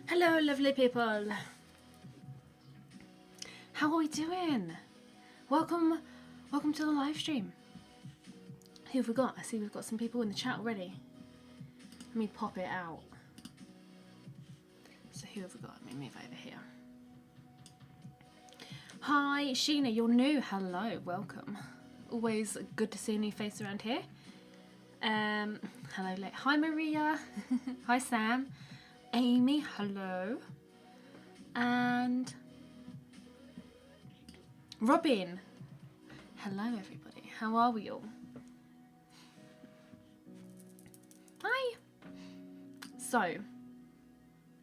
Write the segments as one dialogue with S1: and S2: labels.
S1: Hello, lovely people. How are we doing? Welcome to the live stream. Who have we got? I see we've got some people in the chat already. Let me pop it out. So who have we got? Let me move over here. Hi, Sheena, you're new. Hello, welcome. Always good to see a new face around here. Hello, hi Maria. Hi Sam. Amy, hello. And Robin. Hello everybody. How are we all? Hi. So,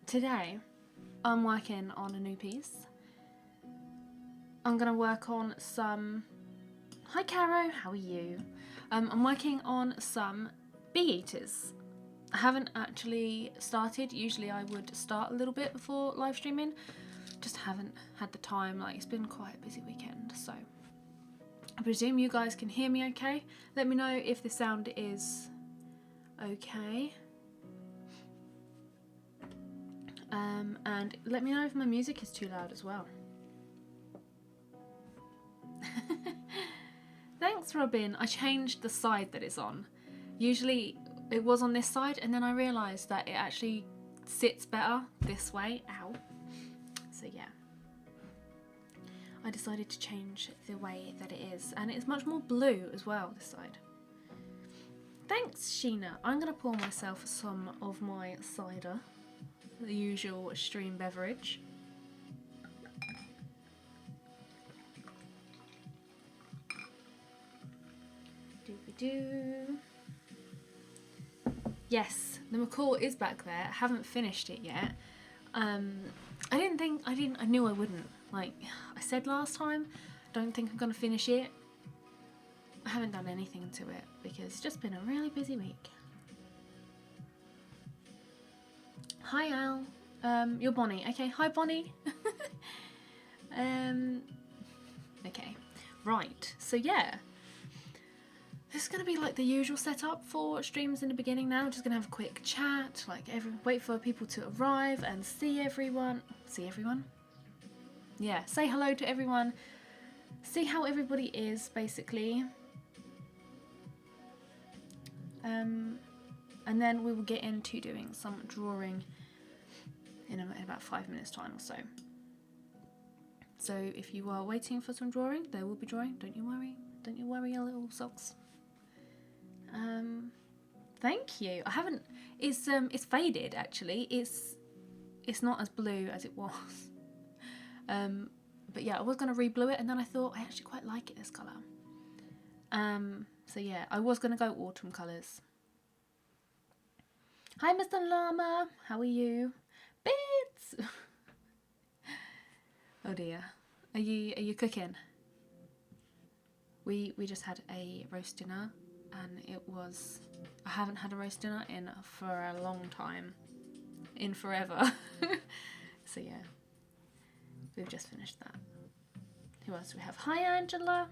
S1: today I'm working on a new piece. I'm going to work on some... Hi Caro, how are you? I'm working on some bee eaters. I haven't actually started. Usually I would start a little bit before live streaming. Just haven't had the time. Like, it's been quite a busy weekend, so I presume you guys can hear me okay. Let me know if the sound is okay. And let me know if my music is too loud as well. Thanks, Robin. I changed the side that it's on. Usually it was on this side, and then I realised that it actually sits better this way. Ow. So yeah, I decided to change the way that it is, and it's much more blue as well this side. Thanks, Sheena. I'm going to pour myself some of my cider, the usual stream beverage. Doobie-doo. Yes, the macaw is back there. I haven't finished it yet. I knew I wouldn't. Like I said last time, don't think I'm gonna finish it. I haven't done anything to it because it's just been a really busy week. Hi Al. You're Bonnie. Okay, hi Bonnie. Okay. Right. So yeah. This is going to be like the usual setup for streams in the beginning now. Just going to have a quick chat, like wait for people to arrive and see everyone. See everyone? Yeah, say hello to everyone. See how everybody is, basically. And then we will get into doing some drawing in about 5 minutes time or so. So if you are waiting for some drawing, there will be drawing. Don't you worry. Don't you worry, your little socks. Thank you. I haven't. It's faded actually. It's not as blue as it was. But yeah, I was gonna re-blue it, and then I thought I actually quite like it this colour. So yeah, I was gonna go autumn colours. Hi, Mr. Llama. How are you? Bits. Oh dear. Are you cooking? We just had a roast dinner. And it was, I haven't had a roast dinner in for a long time, in forever. So yeah, we've just finished that. Who else do we have? Hi Angela.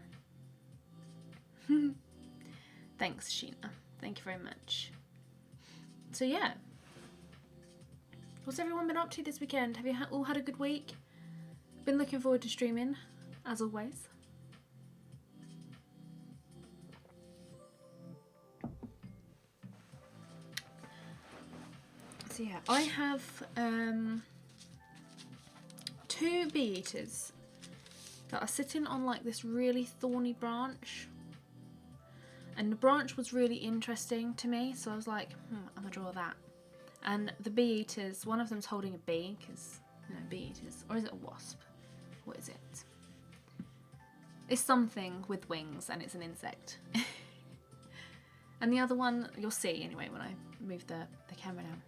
S1: Thanks Sheena, thank you very much. So yeah, what's everyone been up to this weekend? Have you all had a good week? Been looking forward to streaming, as always. So yeah, I have 2 bee eaters that are sitting on like this really thorny branch, and the branch was really interesting to me, so I was like, I'm gonna draw that. And the bee eaters, one of them's holding a bee, because you know, bee eaters, or is it a wasp? What is it? It's something with wings and it's an insect. And the other one you'll see anyway when I move the camera down.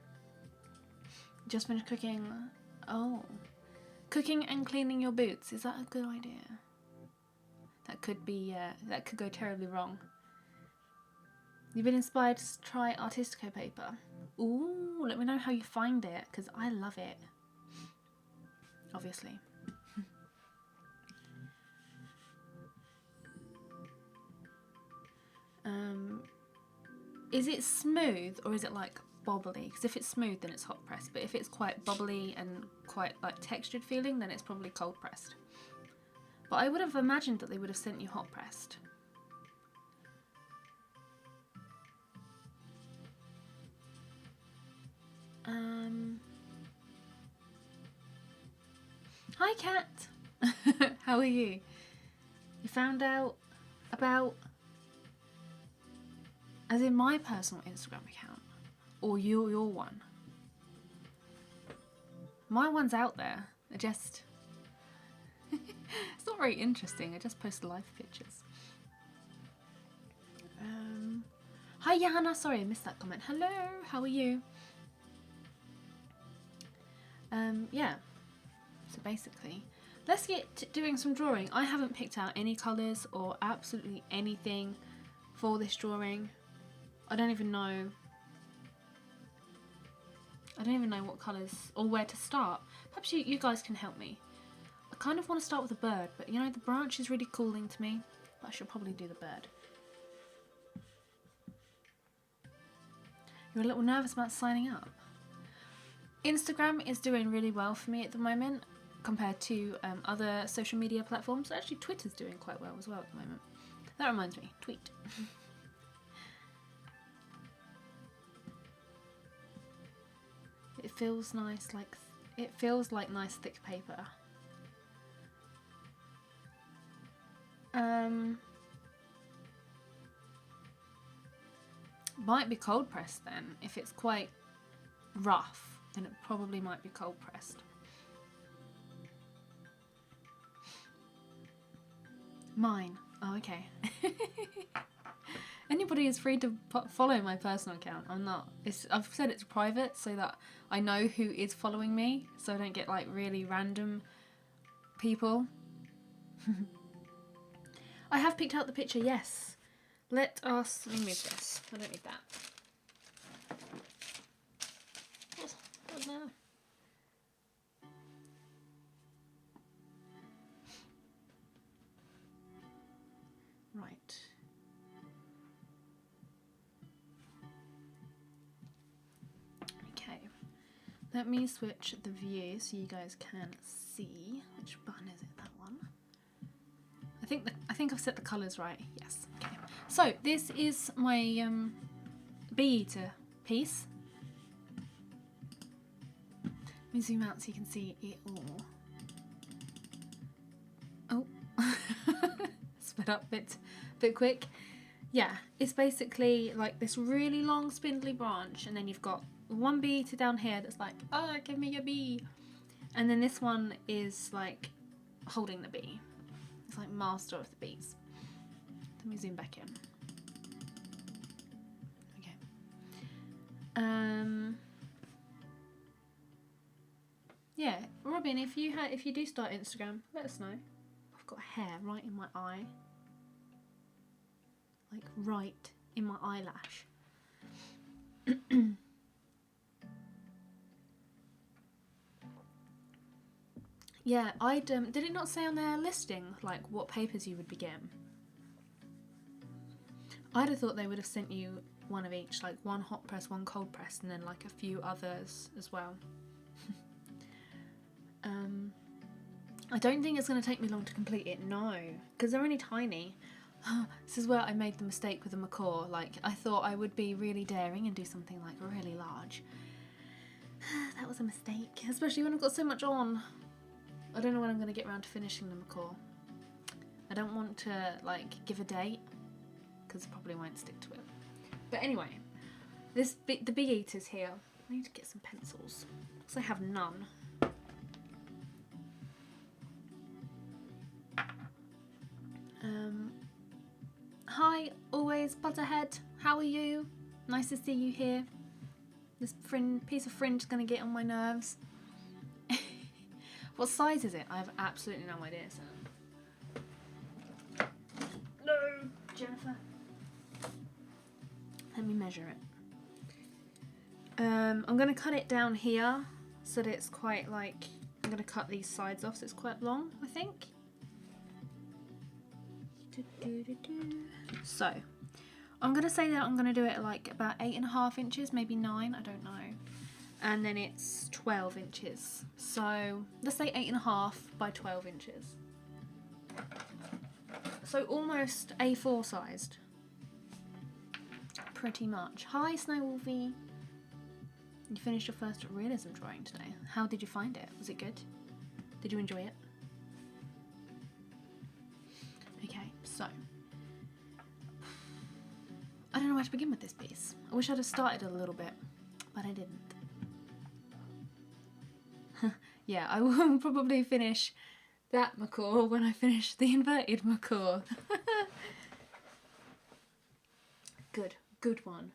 S1: Just finished cooking. Oh, cooking and cleaning your boots. Is that a good idea? That could be. That could go terribly wrong. You've been inspired to try Artistico paper. Ooh, let me know how you find it, because I love it. Obviously. Is it smooth or is it like bobbly, because if it's smooth then it's hot pressed, but if it's quite bubbly and quite like textured feeling then it's probably cold pressed. But I would have imagined that they would have sent you hot pressed. Hi Kat! How are you? You found out about, as in my personal Instagram account, or your one? My one's out there. I just it's not very interesting. I just post live pictures. Hi Johanna, sorry I missed that comment. Hello, how are you? Yeah. So basically, let's get to doing some drawing. I haven't picked out any colours or absolutely anything for this drawing. I don't even know what colours or where to start. Perhaps you guys can help me. I kind of want to start with a bird, but you know, the branch is really calling to me, but I should probably do the bird. You're a little nervous about signing up? Instagram is doing really well for me at the moment compared to other social media platforms. Actually, Twitter's doing quite well as well at the moment. That reminds me, tweet. It feels nice, it feels like nice thick paper. Might be cold pressed then. If it's quite rough, then it probably might be cold pressed. Mine. Oh, okay. Anybody is free to follow my personal account. I've said it's private so that I know who is following me, so I don't get like really random people. I have picked out the picture, yes. Let me move this. I don't need that. Oh no. Right. Okay. Let me switch the view so you guys can see. Which button is it? That one. I think I've set the colours right. Yes. Okay. So this is my bee eater piece. Let me zoom out so you can see it all. Oh, sped up a bit quick. Yeah, it's basically like this really long spindly branch, and then you've got one bee eater down here that's like, oh, give me a bee, and then this one is like holding the bee. It's like master of the bees. Let me zoom back in. Okay. Yeah, Robin, if you do start Instagram, let us know. I've got hair right in my eye. Like right in my eyelash. Yeah, did it not say on their listing like what papers you would be getting? I'd have thought they would have sent you one of each, like one hot press, one cold press, and then like a few others as well. I don't think it's going to take me long to complete it, no, because they're only tiny. This is where I made the mistake with the macaw. Like, I thought I would be really daring and do something like really large. That was a mistake, especially when I've got so much on. I don't know when I'm going to get around to finishing the macaw. I don't want to like give a date because I probably won't stick to it. But anyway, the bee eater's here. I need to get some pencils because I have none. Hi, always Butterhead. How are you? Nice to see you here. This piece of fringe is going to get on my nerves. What size is it? I have absolutely no idea. So. No, Jennifer. Let me measure it. I'm going to cut it down here so that it's quite like, I'm going to cut these sides off so it's quite long, I think. So, I'm going to say that I'm going to do it at like about 8.5 inches, maybe 9, I don't know. And then it's 12 inches. So let's say 8.5 by 12 inches. So almost A4 sized. Pretty much. Hi, Snow Wolfie. You finished your first realism drawing today. How did you find it? Was it good? Did you enjoy it? Okay, so I don't know where to begin with this piece. I wish I'd have started a little bit, but I didn't. Yeah, I will probably finish that macaw when I finish the inverted macaw. Good one.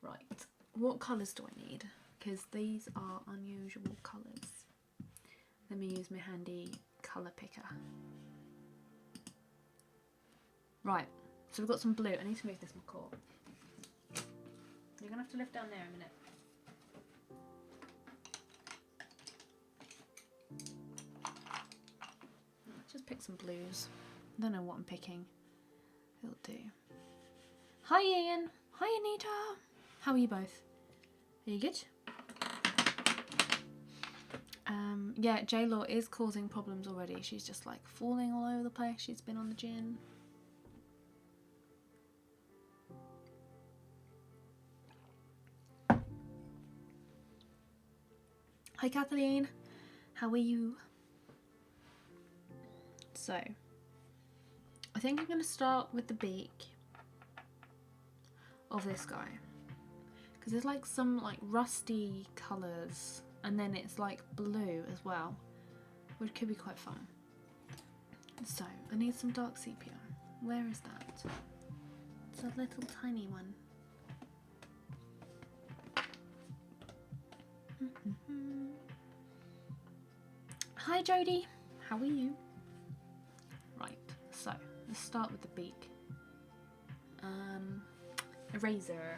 S1: Right, what colours do I need? Because these are unusual colours. Let me use my handy colour picker. Right, so we've got some blue. I need to move this macaw. You're going to have to lift down there a minute. Just pick some blues. I don't know what I'm picking. It'll do. Hi Ian. Hi Anita. How are you both? Are you good? Yeah, J-Law is causing problems already. She's just like falling all over the place. She's been on the gin. Hi Kathleen. How are you? So, I think I'm going to start with the beak of this guy, because there's like some like rusty colours and then it's like blue as well, which could be quite fun. So I need some dark sepia. Where is that? It's a little tiny one. Hi Jodie, how are you? Right, so let's start with the beak. Eraser.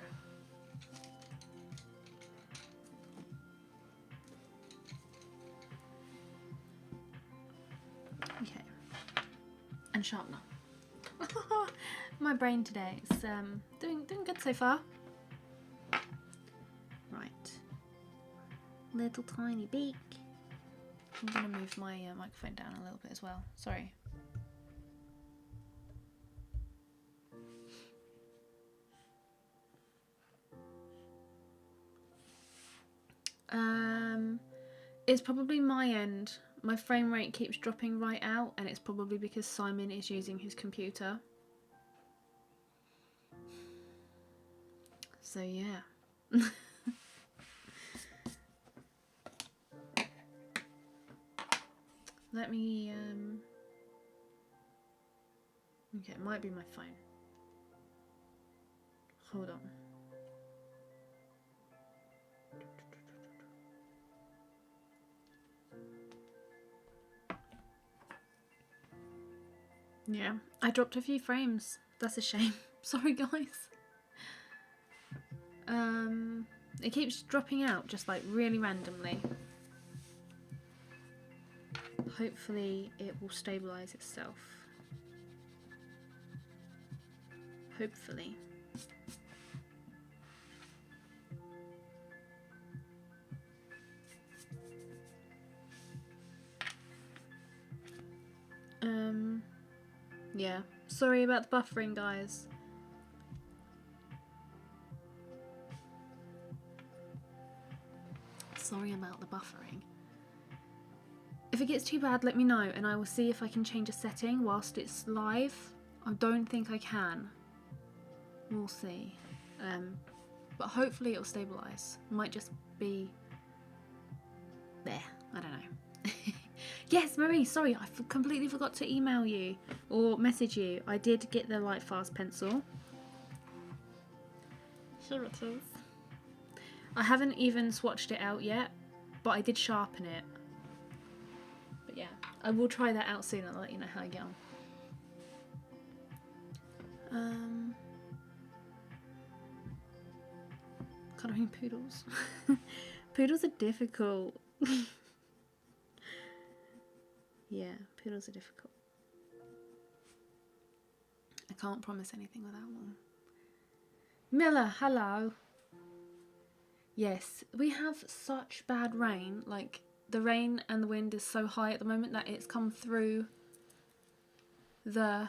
S1: Okay, and sharpener. My brain today is doing good so far. Right, little tiny beak. I'm gonna move my microphone down a little bit as well. Sorry. It's probably my end. My frame rate keeps dropping right out, and it's probably because Simon is using his computer. So yeah. Let me okay, it might be my phone. Hold on. Yeah, I dropped a few frames. That's a shame. Sorry guys. It keeps dropping out just like really randomly. Hopefully it will stabilize itself. Hopefully. Yeah, sorry about the buffering, guys. Sorry about the buffering. If it gets too bad, let me know and I will see if I can change a setting whilst it's live. I don't think I can. We'll see. But hopefully it'll stabilise. Might just be there. I don't know. Yes, Marie, sorry, I completely forgot to email you or message you. I did get the light fast pencil. Here it is. I haven't even swatched it out yet, but I did sharpen it. But yeah, I will try that out soon and I'll let you know how I get on. Colouring poodles. Poodles are difficult. Yeah, poodles are difficult. I can't promise anything with that one. Miller, hello. Yes, we have such bad rain. Like, the rain and the wind is so high at the moment that it's come through the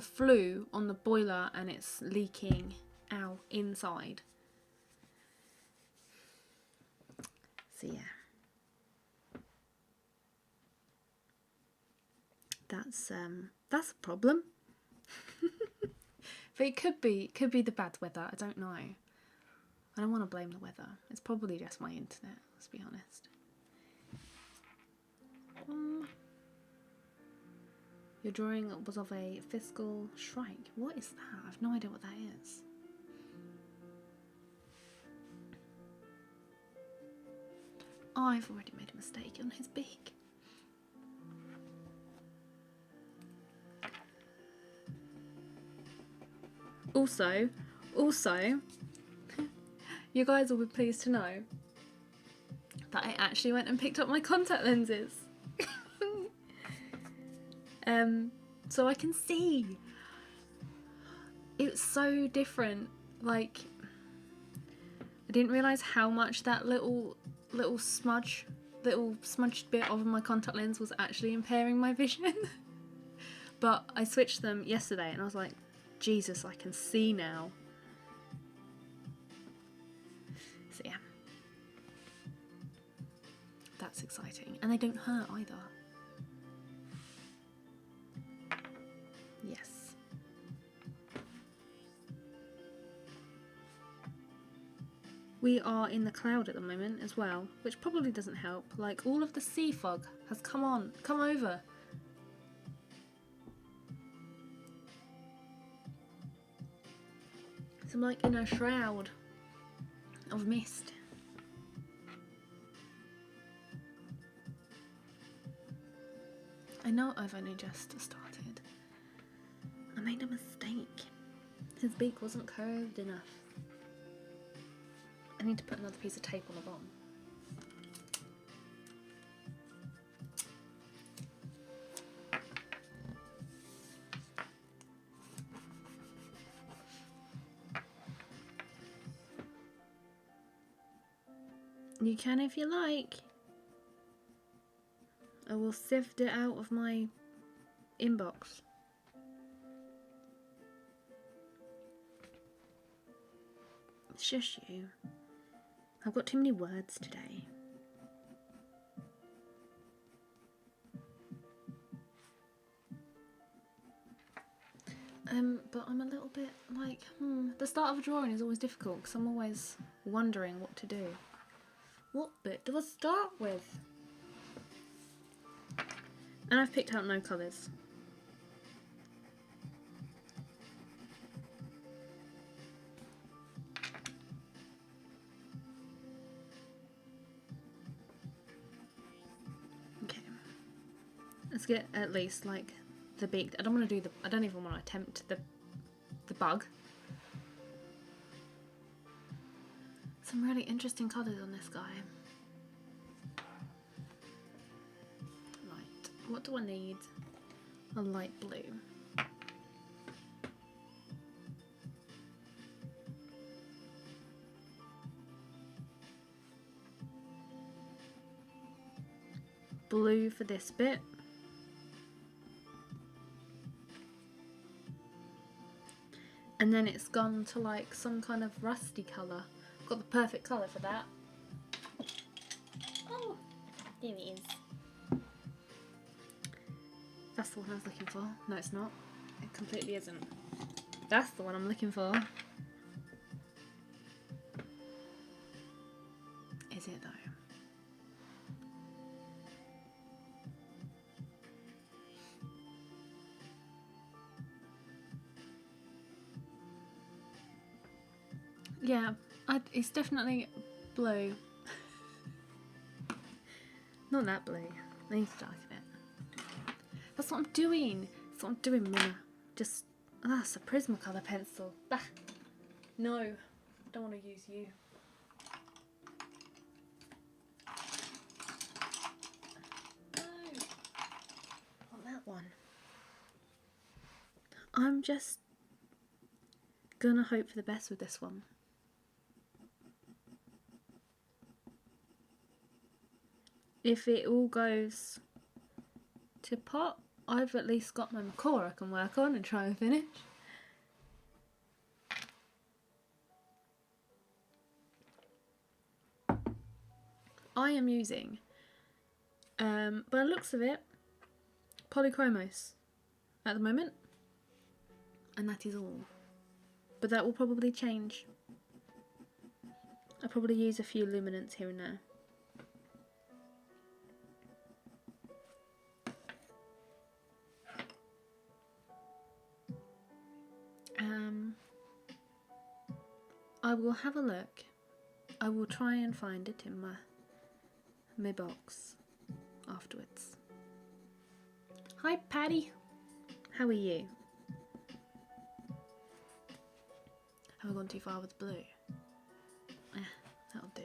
S1: flue on the boiler and it's leaking out inside. So yeah, that's a problem. But it could be the bad weather. I don't know. I don't want to blame the weather. It's probably just my internet, let's be honest. Your drawing was of a fiscal shrike. What is that? I have no idea what that is. I've already made a mistake on his beak. Also, you guys will be pleased to know that I actually went and picked up my contact lenses. So I can see. It's so different. Like, I didn't realise how much that little smudged bit of my contact lens was actually impairing my vision. But I switched them yesterday and I was like, Jesus, I can see now. So yeah, that's exciting, and they don't hurt either. Yes. We are in the cloud at the moment as well, which probably doesn't help. Like, all of the sea fog has come over. So I'm like in a shroud of mist. I know I've only just started. I made a mistake. His beak wasn't curved enough. I need to put another piece of tape on the bottom. You can if you like. I will sift it out of my inbox. Shush you. I've got too many words today. But I'm a little bit like, the start of a drawing is always difficult because I'm always wondering what to do. What bit do I start with? And I've picked out no colours. Okay. Let's get at least like the beak. I don't want to do I don't even want to attempt the bug. Some really interesting colours on this guy. Right, what do I need? A light blue. Blue for this bit. And then it's gone to like some kind of rusty colour. I've got the perfect colour for that. Oh, there it is. That's the one I was looking for. No, it's not. It completely isn't. That's the one I'm looking for. Is it though? Yeah, it's definitely blue. Not that blue. I need to darken it. That's what I'm doing. That's what I'm doing, Minna. Just, that's a Prismacolor pencil. Bah. No, I don't want to use you. No. I want that one. I'm just gonna hope for the best with this one. If it all goes to pot, I've at least got my macaw I can work on and try and finish. I am using, by the looks of it, polychromos at the moment, and that is all. But that will probably change. I'll probably use a few luminants here and there. I will have a look. I will try and find it in my box afterwards. Hi Patty, how are you? Have I gone too far with blue? That'll do.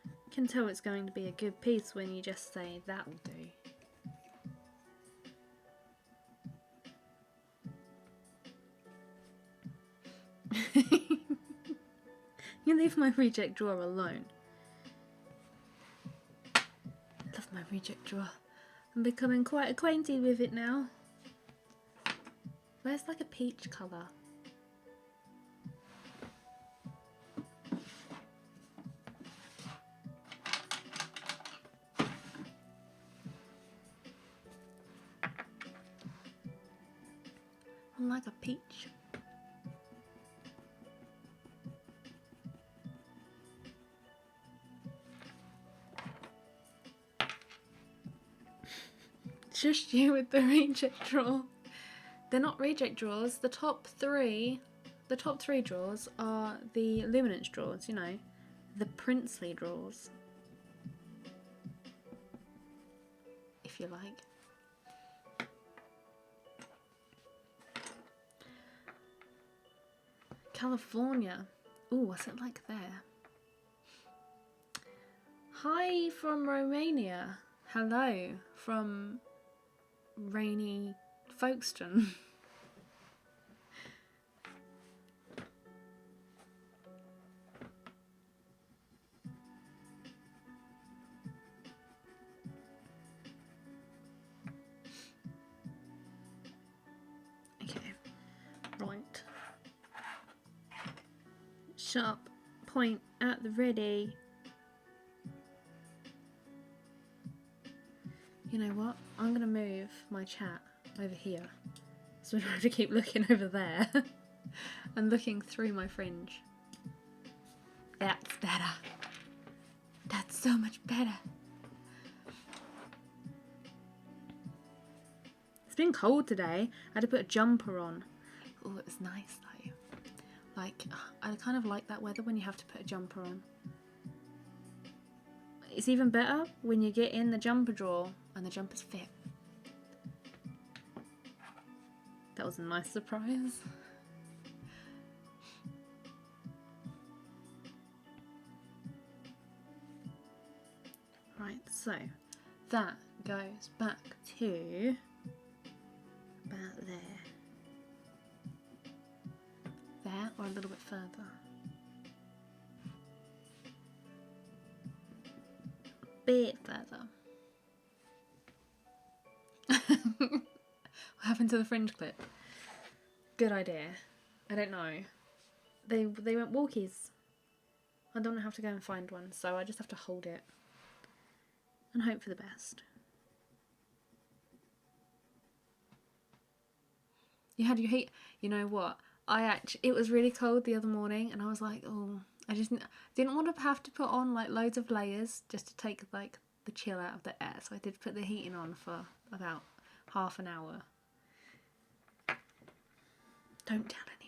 S1: You can tell it's going to be a good piece when you just say that'll do. You leave my reject drawer alone. Love my reject drawer. I'm becoming quite acquainted with it now. Where's like a peach colour? I like a peach. Just you with the reject drawer. They're not reject drawers. The top three drawers are the luminance drawers, you know, the princely drawers, if you like. California. Ooh, what's it like there? Hi from Romania. Hello from rainy Folkestone. Okay, right. Sharp point at the ready. You know what? I'm going to move my chat over here so I don't have to keep looking over there and looking through my fringe. That's better. That's so much better. It's been cold today. I had to put a jumper on. Oh, it was nice though. Like, I kind of like that weather when you have to put a jumper on. It's even better when you get in the jumper drawer and the jumpers fit. That was a nice surprise. Right, so that goes back to about there. There, or a little bit further. Bit further. What happened to the fringe clip? Good idea. I don't know. They went walkies. I don't have to go and find one, so I just have to hold it and hope for the best. You had your heat. You know what? It was really cold the other morning, and I was like, oh, I just didn't want to have to put on like loads of layers just to take like the chill out of the air. So I did put the heating on for about half an hour. Don't tell anyone.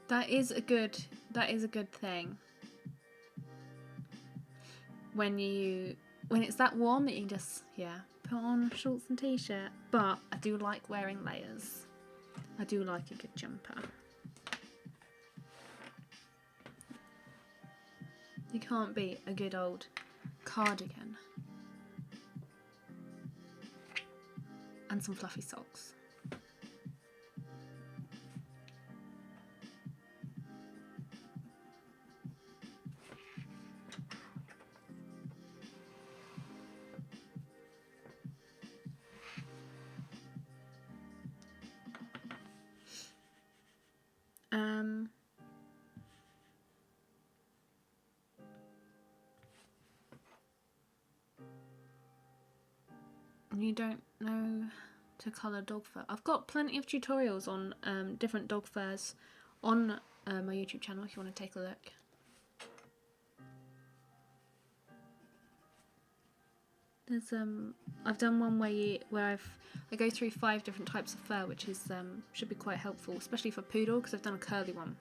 S1: That is a good thing. When it's that warm that you can just, yeah, put on shorts and t-shirt, but I do like wearing layers. I do like a good jumper. You can't beat a good old cardigan and some fluffy socks. You don't know to colour dog fur. I've got plenty of tutorials on different dog furs on my YouTube channel if you want to take a look. There's I've done one where I go through 5 different types of fur, which is should be quite helpful, especially for poodle, because I've done a curly one.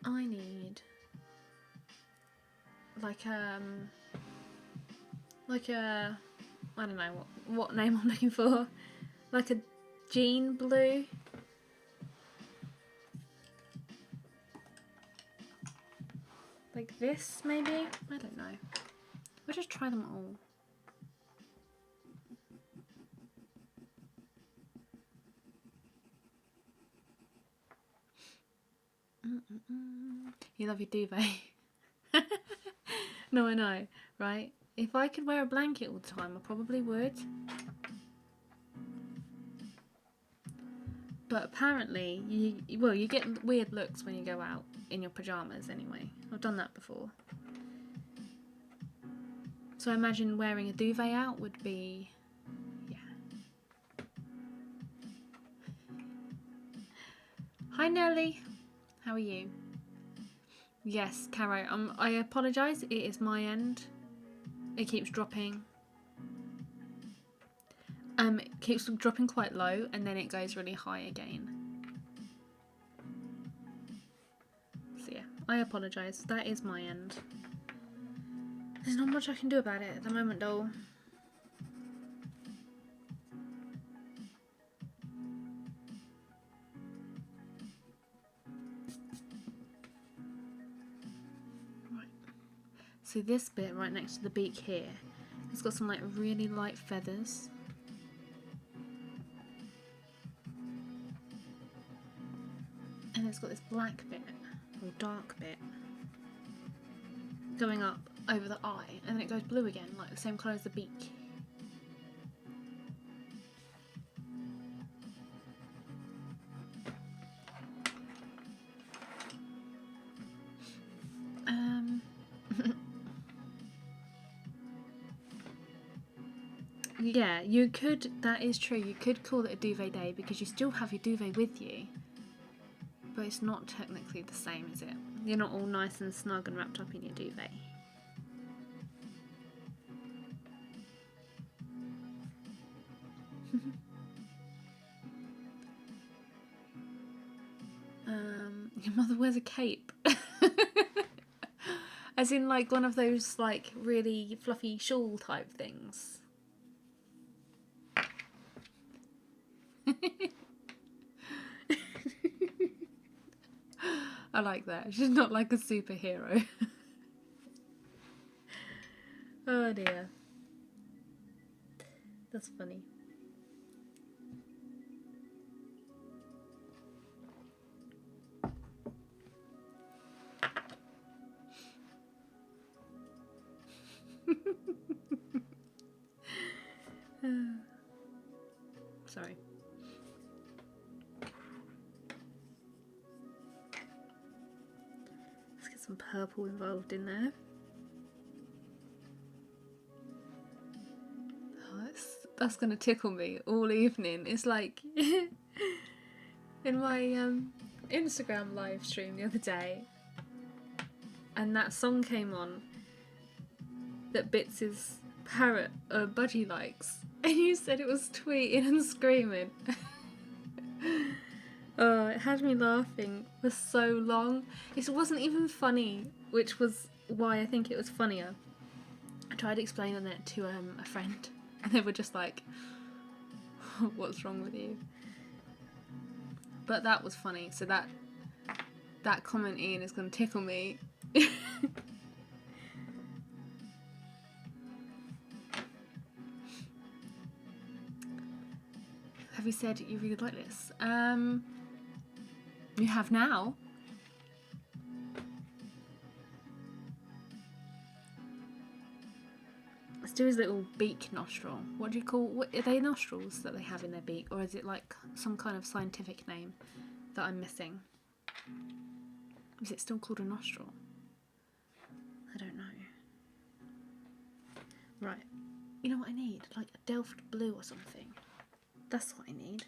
S1: I need like a I don't know what name I'm looking for, like a jean blue. Like this maybe? I don't know. We'll just try them all. You love your duvet. No, I know, right? If I could wear a blanket all the time, I probably would. But apparently, you get weird looks when you go out in your pyjamas anyway. I've done that before. So I imagine wearing a duvet out would be, yeah. Hi Nelly, how are you? Yes, Caro, I apologise, it is my end. It keeps dropping. It keeps dropping quite low and then it goes really high again. So yeah, I apologise, that is my end. There's not much I can do about it at the moment, doll. So this bit right next to the beak here, it's got some like really light feathers. And it's got this black bit, or dark bit, going up over the eye, and then it goes blue again, like the same colour as the beak. Yeah, you could, that is true, you could call it a duvet day because you still have your duvet with you, but it's not technically the same, is it? You're not all nice and snug and wrapped up in your duvet. Your mother wears a cape. As in like one of those like really fluffy shawl type things. I like that. She's not like a superhero. Oh dear. That's funny. Sorry. Let's get some purple involved in there. Oh, that's gonna tickle me all evening. It's like in my Instagram live stream the other day, and that song came on that Bits's parrot Budgie likes, and you said it was tweeting and screaming. had me laughing for so long. It wasn't even funny, which was why I think it was funnier. I tried explaining it to a friend, and they were just like, "What's wrong with you?" But that was funny. So that comment, Ian, is going to tickle me. Have you said you really like this? You have now. Let's do his little beak nostril. What do you call? What are they, nostrils that they have in their beak, or is it like some kind of scientific name that I'm missing? Is it still called a nostril? I don't know. Right. You know what I need? Like a Delft blue or something. That's what I need.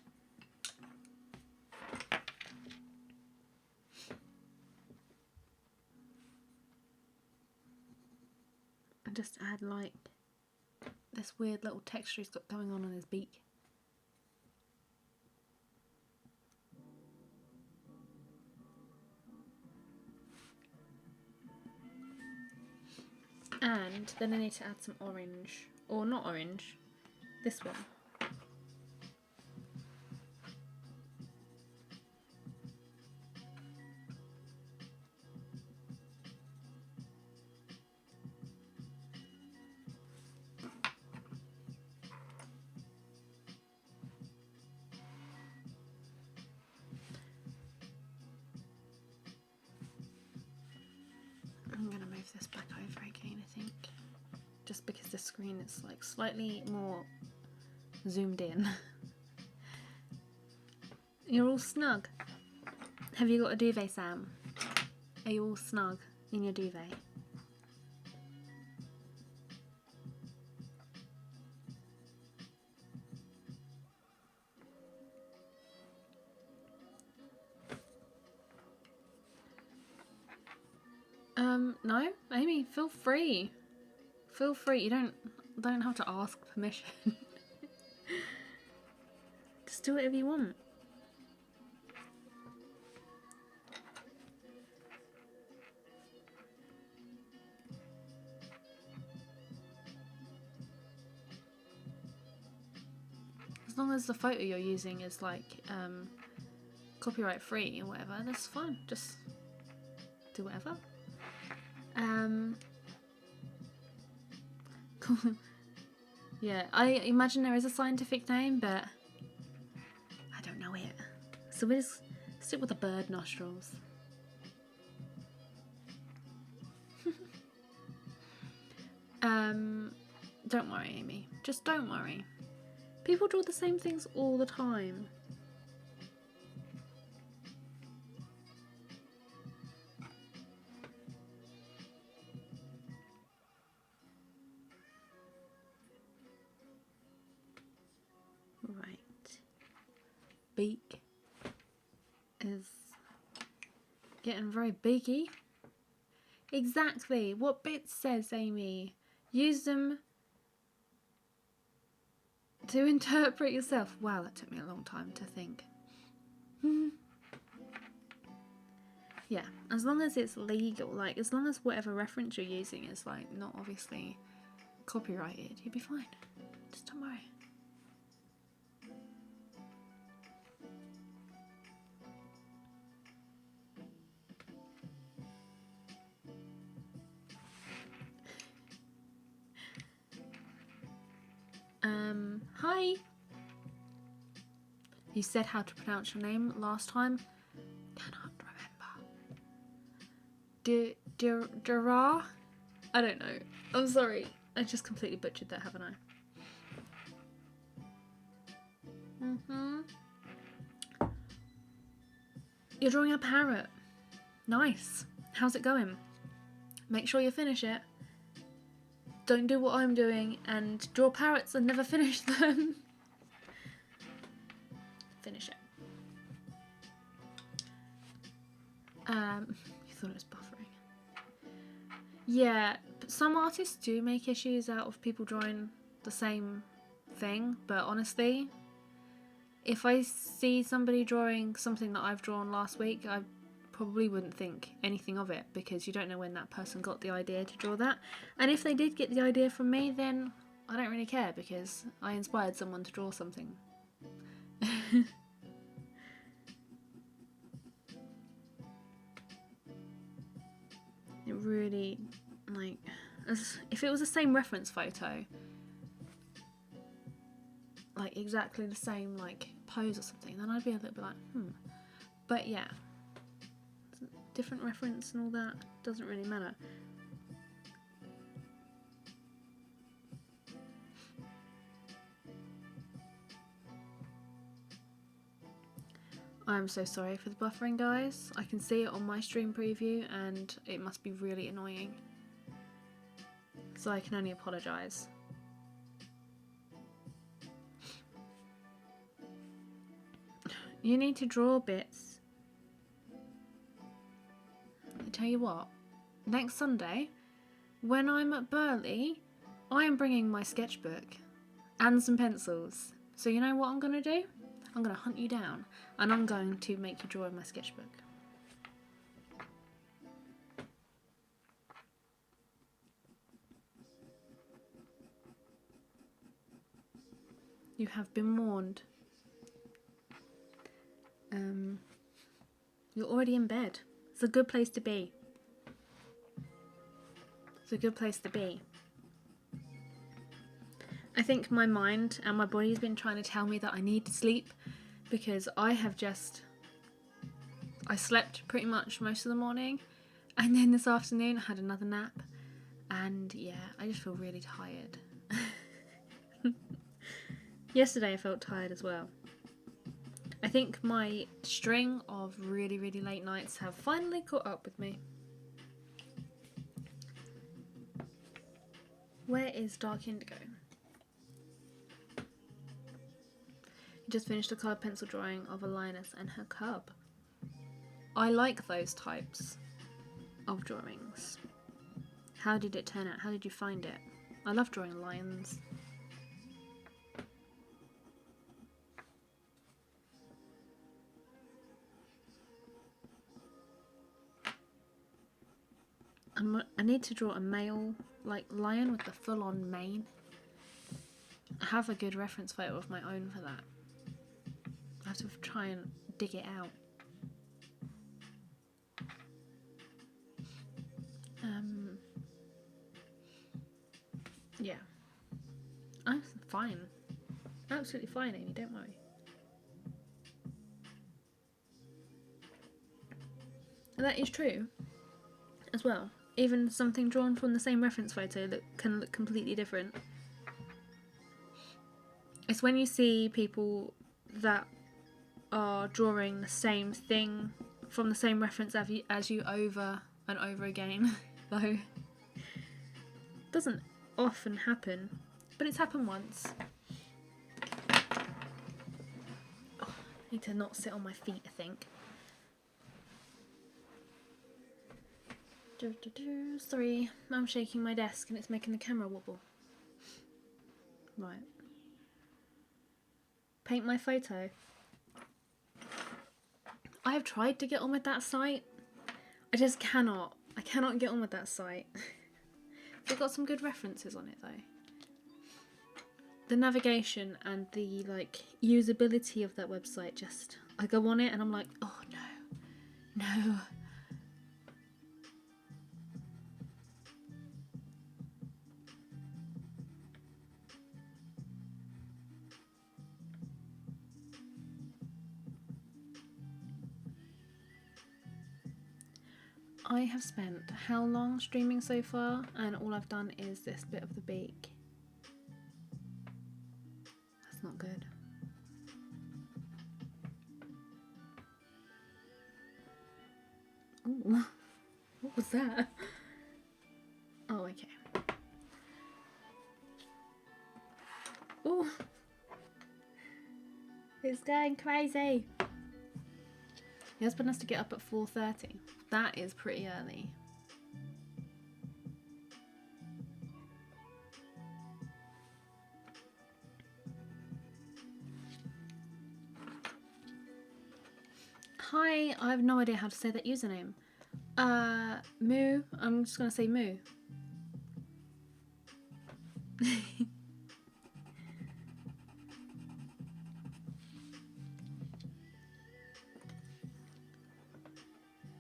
S1: And just add like this weird little texture he's got going on his beak. And then I need to add some orange, or not orange, this one. I'm going to move this back over again, I think. Just because the screen is like slightly more zoomed in. You're all snug. Have you got a duvet, Sam? Are you all snug in your duvet? No, Amy, feel free. Feel free. You don't have to ask permission. Just do whatever you want. As long as the photo you're using is like copyright free or whatever, that's fine. Just do whatever. Yeah, I imagine there is a scientific name, but I don't know it. So we'll just stick with the bird nostrils. Don't worry, Amy. Just don't worry. People draw the same things all the time. Right. Beak is getting very beaky. Exactly. What bit says, Amy? Use them to interpret yourself. Wow, that took me a long time to think. Yeah, as long as it's legal, like as long as whatever reference you're using is like not obviously copyrighted, you'll be fine. Just don't worry. Hi. You said how to pronounce your name last time. Cannot remember. Dura? I don't know. I'm sorry. I just completely butchered that, haven't I? You're drawing a parrot. Nice. How's it going? Make sure you finish it. Don't do what I'm doing and draw parrots and never finish them. Finish it. You thought it was buffering. Yeah, but some artists do make issues out of people drawing the same thing, but honestly, if I see somebody drawing something that I've drawn last week, I probably wouldn't think anything of it, because you don't know when that person got the idea to draw that. And if they did get the idea from me, then I don't really care, because I inspired someone to draw something. It really, like, if it was the same reference photo, like exactly the same like pose or something, then I'd be a little bit like, But yeah, different reference and all that doesn't really matter. I'm so sorry for the buffering, guys. I can see it on my stream preview and it must be really annoying. So I can only apologise. You need to draw bits. I tell you what, next Sunday, when I'm at Burley, I am bringing my sketchbook and some pencils. So you know what I'm going to do? I'm going to hunt you down and I'm going to make you draw in my sketchbook. You have been warned. You're already in bed. It's a good place to be. It's a good place to be. I think my mind and my body's been trying to tell me that I need to sleep, because I slept pretty much most of the morning, and then this afternoon I had another nap, and yeah, I just feel really tired. Yesterday I felt tired as well. I think my string of really, really late nights have finally caught up with me. Where is Dark Indigo? Just finished a coloured pencil drawing of a lioness and her cub. I like those types of drawings. How did it turn out? How did you find it? I love drawing lions. I need to draw a male like lion with the full-on mane. I have a good reference photo of my own for that. I have to try and dig it out. Yeah. I'm fine. Absolutely fine, Amie, don't worry. And that is true as well. Even something drawn from the same reference photo that can look completely different. It's when you see people that are drawing the same thing from the same reference as you over and over again, though. Doesn't often happen, but it's happened once. Oh, I need to not sit on my feet, I think. Sorry, I'm shaking my desk and it's making the camera wobble. Right. Paint my photo. I have tried to get on with that site. I just cannot. I cannot get on with that site. They've got some good references on it though. The navigation and the like usability of that website, just I go on it and I'm like, oh no, no. I have spent how long streaming so far, and all I've done is this bit of the beak. That's not good. Ooh, what was that? Oh, okay. Ooh, it's going crazy. My husband has to get up at 4:30. That is pretty early. Hi, I have no idea how to say that username. Moo. I'm just gonna say Moo.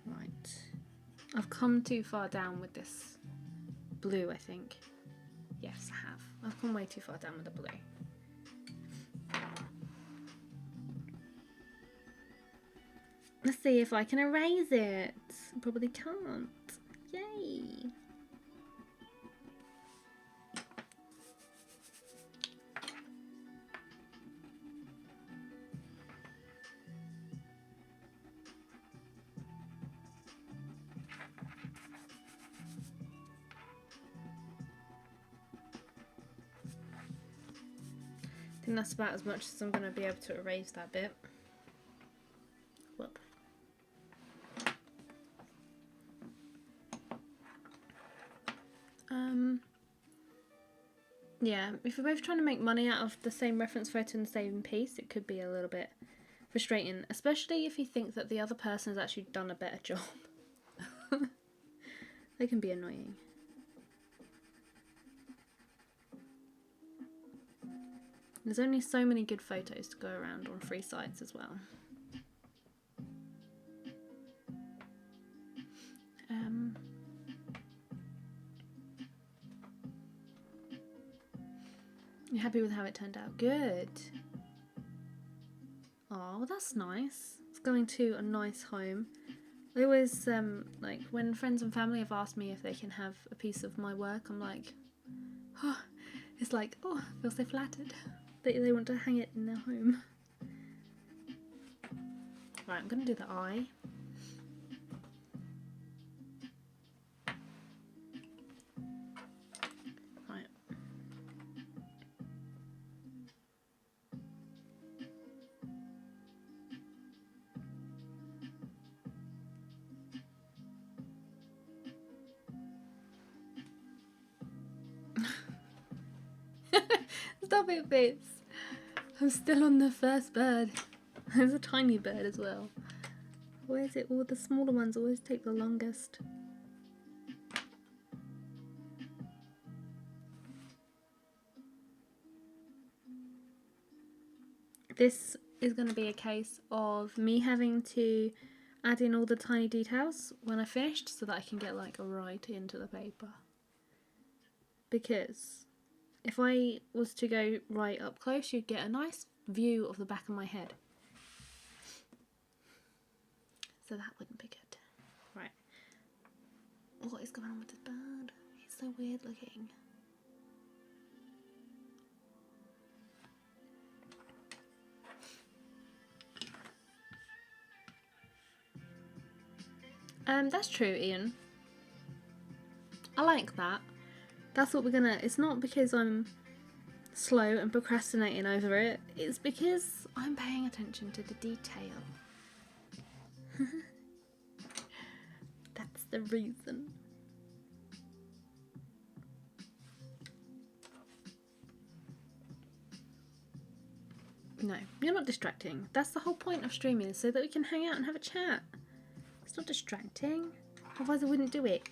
S1: Right. I've come too far down with this blue, I think. Yes, I have. I've come way too far down with the blue. Let's see if I can erase it. I probably can't. Yay! I think that's about as much as I'm going to be able to erase that bit. Whoop. Yeah, if you're both trying to make money out of the same reference photo in the same piece, it could be a little bit frustrating, especially if you think that the other person has actually done a better job. They can be annoying. There's only so many good photos to go around on free sites as well. You're happy with how it turned out? Good. Oh, well, that's nice. It's going to a nice home. I always, like, when friends and family have asked me if they can have a piece of my work, I'm like, oh, it's like, oh, I feel so flattered that they want to hang it in their home. Right, I'm going to do the eye. Right. Stop it, Bits. I'm still on the first bird. There's a tiny bird as well. Where is it? All the smaller ones always take the longest. This is going to be a case of me having to add in all the tiny details when I finished so that I can get like right into the paper. Because if I was to go right up close, you'd get a nice view of the back of my head. So that wouldn't be good. Right. What is going on with this bird? He's so weird looking. That's true, Ian. I like that. That's what we're gonna... It's not because I'm slow and procrastinating over it. It's because I'm paying attention to the detail. That's the reason. No, you're not distracting. That's the whole point of streaming, so that we can hang out and have a chat. It's not distracting. Otherwise I wouldn't do it.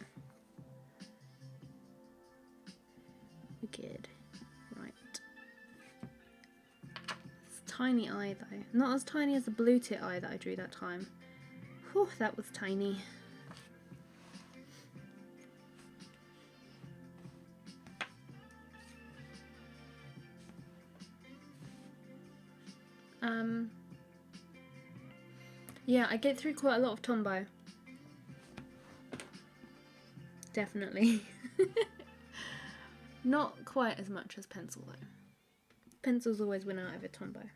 S1: Good. Right. It's a tiny eye though. Not as tiny as the blue tit eye that I drew that time. Whew, that was tiny. Yeah, I get through quite a lot of Tombow. Definitely. Not quite as much as pencil though. Pencils always win out over Tombow.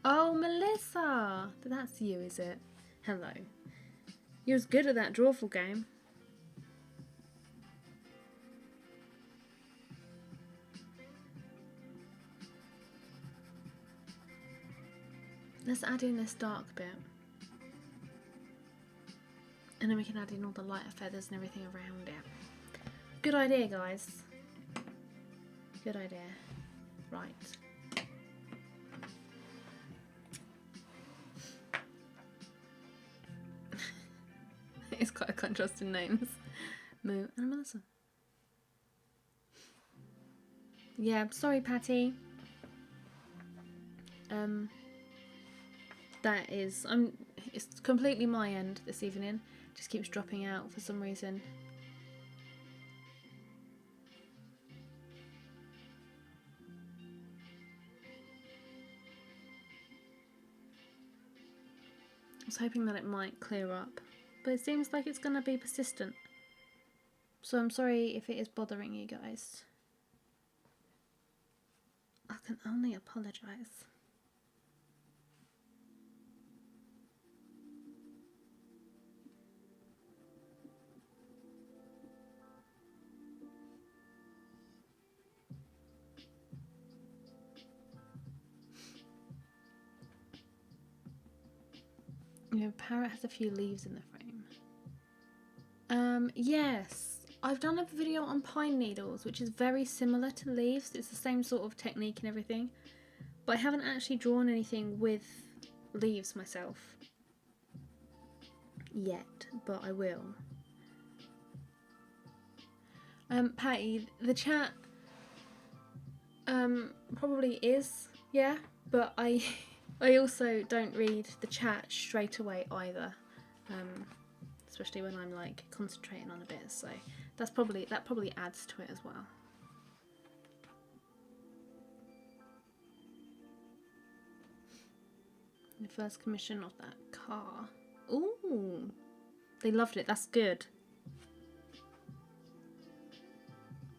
S1: Oh, Melissa! That's you, is it? Hello. You're as good at that drawful game. Let's add in this dark bit. And then we can add in all the lighter feathers and everything around it. Good idea, guys. Good idea. Right. It's quite a contrast in names. Moo and Melissa. Yeah, sorry, Patty. That is, it's completely my end this evening. Just keeps dropping out for some reason. I was hoping that it might clear up, but it seems like it's going to be persistent. So I'm sorry if it is bothering you guys. I can only apologise. You know, Parrot has a few leaves in the frame. Yes. I've done a video on pine needles, which is very similar to leaves. It's the same sort of technique and everything. But I haven't actually drawn anything with leaves myself yet, but I will. Patty, the chat probably is, yeah, but I also don't read the chat straight away either, especially when I'm like concentrating on a bit, so that probably adds to it as well. The first commission of that car. Ooh, they loved it. That's good.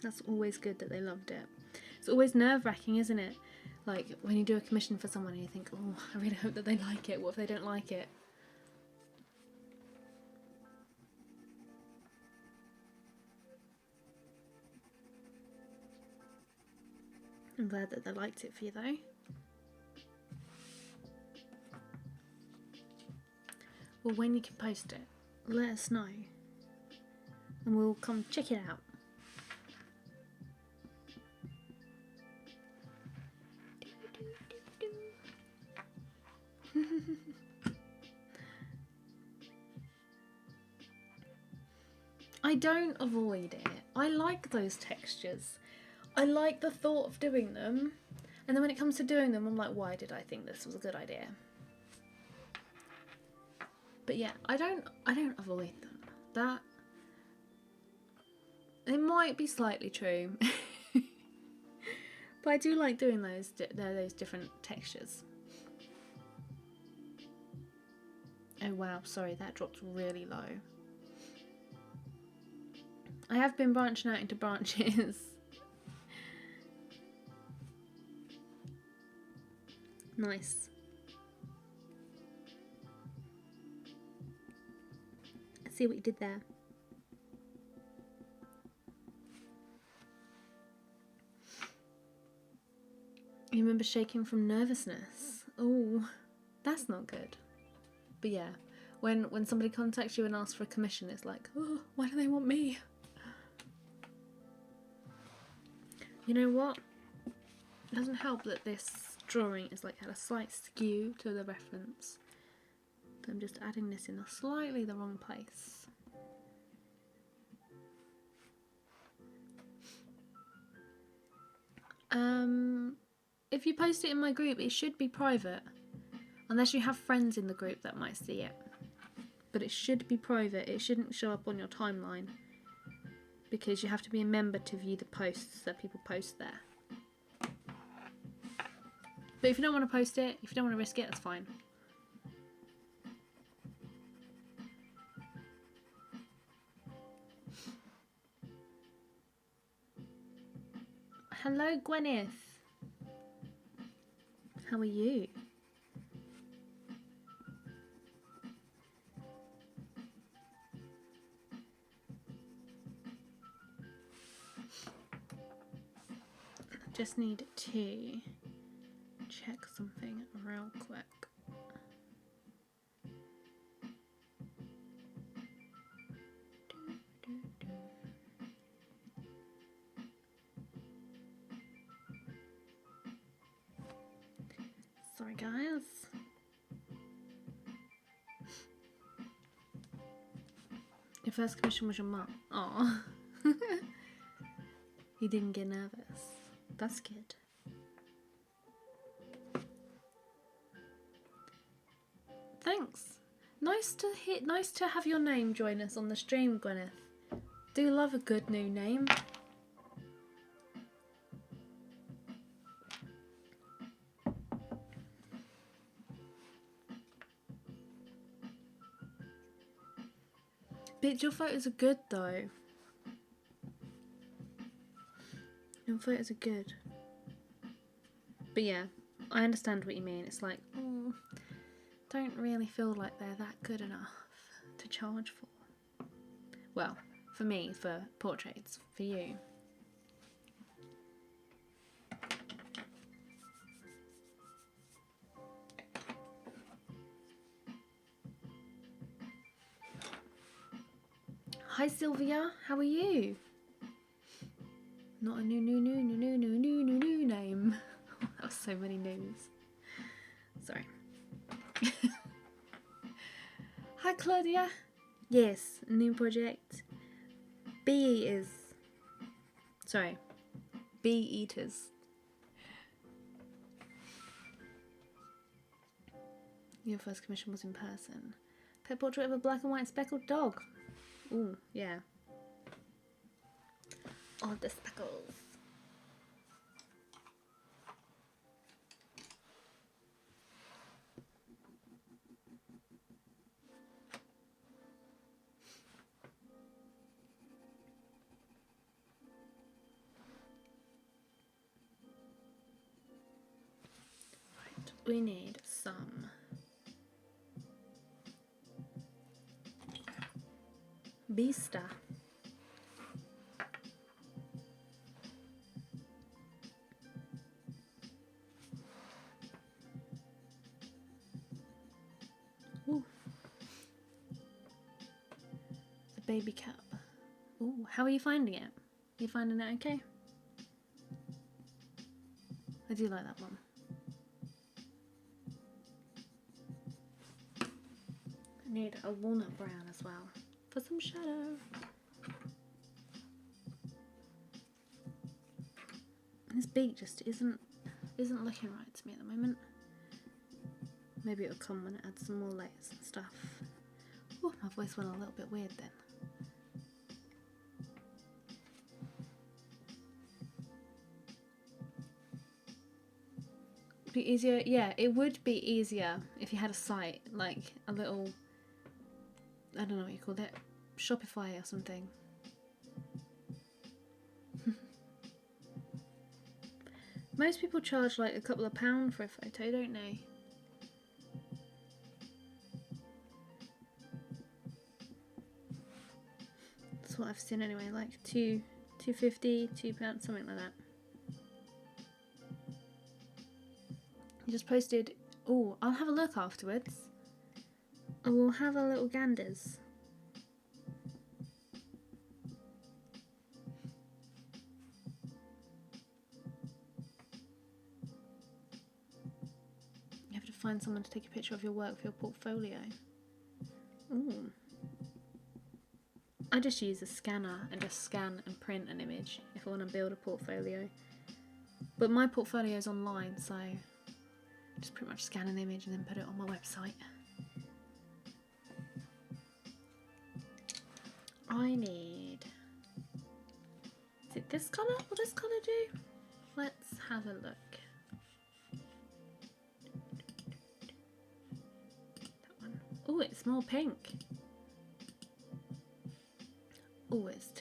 S1: That's always good that they loved it. It's always nerve-wracking, isn't it? Like when you do a commission for someone and you think, oh, I really hope that they like it. What if they don't like it? I'm glad that they liked it for you though. Well, when you can post it, let us know and we'll come check it out. I don't avoid it. I like those textures. I like the thought of doing them, and then when it comes to doing them, I'm like, why did I think this was a good idea? But yeah, I don't avoid them. That it might be slightly true, but I do like doing those different textures. Oh wow, sorry, that dropped really low. I have been branching out into branches. Nice. Let's see what you did there. You remember shaking from nervousness? Oh, that's not good. But yeah, when somebody contacts you and asks for a commission, it's like, oh, why do they want me? You know what? It doesn't help that this drawing is like had a slight skew to the reference. So I'm just adding this in slightly the wrong place. If you post it in my group, it should be private. Unless you have friends in the group that might see it. But it should be private. It shouldn't show up on your timeline. Because you have to be a member to view the posts that people post there. But if you don't want to post it, if you don't want to risk it, that's fine. Hello, Gwyneth. How are you? I just need to check something real quick. Sorry, guys. Your first commission was your mum. Oh. You didn't get nervous. That's good. Thanks. Nice to have your name join us on the stream, Gwyneth. Do love a good new name. But your photos are good though. Your photos are good. But yeah, I understand what you mean. It's like, oh, don't really feel like they're that good enough to charge for. Well, for me, for portraits. For you. Hi Sylvia, how are you? Not a new name. That was so many news. Sorry. Hi Claudia. Yes, new project. Bee eaters. Your first commission was in person. Pet portrait of a black and white speckled dog. Ooh, yeah. Oh, the speckles. Right, we need some Beasta. Ooh. The baby cup. Ooh, how are you finding it? You finding it okay? I do like that one. I need a walnut brown as well for some shadow. This beak just isn't looking right to me at the moment. Maybe it'll come when it adds some more layers and stuff. Oh, my voice went a little bit weird then. Be easier, yeah, it would be easier if you had a site, like a little, I don't know what you call it, Shopify or something. Most people charge like a couple of pounds for a photo, don't they? That's what I've seen anyway, like £2.50, £2, something like that. You just posted, oh, I'll have a look afterwards. I will have a little ganders. You have to find someone to take a picture of your work for your portfolio. Ooh. I just use a scanner and just scan and print an image if I want to build a portfolio. But my portfolio is online, so just pretty much scan an image and then put it on my website. I need... Is it this colour? Will this colour do? Let's have a look. That one. Oh, it's more pink. Oh, it's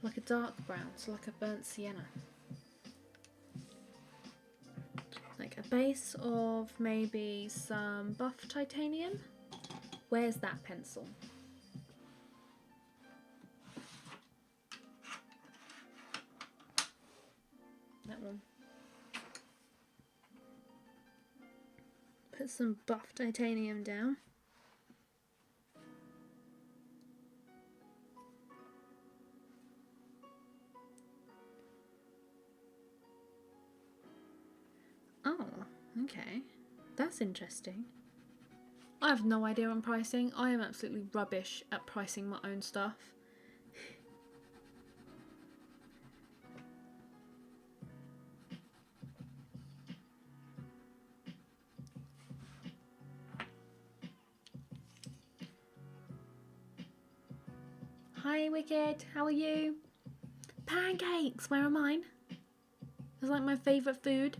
S1: like a dark brown, so like a burnt sienna. Like a base of maybe some buff titanium. Where's that pencil? That one. Put some buff titanium down. Oh, Okay, that's interesting. I have no idea on pricing. I am absolutely rubbish at pricing my own stuff. Hi Wicked, how are you? Pancakes, where are mine? It's like my favourite food.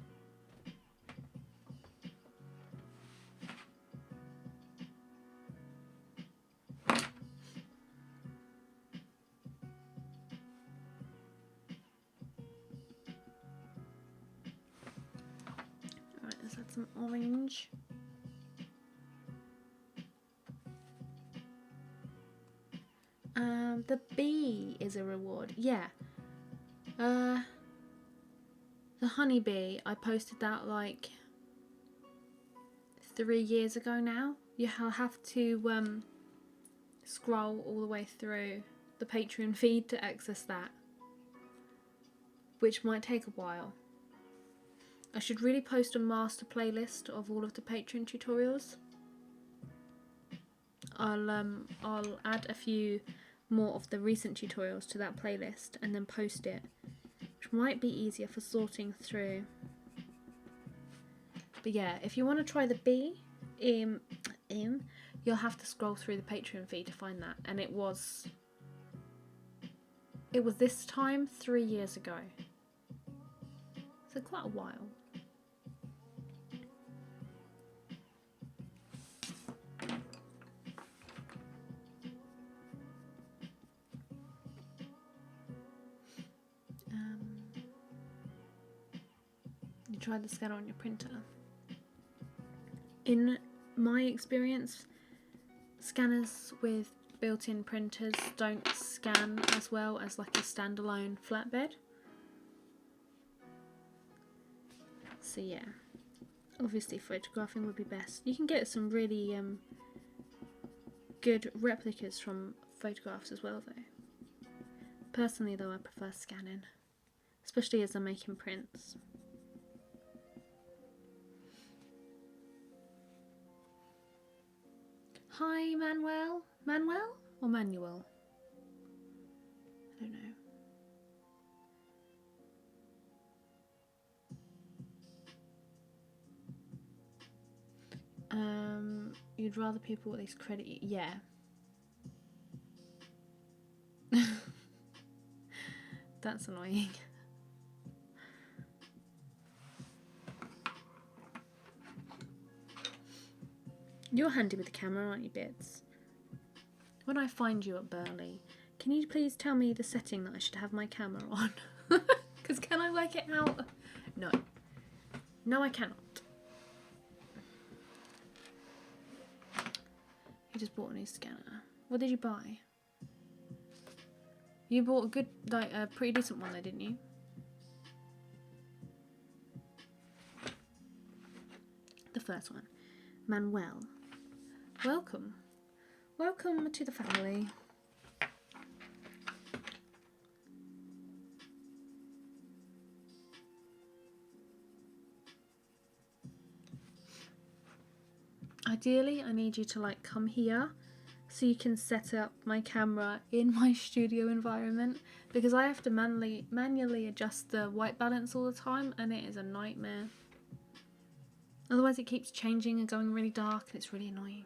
S1: Alright, let's add some orange. The bee is a reward. Yeah. The honeybee, I posted that like 3 years ago now. You'll have to scroll all the way through the Patreon feed to access that, which might take a while. I should really post a master playlist of all of the Patreon tutorials. I'll add a few more of the recent tutorials to that playlist and then post it, which might be easier for sorting through. But yeah, if you want to try the bee, you'll have to scroll through the Patreon feed to find that, and it was this time 3 years ago, so quite a while. You tried the scanner on your printer. In my experience, scanners with built-in printers don't scan as well as like a standalone flatbed. So yeah, obviously photographing would be best. You can get some really good replicas from photographs as well though. Personally though, I prefer scanning, especially as I'm making prints. Hi Manuel? Manuel or Manuel? I don't know. You'd rather people at least credit you? Yeah. That's annoying. You're handy with the camera, aren't you, Bits? When I find you at Burley, can you please tell me the setting that I should have my camera on? Because can I work it out? No. No, I cannot. You just bought a new scanner. What did you buy? You bought a good, like, a pretty decent one though, didn't you? The first one. Manuel. Welcome. Welcome to the family. Ideally, I need you to like come here so you can set up my camera in my studio environment, because I have to manually adjust the white balance all the time and it is a nightmare. Otherwise it keeps changing and going really dark and it's really annoying.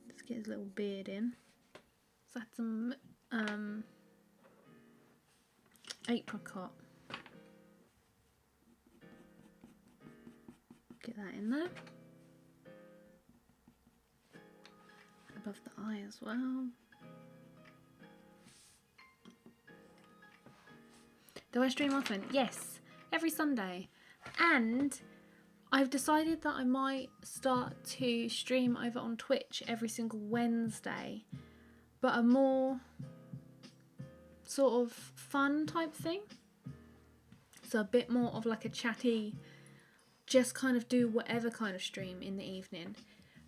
S1: Let's get his little beard in. Let's add some apricot. Get that in there. Above the eye as well. Do I stream often? Yes, every Sunday. And I've decided that I might start to stream over on Twitch every single Wednesday, but a more sort of fun type thing. So a bit more of like a chatty, just kind of do whatever kind of stream in the evening.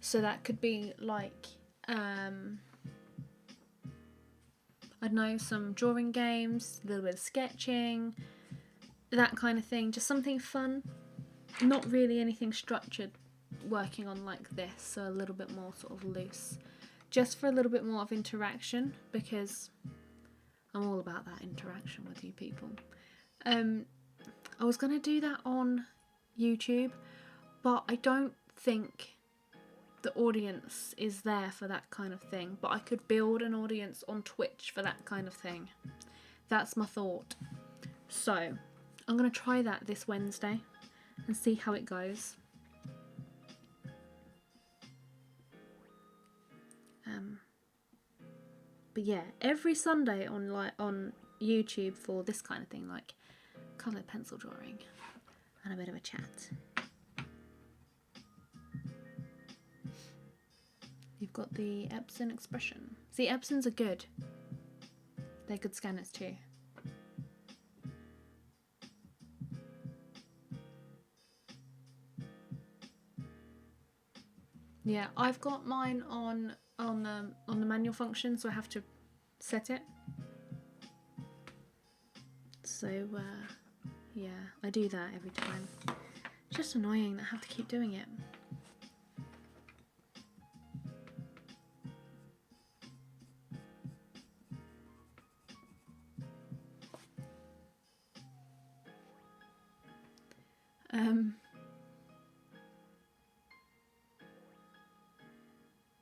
S1: So that could be like, I don't know, some drawing games, a little bit of sketching, that kind of thing. Just something fun, not really anything structured, working on like this, so a little bit more sort of loose. Just for a little bit more of interaction, because I'm all about that interaction with you people. I was going to do that on YouTube, but I don't think the audience is there for that kind of thing. But I could build an audience on Twitch for that kind of thing. That's my thought. So I'm going to try that this Wednesday and see how it goes. But yeah, every Sunday on YouTube for this kind of thing, like coloured pencil drawing and a bit of a chat. You've got the Epson expression. See, Epsons are good. They're good scanners too. Yeah, I've got mine on the manual function, so I have to set it. So yeah, I do that every time. It's just annoying that I have to keep doing it.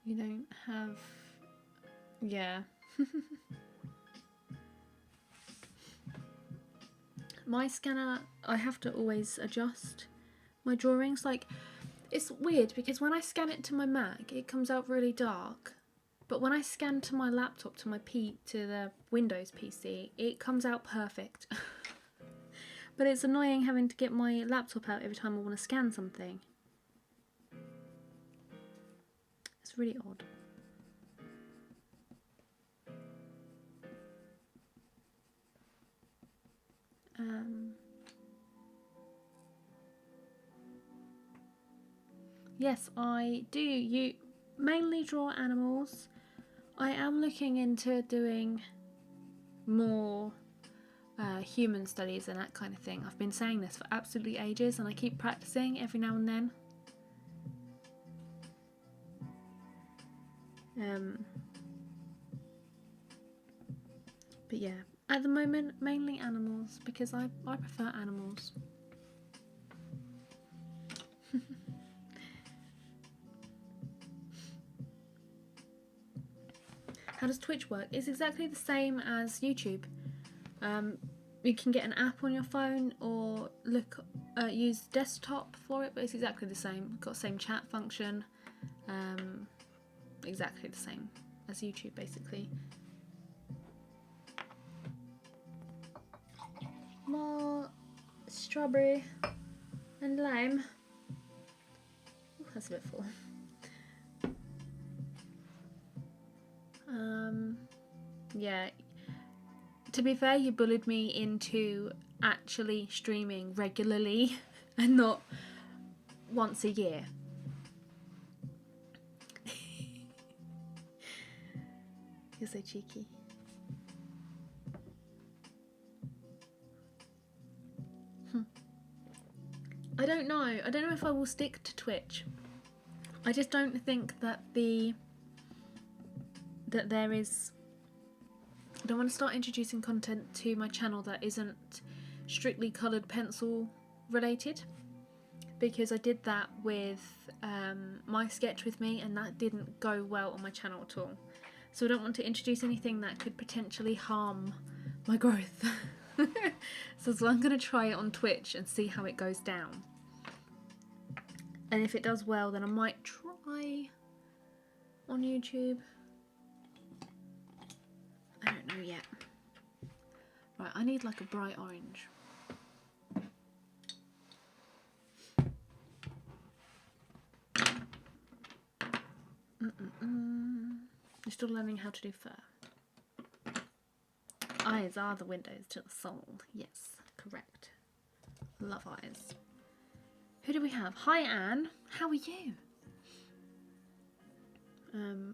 S1: You don't have, yeah. My scanner, I have to always adjust my drawings. Like, it's weird because when I scan it to my Mac, it comes out really dark. But when I scan to my laptop, to the Windows PC, it comes out perfect. But it's annoying having to get my laptop out every time I want to scan something. It's really odd. Yes, I do. You mainly draw animals. I am looking into doing more human studies and that kind of thing. I've been saying this for absolutely ages, and I keep practicing every now and then. But yeah, at the moment, mainly animals, because I prefer animals. How does Twitch work? It's exactly the same as YouTube. You can get an app on your phone or use desktop for it, but it's exactly the same. We've got the same chat function, exactly the same as YouTube basically. More strawberry and lime. Ooh, that's a bit full. Yeah, to be fair, you bullied me into actually streaming regularly and not once a year. You're so cheeky. I don't know. I don't know if I will stick to Twitch. I just don't think that there is. I don't want to start introducing content to my channel that isn't strictly coloured pencil related, because I did that with my sketch with me and that didn't go well on my channel at all. So I don't want to introduce anything that could potentially harm my growth. So I'm going to try it on Twitch and see how it goes down. And if it does well, then I might try on YouTube. I don't know yet. Right, I need like a bright orange. You're still learning how to do fur. Eyes are the windows to the soul. Yes, correct. Love eyes. Who do we have? Hi Anne, how are you?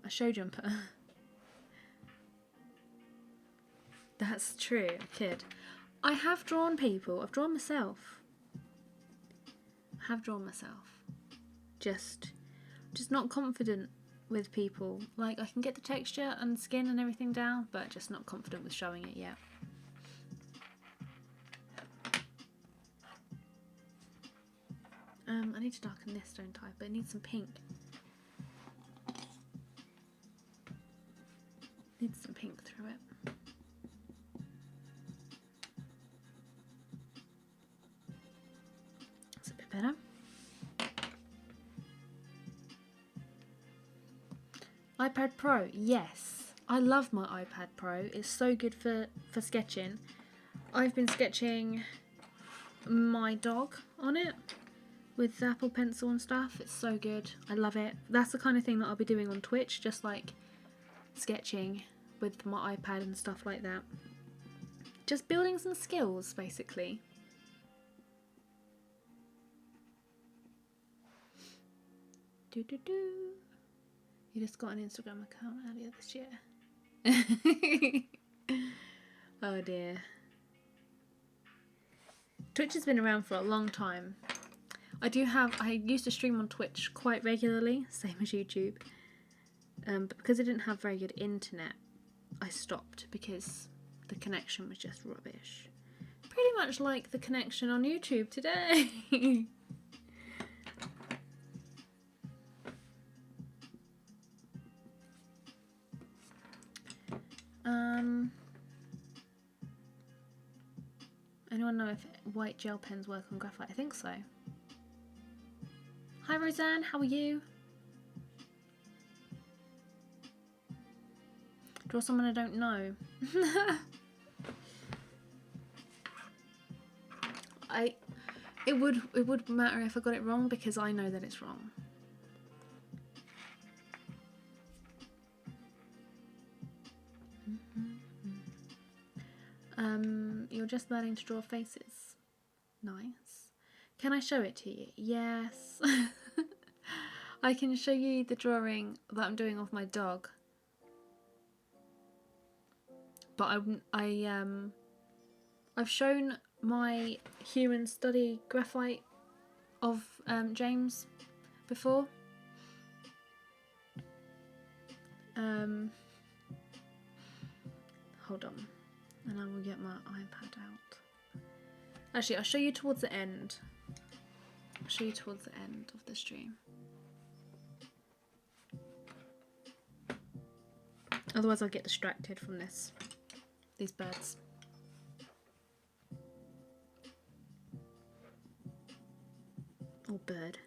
S1: A show jumper. That's true, I kid. I have drawn people. I've drawn myself. I have drawn myself. Just not confident with people. Like, I can get the texture and skin and everything down, but just not confident with showing it yet. I need to darken this, don't I? But it needs some pink. Needs some pink through it. That's a bit better. iPad Pro, yes. I love my iPad Pro. It's so good for sketching. I've been sketching my dog on it with the Apple Pencil and stuff. It's so good. I love it. That's the kind of thing that I'll be doing on Twitch, just like sketching with my iPad and stuff like that. Just building some skills, basically. You just got an Instagram account earlier this year. Oh dear. Twitch has been around for a long time. I used to stream on Twitch quite regularly, same as YouTube. But because I didn't have very good internet, I stopped because the connection was just rubbish. Pretty much like the connection on YouTube today. Anyone know if white gel pens work on graphite? I think so. Hi Roseanne, how are you? Draw someone I don't know. It would matter if I got it wrong because I know that it's wrong. You're just learning to draw faces. Nice. Can I show it to you? Yes. I can show you the drawing that I'm doing of my dog. But I've shown my human study graphite of James before. Hold on, and I will get my iPad out. Actually, I'll show you towards the end. I'll show you towards the end of the stream. Otherwise I'll get distracted from these birds. Or bird.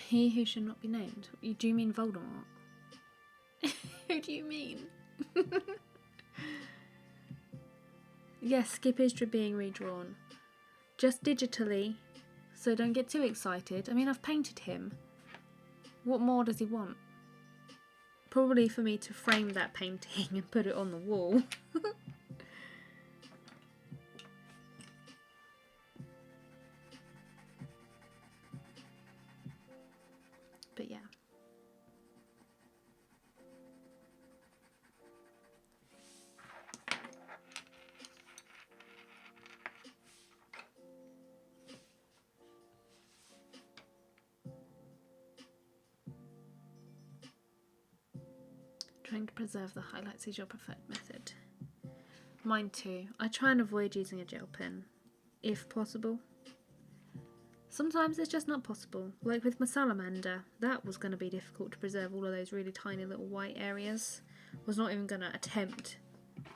S1: He who should not be named. Do you mean Voldemort? Who do you mean? Yes, Skip is being redrawn. Just digitally, so don't get too excited. I mean, I've painted him. What more does he want? Probably for me to frame that painting and put it on the wall. But yeah. Trying to preserve the highlights is your preferred method. Mine too. I try and avoid using a gel pen, if possible. Sometimes it's just not possible. Like with my salamander, that was going to be difficult to preserve all of those really tiny little white areas. I was not even going to attempt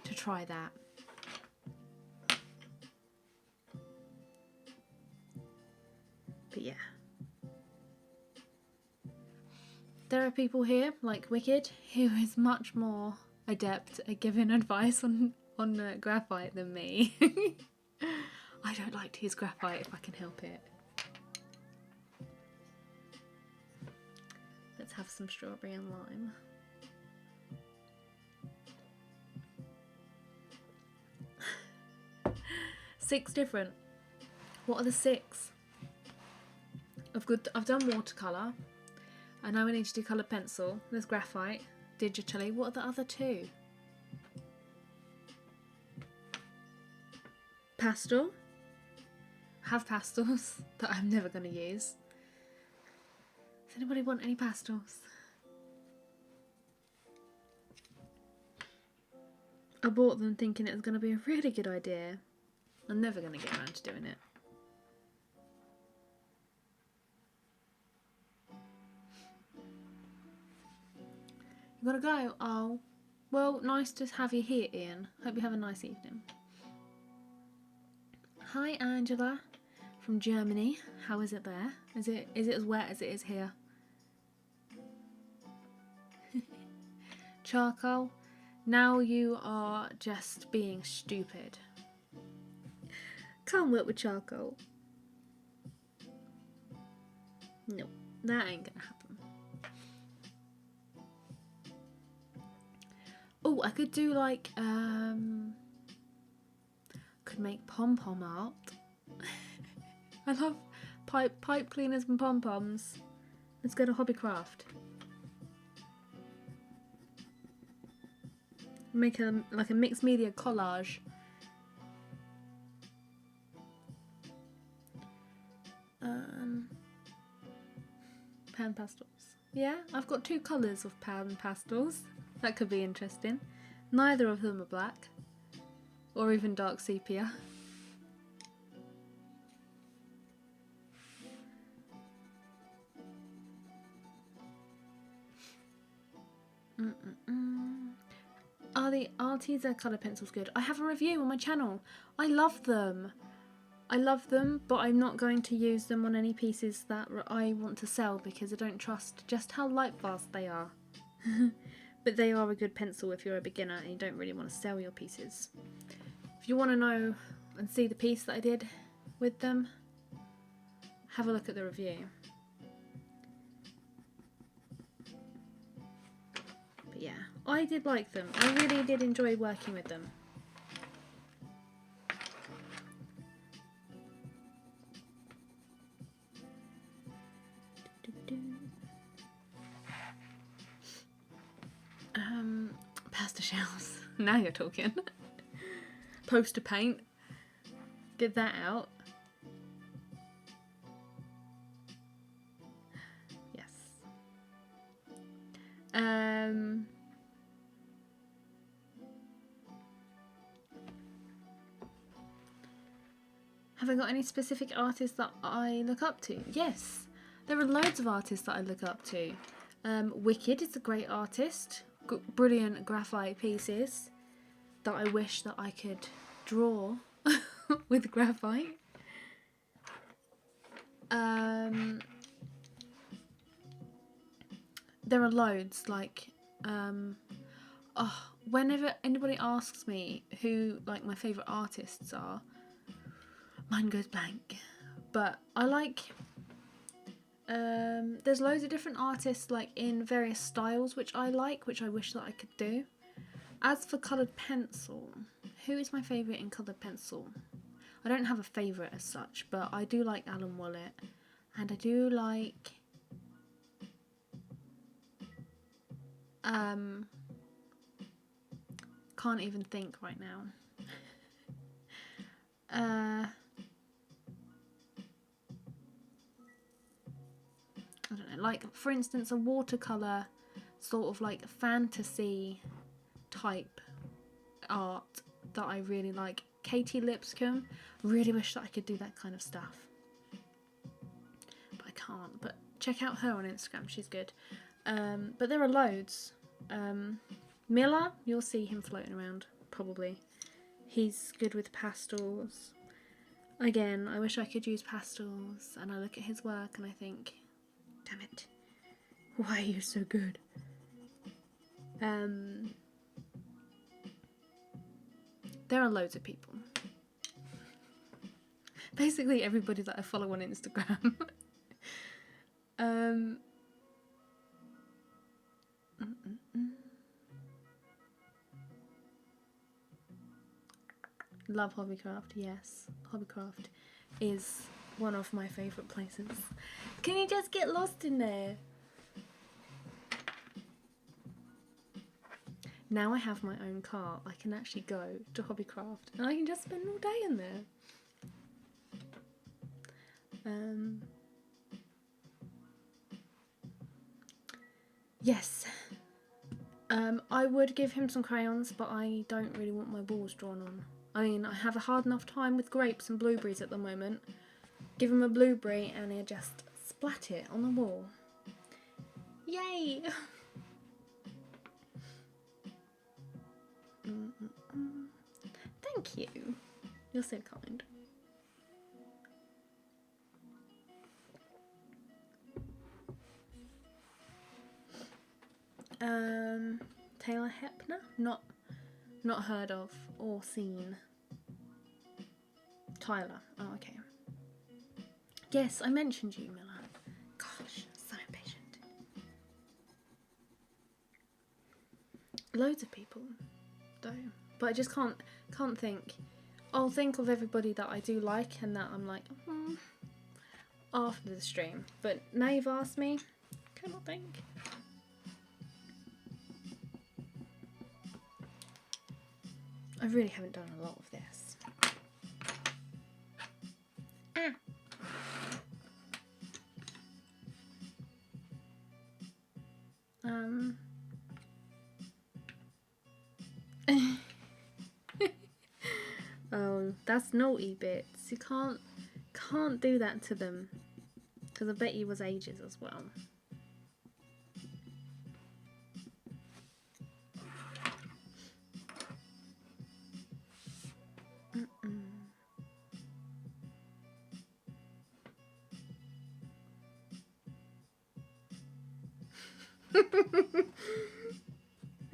S1: to try that. But yeah. there are people here, like Wicked, who is much more adept at giving advice on graphite than me. I don't like to use graphite if I can help it. Let's have some strawberry and lime. Six different. What are the six? I've done watercolour. I know we need to do coloured pencil. There's graphite, digitally. What are the other two? Pastel. I have pastels that I'm never going to use. Does anybody want any pastels? I bought them thinking it was going to be a really good idea. I'm never going to get around to doing it. You gotta go. Oh, well, nice to have you here, Ian. Hope you have a nice evening. Hi, Angela from Germany. How is it there? Is it as wet as it is here? Charcoal. Now you are just being stupid. Can't work with charcoal. No, that ain't gonna happen. Oh, I could do like, could make pom-pom art. I love pipe cleaners and pom-poms. Let's go to Hobbycraft. Make like a mixed media collage. Pan pastels. Yeah, I've got two colours of pan pastels. That could be interesting. Neither of them are black. Or even dark sepia. Are the Artistico colour pencils good? I have a review on my channel. I love them. I love them, but I'm not going to use them on any pieces that I want to sell because I don't trust just how light fast they are. But they are a good pencil if you're a beginner and you don't really want to sell your pieces. If you want to know and see the piece that I did with them, have a look at the review. But yeah, I did like them. I really did enjoy working with them. Pasta shells. Now you're talking. Poster paint. Get that out. Yes. Have I got any specific artists that I look up to? Yes. There are loads of artists that I look up to. Wicked is a great artist. Brilliant graphite pieces that I wish that I could draw with graphite. There are loads, like whenever anybody asks me who like my favourite artists are, mine goes blank. But I like there's loads of different artists like in various styles which I like, which I wish that I could do. As for coloured pencil, who is my favourite in coloured pencil? I don't have a favourite as such, but I do like Alan Wallet, and I do like can't even think right now. I don't know, like for instance a watercolour sort of like fantasy type art that I really like. Katie Lipscomb, really wish that I could do that kind of stuff, but I can't. But check out her on Instagram, she's good. But there are loads. Miller, you'll see him floating around probably. He's good with pastels. Again, I wish I could use pastels, and I look at his work and I think, damn it, Why are you so good? There are loads of people. Basically everybody that I follow on Instagram. Love Hobbycraft, yes. Hobbycraft is one of my favourite places. Can you just get lost in there? Now I have my own car, I can actually go to Hobbycraft and I can just spend all day in there. Yes. I would give him some crayons, but I don't really want my walls drawn on. I mean, I have a hard enough time with grapes and blueberries at the moment. Give him a blueberry and he'll just splat it on the wall. Yay! Thank you. You're so kind. Taylor Hepner? Not heard of or seen. Tyler. Oh, okay. Yes, I mentioned you, Miller. Gosh, so impatient. Loads of people, though. But I just can't think. I'll think of everybody that I do like and that I'm like, after the stream. But now you've asked me, cannot think. I really haven't done a lot of this. Oh, that's naughty bits. You can't do that to them. Because I bet you was ages as well.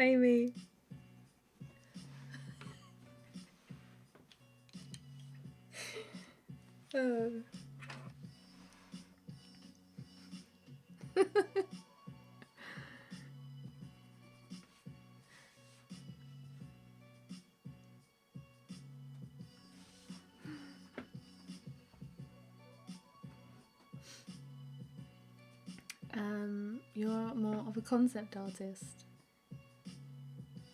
S1: Amie. Oh. You're more of a concept artist.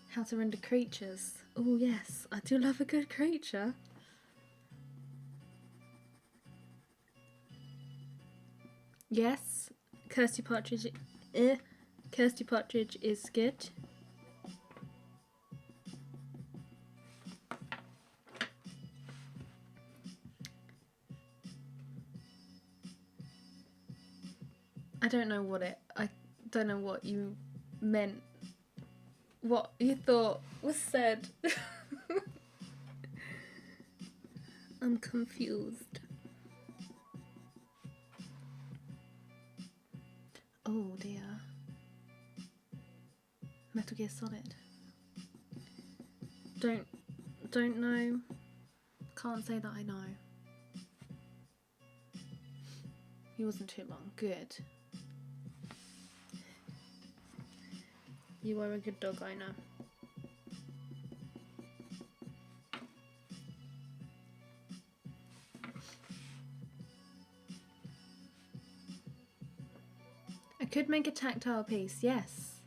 S1: How to render creatures. Oh yes, I do love a good creature. Yes, Kirsty Partridge is good. I don't know what you meant. What you thought was said. I'm confused. Oh dear. Metal Gear Solid. Don't know. Can't say that I know. He wasn't too long. Good. You are a good dog, I know. I could make a tactile piece, yes.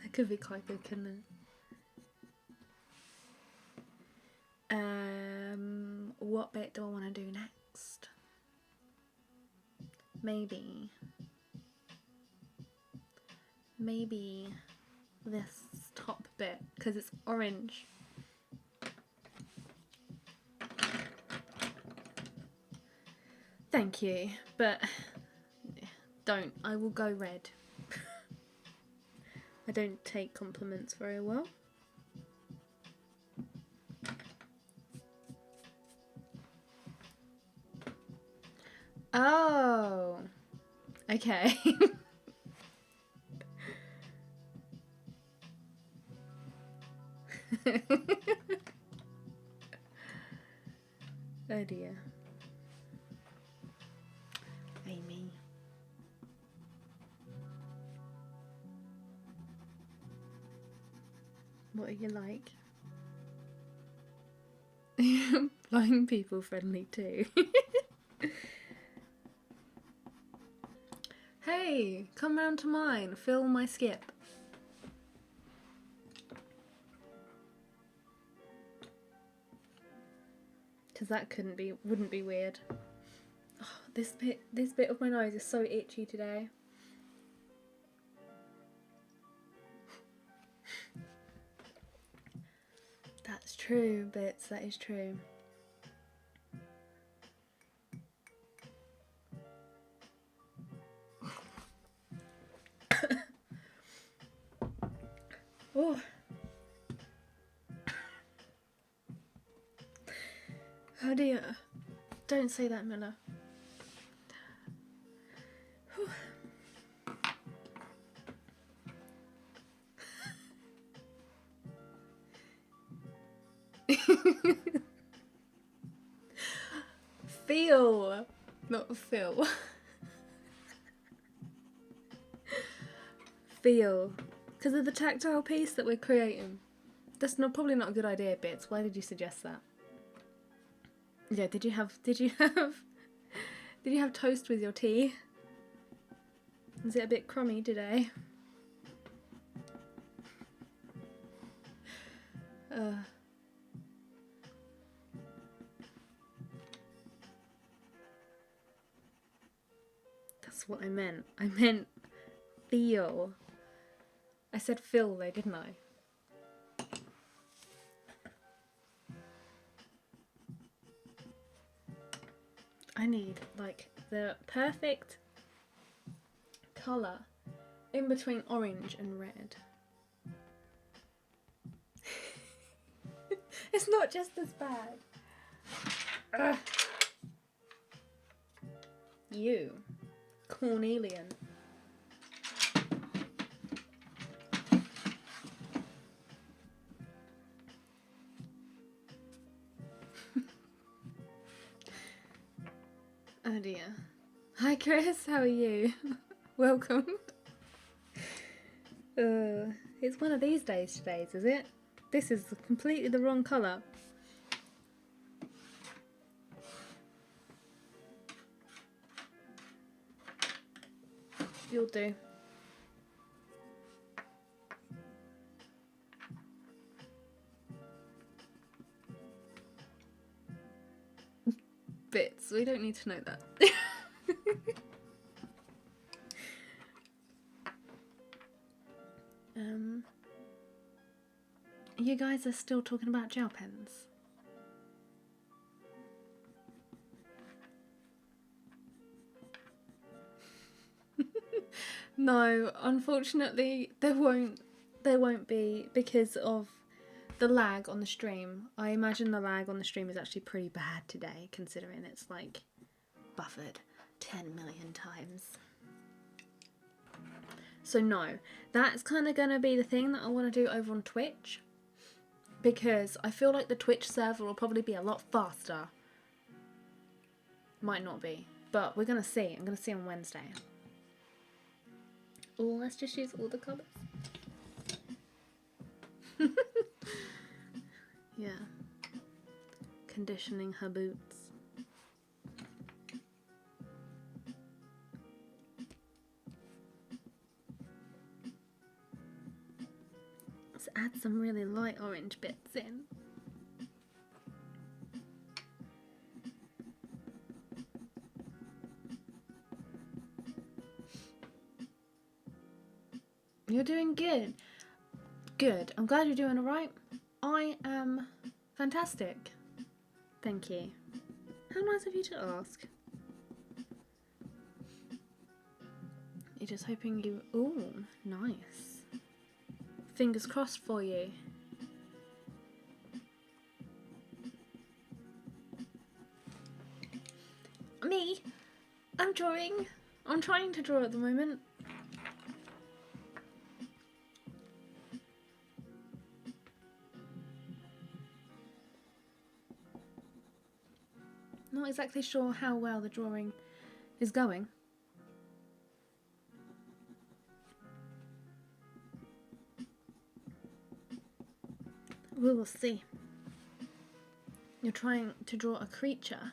S1: That could be quite good, couldn't it? What bit do I want to do next? Maybe this top bit, because it's orange. Thank you, but don't. I will go red. I don't take compliments very well. Oh. Okay. Oh dear. Amy. What are you like? Blind people friendly too. Hey, come round to mine, fill my skip. Cause that wouldn't be weird. Oh, this bit of my nose is so itchy today. That's true, Bits, that is true. Oh. Oh dear. Don't say that, Miller. Feel, not Phil. Feel, because of the tactile piece that we're creating. That's probably not a good idea, Bits. Why did you suggest that? Yeah, did you have toast with your tea? Is it a bit crummy today? That's what I meant. I meant feel. I said Phil though, didn't I? I need like the perfect colour in between orange and red. It's not just as bad. Ugh. You, Cornelian. Oh dear. Hi Chris, how are you? Welcome. It's one of these days today, is it? This is completely the wrong colour. You'll do. Bits, we don't need to know that. You guys are still talking about gel pens. No, unfortunately there won't be because of the lag on the stream. I imagine the lag on the stream is actually pretty bad today, considering it's like buffered 10 million times. So no, that's kind of going to be the thing that I want to do over on Twitch, because I feel like the Twitch server will probably be a lot faster. Might not be, but we're going to see. I'm going to see on Wednesday. Oh, let's just use all the colours. Yeah. Conditioning her boots. Let's add some really light orange bits in. You're doing good. Good. I'm glad you're doing alright. I am fantastic. Thank you. How nice of you to ask. You're just hoping you... Ooh, nice. Fingers crossed for you. Me? I'm drawing. I'm trying to draw at the moment. Not exactly sure how well the drawing is going. We will see. You're trying to draw a creature.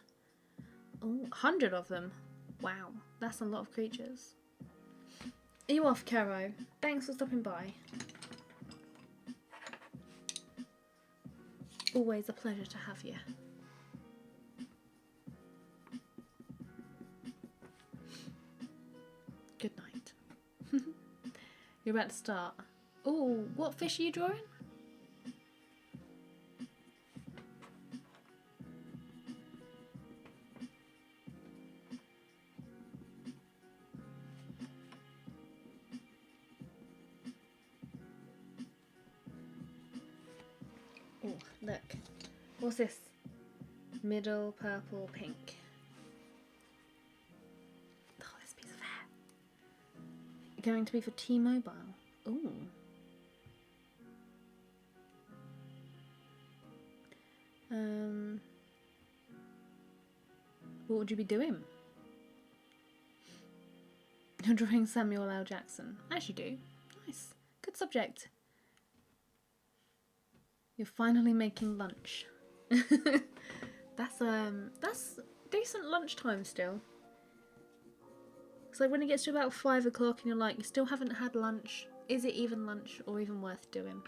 S1: Oh, 100 of them. Wow, that's a lot of creatures. Are you off, Caro? Thanks for stopping by. Always a pleasure to have you. Good night. You're about to start. Oh, what fish are you drawing? Oh, look. What's this? Middle purple pink. Oh, this piece of hair. Going to be for T-Mobile. Ooh. What would you be doing? You're drawing Samuel L. Jackson. As you do. Nice. Good subject. You're finally making lunch. That's decent lunchtime still. It's like when it gets to about 5 o'clock and you're like, you still haven't had lunch. Is it even lunch or even worth doing?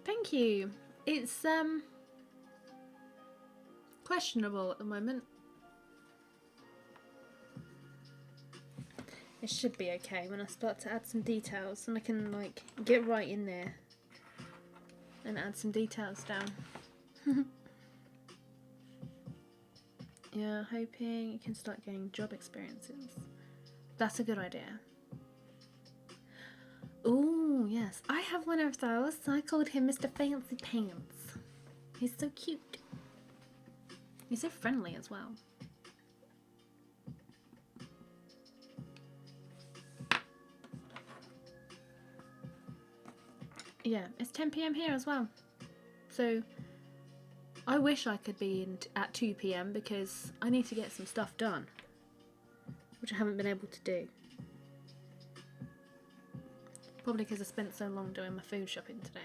S1: Thank you. It's questionable at the moment. It should be okay when I start to add some details and I can like get right in there and add some details down. Yeah, hoping you can start getting job experiences. That's a good idea. Oh, yes. I have one of those. I called him Mr. Fancy Pants. He's so cute. He's so friendly as well. Yeah, it's 10 PM here as well. So I wish I could be in at 2 PM because I need to get some stuff done, which I haven't been able to do. Probably because I spent so long doing my food shopping today.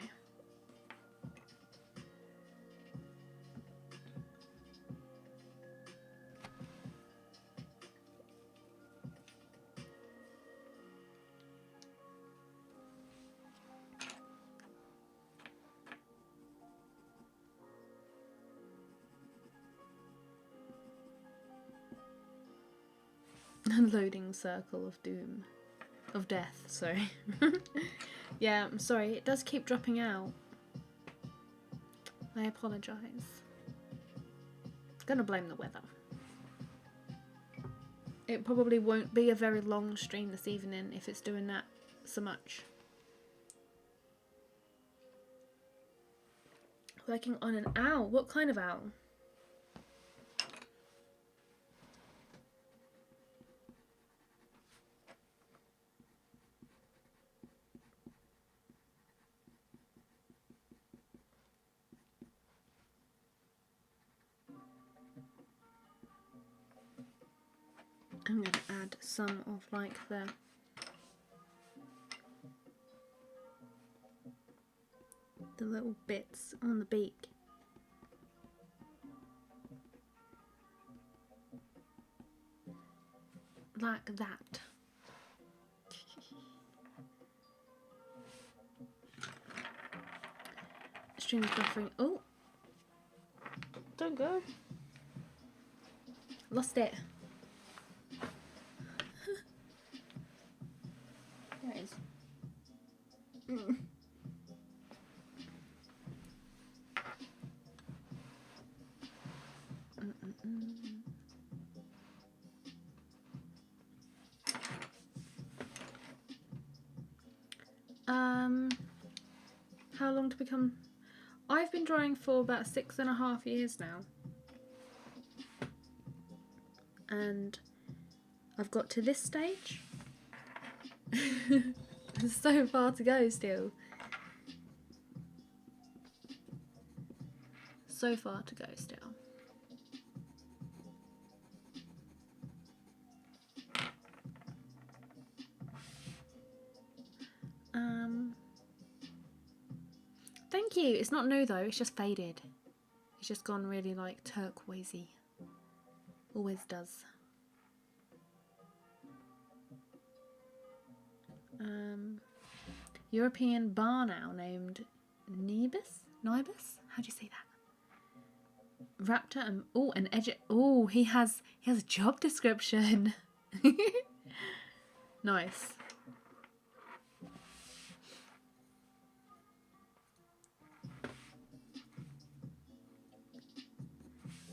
S1: Loading circle of doom. Of death, sorry. Yeah, I'm sorry, it does keep dropping out. I apologise. Gonna blame the weather. It probably won't be a very long stream this evening if it's doing that so much. Working on an owl. What kind of owl? I'm going to add some of like the little bits on the beak. Like that. Stream's buffering. Oh! Don't go. Lost it. There it is. How long to become? I've been drawing for about 6.5 years now. And I've got to this stage. There's so far to go still. So far to go still. Thank you. It's not new though, it's just faded. It's just gone really like turquoisey. Always does. European bar now named Nibus? How do you say that? Raptor and an edge. Oh, he has a job description. Nice.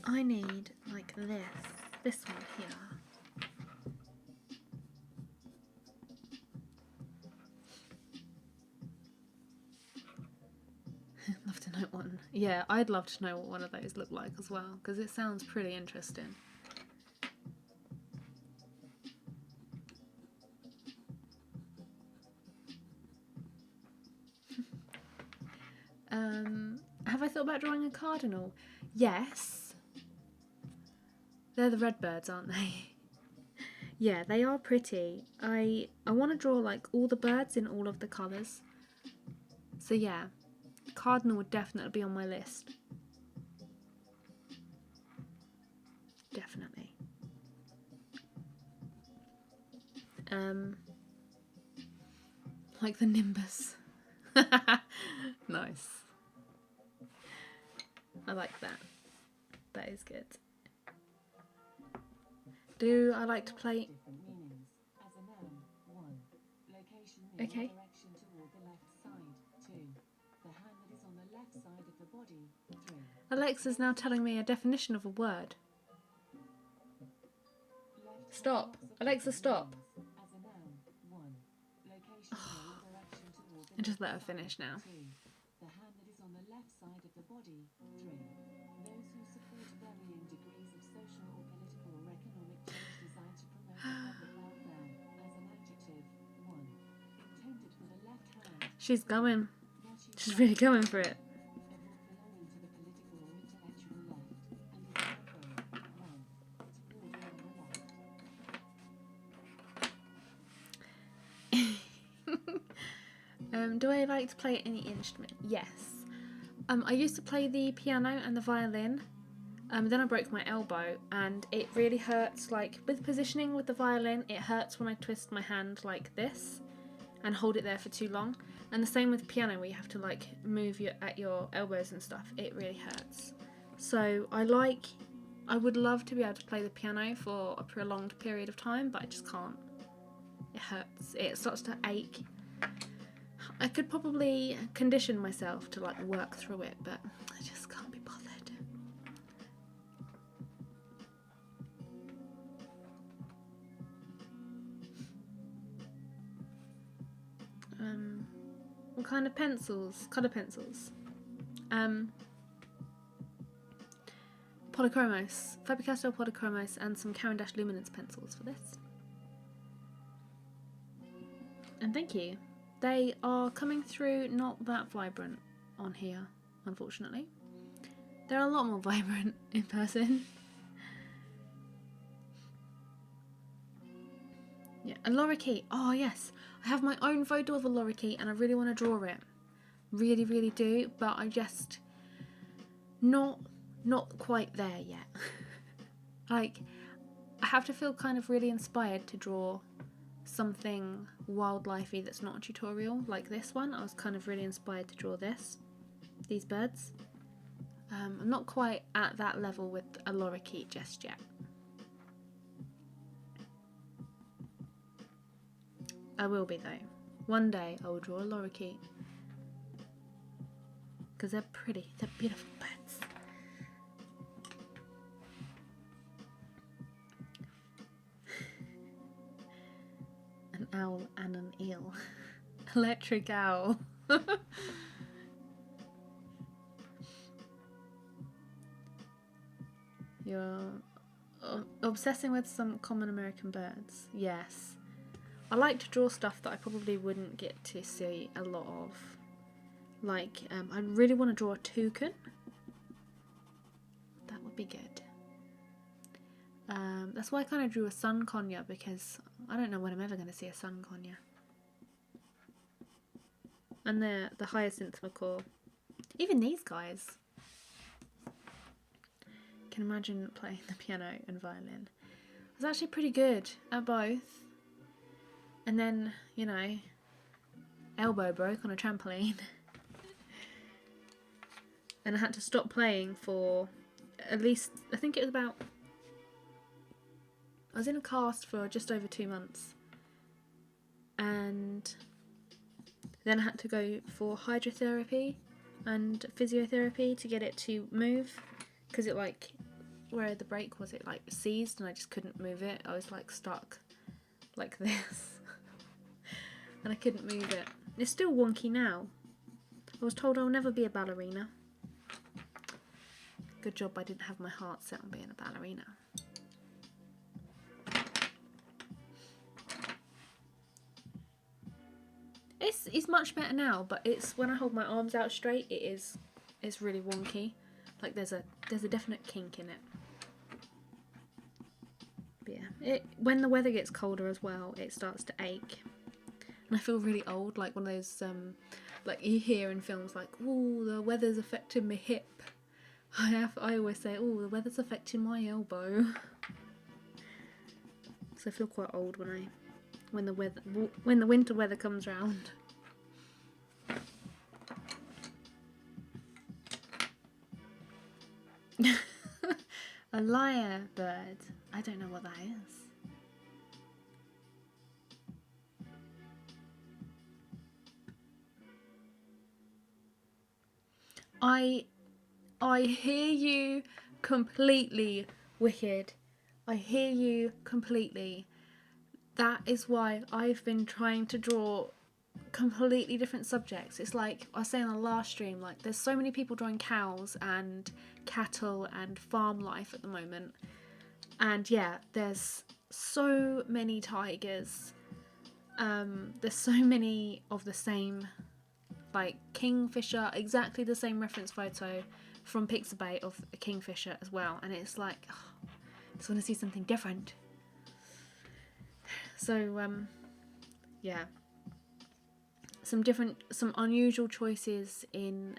S1: I need like this one here. Love to know one. Yeah, I'd love to know what one of those look like as well, because it sounds pretty interesting. Have I thought about drawing a cardinal? Yes. They're the red birds, aren't they? Yeah, they are pretty. I want to draw like all the birds in all of the colours. So yeah, cardinal would definitely be on my list. Definitely. Like the nimbus. Nice. I like that. That is good. Do I like to play? Okay. Alexa's now telling me a definition of a word. Stop. Alexa, stop. Oh. And just let her finish now. The hand that is on the left side of the body. 3. Those who support varying degrees of social or political or economic change designed to promote the public welfare. As an adjective. 1. Intended for the left hand. She's going. She's really going for it. Do I like to play any instrument? Yes. I used to play the piano and the violin. Then I broke my elbow and it really hurts, like with positioning with the violin, it hurts when I twist my hand like this and hold it there for too long. And the same with piano where you have to like move at your elbows and stuff. It really hurts. So I would love to be able to play the piano for a prolonged period of time, but I just can't. It hurts. It starts to ache. I could probably condition myself to like work through it, but I just can't be bothered. What kind of pencils? Colour pencils. Polychromos, Faber-Castell Polychromos, and some Caran d'Ache Luminance pencils for this. And thank you. They are coming through not that vibrant on here, unfortunately. They're a lot more vibrant in person. Yeah, a lorikeet. Oh yes, I have my own photo of a lorikeet and I really want to draw it. Really, really do, but I'm just not quite there yet. Like, I have to feel kind of really inspired to draw something wildlifey that's not a tutorial like this one. I was kind of really inspired to draw these birds. I'm not quite at that level with a lorikeet just yet. I will be though. One day I will draw a lorikeet because they're pretty, they're beautiful birds. An owl and an eel. Electric owl. You're obsessing with some common American birds. Yes. I like to draw stuff that I probably wouldn't get to see a lot of. Like, I really want to draw a toucan. That would be good. That's why I kind of drew a sun conure, because I don't know when I'm ever going to see a sun conure. And the hyacinth macaw. Even these guys. Can imagine playing the piano and violin. I was actually pretty good at both. And then, you know, elbow broke on a trampoline. And I had to stop playing for at least, I think it was about, I was in a cast for just over 2 months. And then I had to go for hydrotherapy and physiotherapy to get it to move. Because it, like, where the break was, it like seized and I just couldn't move it. I was like stuck like this. And I couldn't move it. It's still wonky now. I was told I'll never be a ballerina. Good job I didn't have my heart set on being a ballerina. It's much better now, but it's when I hold my arms out straight, it's really wonky. Like there's a definite kink in it. But yeah, when the weather gets colder as well, it starts to ache. And I feel really old, like one of those like you hear in films like, "Oh, the weather's affecting my hip." I always say, "Oh, the weather's affecting my elbow." So I feel quite old when the winter weather comes round. A lyre bird. I don't know what that is. I hear you completely, Wicked. I hear you completely. That is why I've been trying to draw completely different subjects. It's like I was saying on the last stream, like there's so many people drawing cows and cattle and farm life at the moment. And yeah, there's so many tigers. There's so many of the same, like kingfisher, exactly the same reference photo from Pixabay of a kingfisher as well. And it's like, oh, I just want to see something different. So, yeah. Some unusual choices in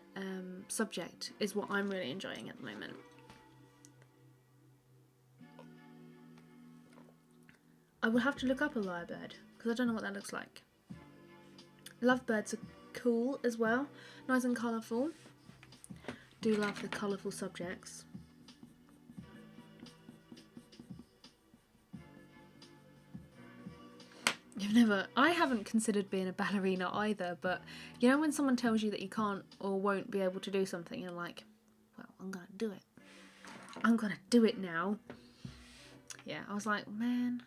S1: subject is what I'm really enjoying at the moment. I will have to look up a lyrebird because I don't know what that looks like. Lovebirds are cool as well, nice and colourful. Do love the colourful subjects. I haven't considered being a ballerina either, but you know when someone tells you that you can't or won't be able to do something, you're like, well, I'm gonna do it. I'm gonna do it now. Yeah, I was like, man,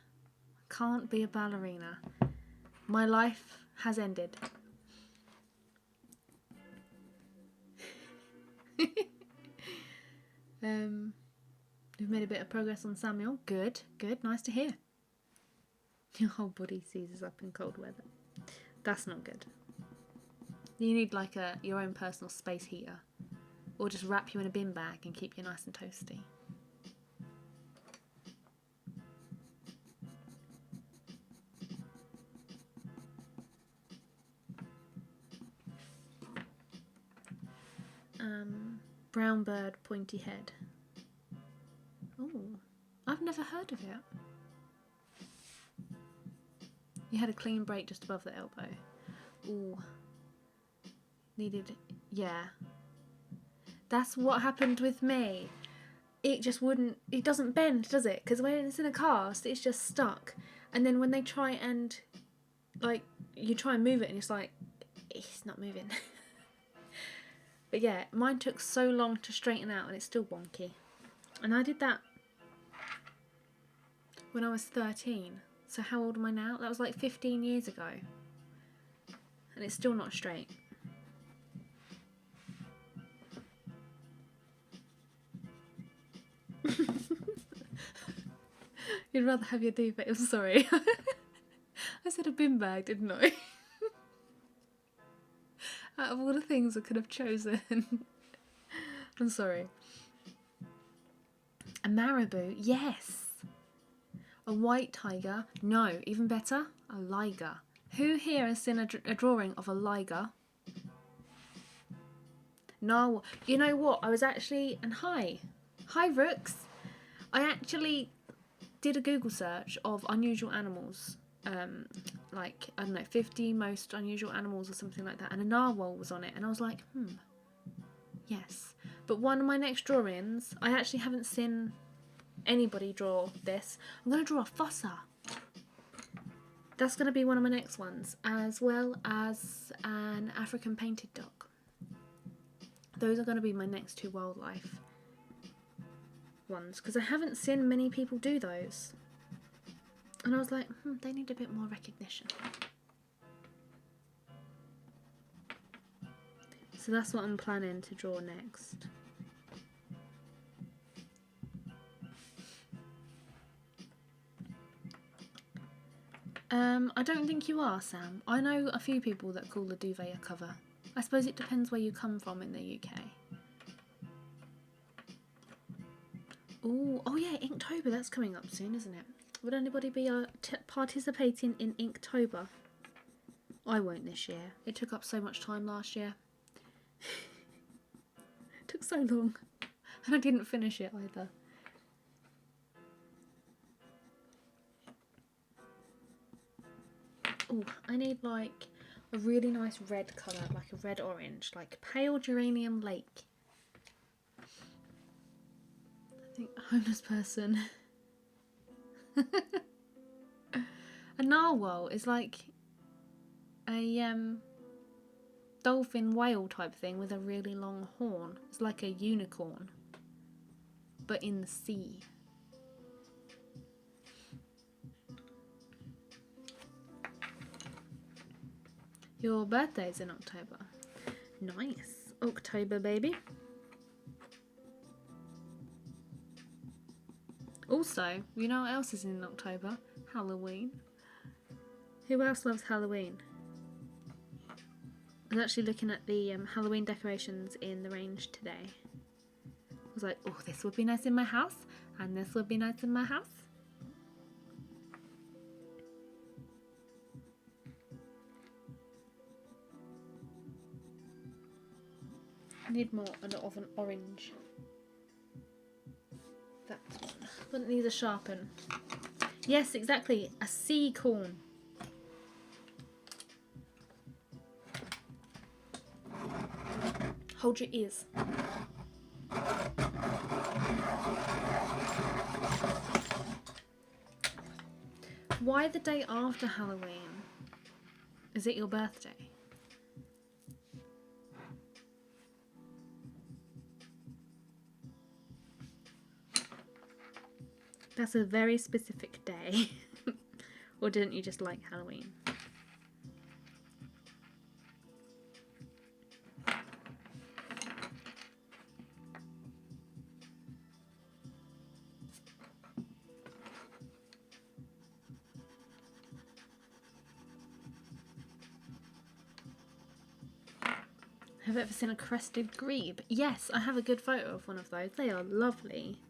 S1: I can't be a ballerina. My life has ended. We've made a bit of progress on Samuel. Good, nice to hear. Your whole body seizes up in cold weather. That's not good. You need like your own personal space heater. Or just wrap you in a bin bag and keep you nice and toasty. Brown bird, pointy head. Oh, I've never heard of it. You had a clean break just above the elbow. Ooh. Yeah. That's what happened with me. It just wouldn't, it doesn't bend, does it? Because when it's in a cast, it's just stuck. And then when they try and, like, you try and move it and it's like, it's not moving. But yeah, mine took so long to straighten out and it's still wonky. And I did that when I was 13. So how old am I now? That was like 15 years ago. and it's still not straight. You'd rather have your duvet. I'm sorry. I said a bin bag, didn't I? Out of all the things I could have chosen. I'm sorry. A marabou, yes. A white tiger, no. Even better, a liger. Who here has seen a drawing of a liger? No. You know what? I was actually... And hi, Rooks. I actually did a Google search of unusual animals. Like, I don't know, 50 most unusual animals or something like that. And a narwhal was on it. And I was like, yes. But one of my next drawings, I actually haven't seen anybody draw this. I'm going to draw a fossa. That's going to be one of my next ones, as well as an African painted dog. Those are going to be my next two wildlife ones, because I haven't seen many people do those. And I was like, they need a bit more recognition. So that's what I'm planning to draw next. I don't think you are, Sam. I know a few people that call the duvet a cover. I suppose it depends where you come from in the UK. Ooh, oh yeah, Inktober, that's coming up soon, isn't it? Would anybody be participating in Inktober? I won't this year. It took up so much time last year. It took so long. And I didn't finish it either. Oh, I need like a really nice red colour, like a red orange, like pale geranium lake. I think a homeless person. A narwhal is like a dolphin whale type thing with a really long horn. It's like a unicorn, but in the sea. Your birthday's in October. Nice. October, baby. Also, you know what else is in October? Halloween. Who else loves Halloween? I was actually looking at the Halloween decorations in the range today. I was like, oh, this would be nice in my house, and this would be nice in my house. I need more of an orange. That one. Wouldn't need a sharpen. Yes, exactly. A sea corn. Hold your ears. Why the day after Halloween? Is it your birthday? That's a very specific day. Or didn't you just like Halloween? Have you ever seen a crested grebe? Yes, I have a good photo of one of those. They are lovely.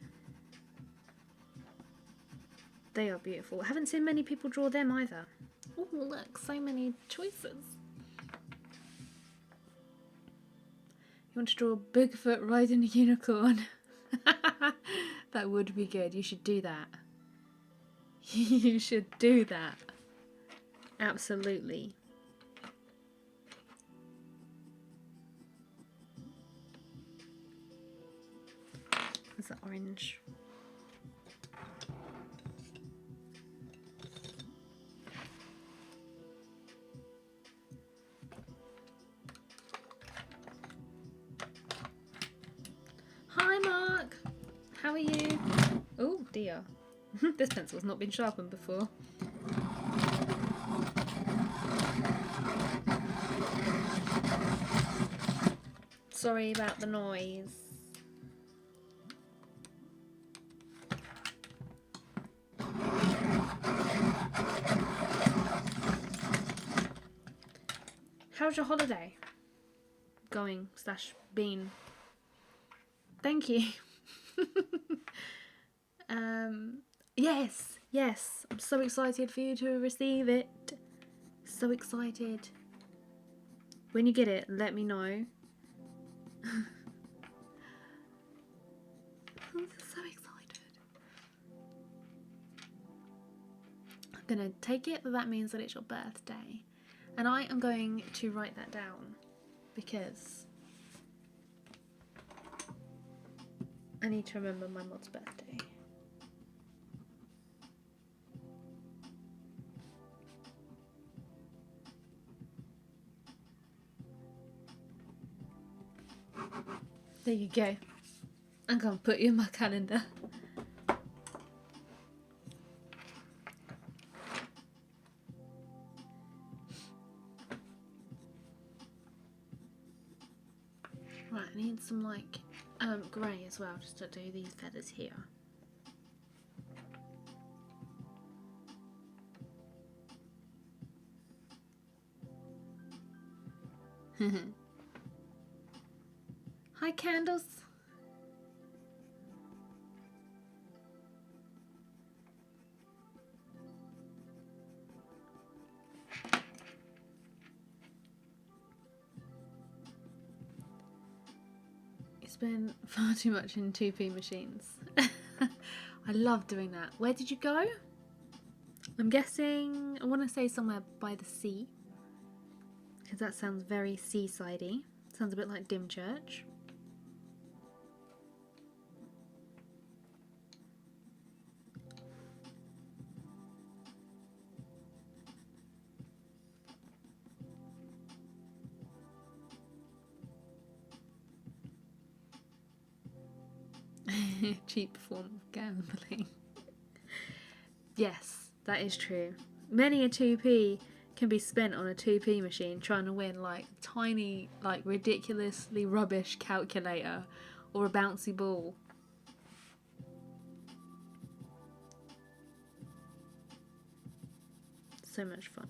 S1: They are beautiful. I haven't seen many people draw them either. Oh, look, so many choices. You want to draw a Bigfoot riding a unicorn? That would be good. You should do that. You should do that. Absolutely. There's that orange. Hi Mark! How are you? Oh dear. This pencil's not been sharpened before. Sorry about the noise. How's your holiday going / been? Thank you. Yes, I'm so excited for you to receive it. So excited. When you get it, let me know. I'm so excited. I'm gonna take it that means that it's your birthday. And I am going to write that down because I need to remember my mod's birthday. There you go. I'm going to put you in my calendar. Right, I need some like grey as well, just to do these feathers here. Hi, candles. It's been far too much in 2p machines. I love doing that. Where did you go? I'm guessing, I want to say somewhere by the sea, because that sounds very seasidey. Sounds a bit like Dymchurch. Cheap form of gambling. Yes, that is true. Many a 2p can be spent on a 2p machine trying to win like tiny, like ridiculously rubbish calculator or a bouncy ball. So much fun.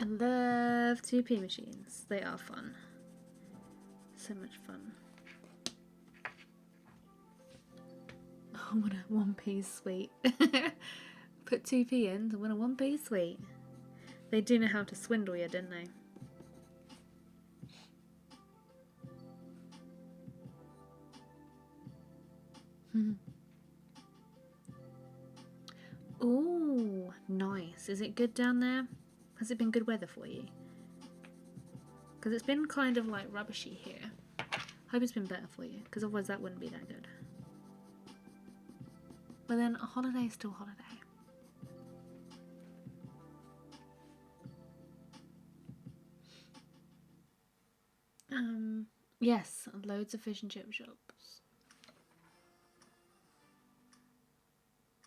S1: I love 2p machines. They are fun. So much fun. I want a 1p sweet. Put 2p in to win a 1p sweet. They do know how to swindle you, don't they? Ooh, nice. Is it good down there? Has it been good weather for you? Because it's been kind of like rubbishy here. Hope it's been better for you, because otherwise that wouldn't be that good. But then a holiday is still a holiday. Yes, loads of fish and chip shops.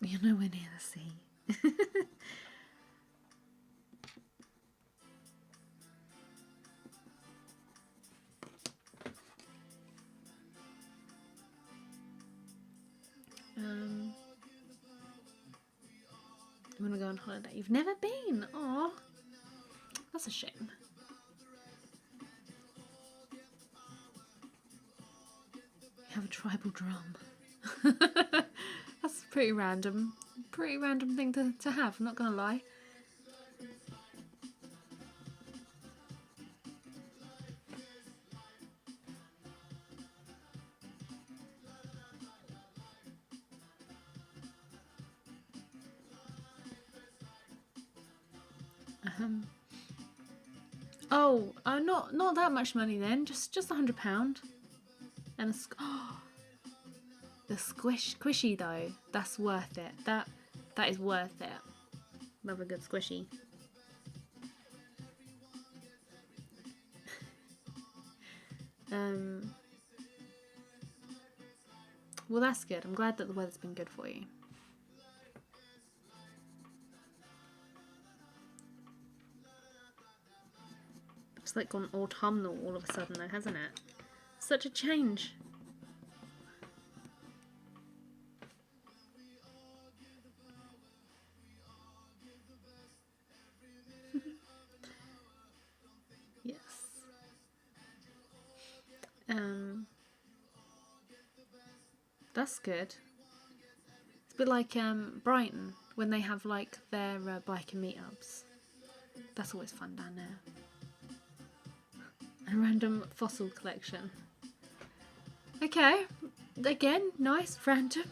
S1: You're nowhere near the sea. You want to go on holiday? You've never been? Aw, that's a shame. You have a tribal drum. That's pretty random. Pretty random thing to have, I'm not gonna lie. Oh, not that much money then. Just £100, and the squishy though. That's worth it. That is worth it. Love a good squishy. Well, that's good. I'm glad that the weather's been good for you. It's like gone autumnal all of a sudden though, hasn't it? Such a change. Yes. That's good. It's a bit like Brighton when they have like their biker meetups. That's always fun down there. A random fossil collection. Okay, again, nice, random.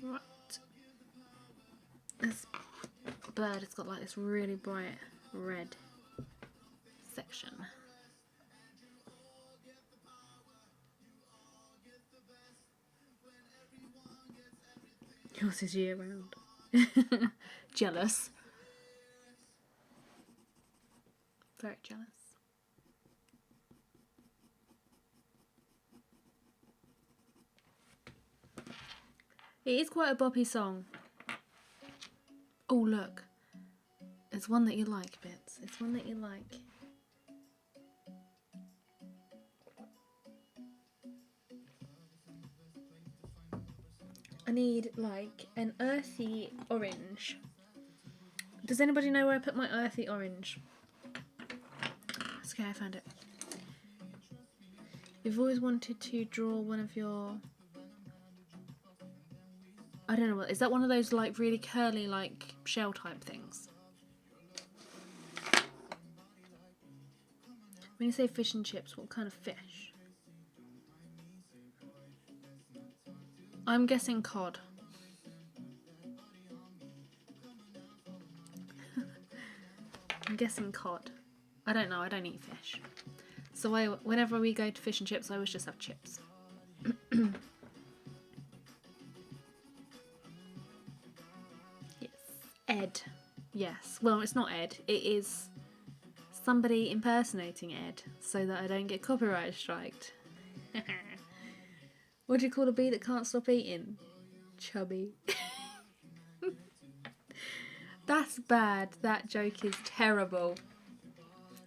S1: Right. This bird has got like this really bright red section. Yours is year round. Jealous. Very jealous. It is quite a boppy song. Oh look. It's one that you like, Bits. It's one that you like. I need like an earthy orange. Does anybody know where I put my earthy orange? It's okay, I found it. You've always wanted to draw one of your... I don't know what... Is that one of those like really curly like shell type things? When you say fish and chips, what kind of fish? I'm guessing cod. I'm guessing cod. I don't know, I don't eat fish. So whenever we go to fish and chips, I always just have chips. Yes. Ed. Yes. Well, it's not Ed. It is somebody impersonating Ed so that I don't get copyright striked. What do you call a bee that can't stop eating? Chubby. That's bad. That joke is terrible.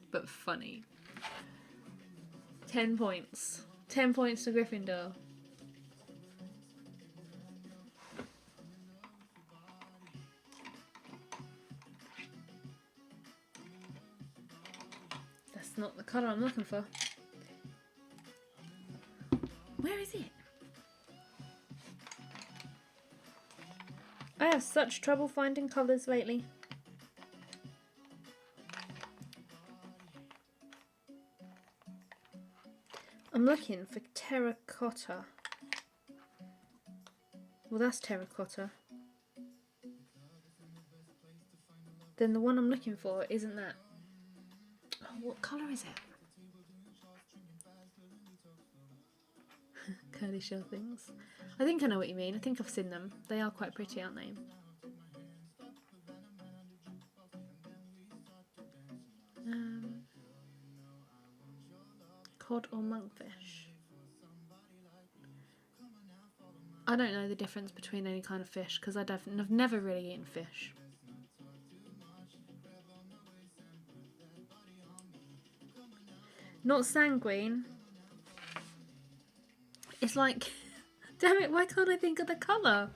S1: But funny. 10 points. 10 points to Gryffindor. That's not the colour I'm looking for. Where is it? I have such trouble finding colours lately. I'm looking for terracotta. Well, that's terracotta. Then the one I'm looking for isn't that. Oh, what colour is it? Curly shell things. I think I know what you mean. I think I've seen them. They are quite pretty, aren't they? Cod or monkfish? I don't know the difference between any kind of fish because I've never really eaten fish. Not sanguine. It's like, damn it, why can't I think of the colour?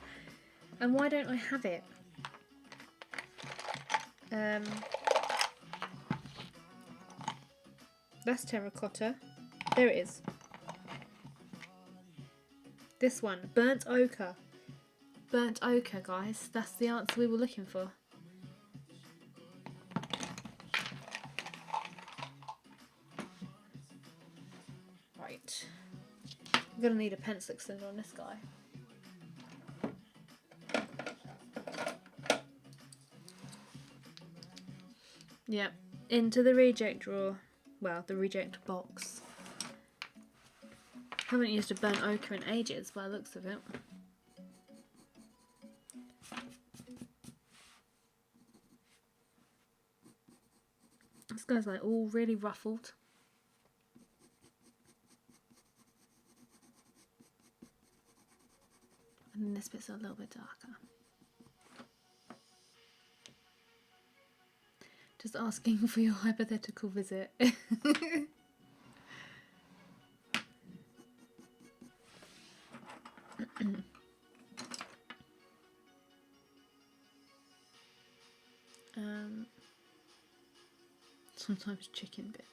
S1: And why don't I have it? That's terracotta. There it is. This one, burnt ochre. Burnt ochre, guys. That's the answer we were looking for. Right. I'm gonna need a pencil extender on this guy. Yep. Into the reject drawer. Well, the reject box. Haven't used a burnt ochre in ages by the looks of it. This guy's like all really ruffled. And then this bit's a little bit darker. Just asking for your hypothetical visit. Sometimes chicken bits.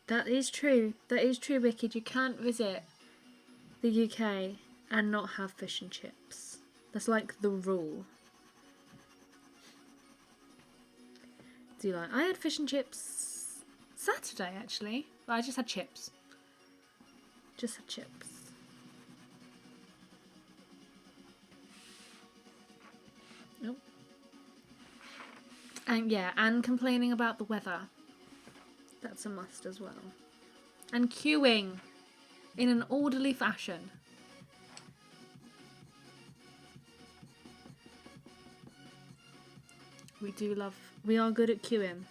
S1: That is true. That is true, Wicked. You can't visit the UK and not have fish and chips. That's like the rule. Do you like? I had fish and chips Saturday actually. I just had chips. Just had chips. Nope. And yeah, and complaining about the weather. That's a must as well. And queuing in an orderly fashion. We are good at queuing.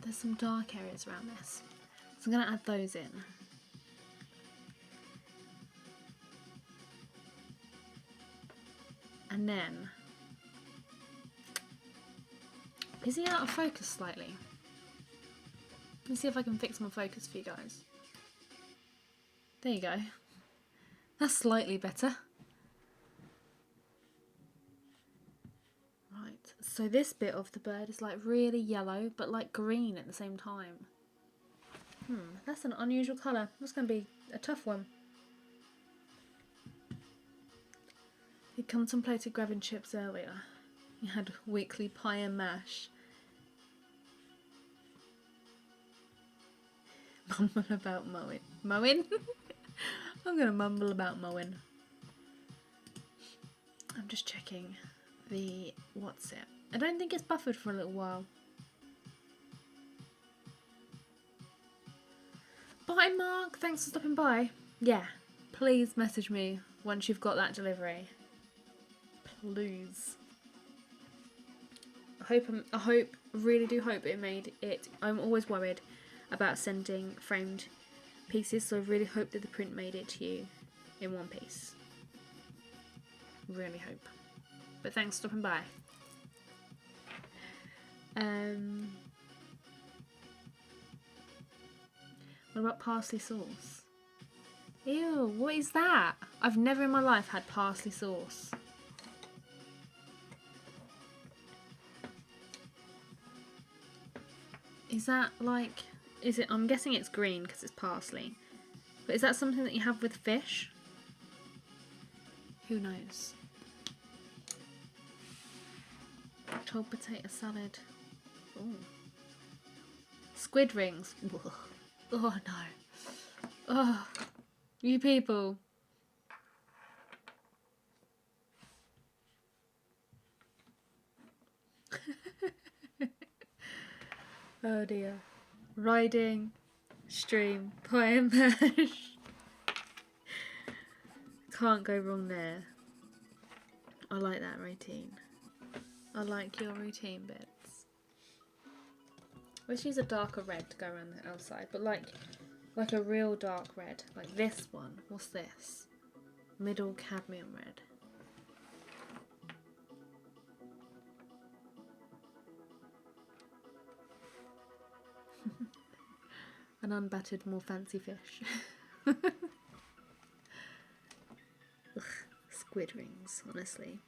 S1: There's some dark areas around this, so I'm going to add those in. And then, is he out of focus slightly? Let's see if I can fix my focus for you guys. There you go. That's slightly better. Right, so this bit of the bird is like really yellow, but like green at the same time. That's an unusual colour. That's going to be a tough one. He contemplated grabbing chips earlier. He had weekly pie and mash. Mumble about mowing. Mowing? I'm going to mumble about mowing. I'm just checking the what's it. I don't think it's buffered for a little while. Bye Mark, thanks for stopping by. Yeah, please message me once you've got that delivery. Please. Really do hope it made it. I'm always worried about sending framed pieces, so I really hope that the print made it to you in one piece. Really hope. But thanks for stopping by. What about parsley sauce? Ew, what is that? I've never in my life had parsley sauce. Is that like, I'm guessing it's green because it's parsley. But is that something that you have with fish? Who knows? Cold potato salad. Ooh. Squid rings. Ugh. Oh no. Oh, you people. Oh dear. Riding, stream, pie and mash. Can't go wrong there. I like that routine. I like your routine bits. Let's use a darker red to go around the outside, but like a real dark red. Like this one. What's this? Middle cadmium red. An unbattered, more fancy fish. Ugh, squid rings, honestly.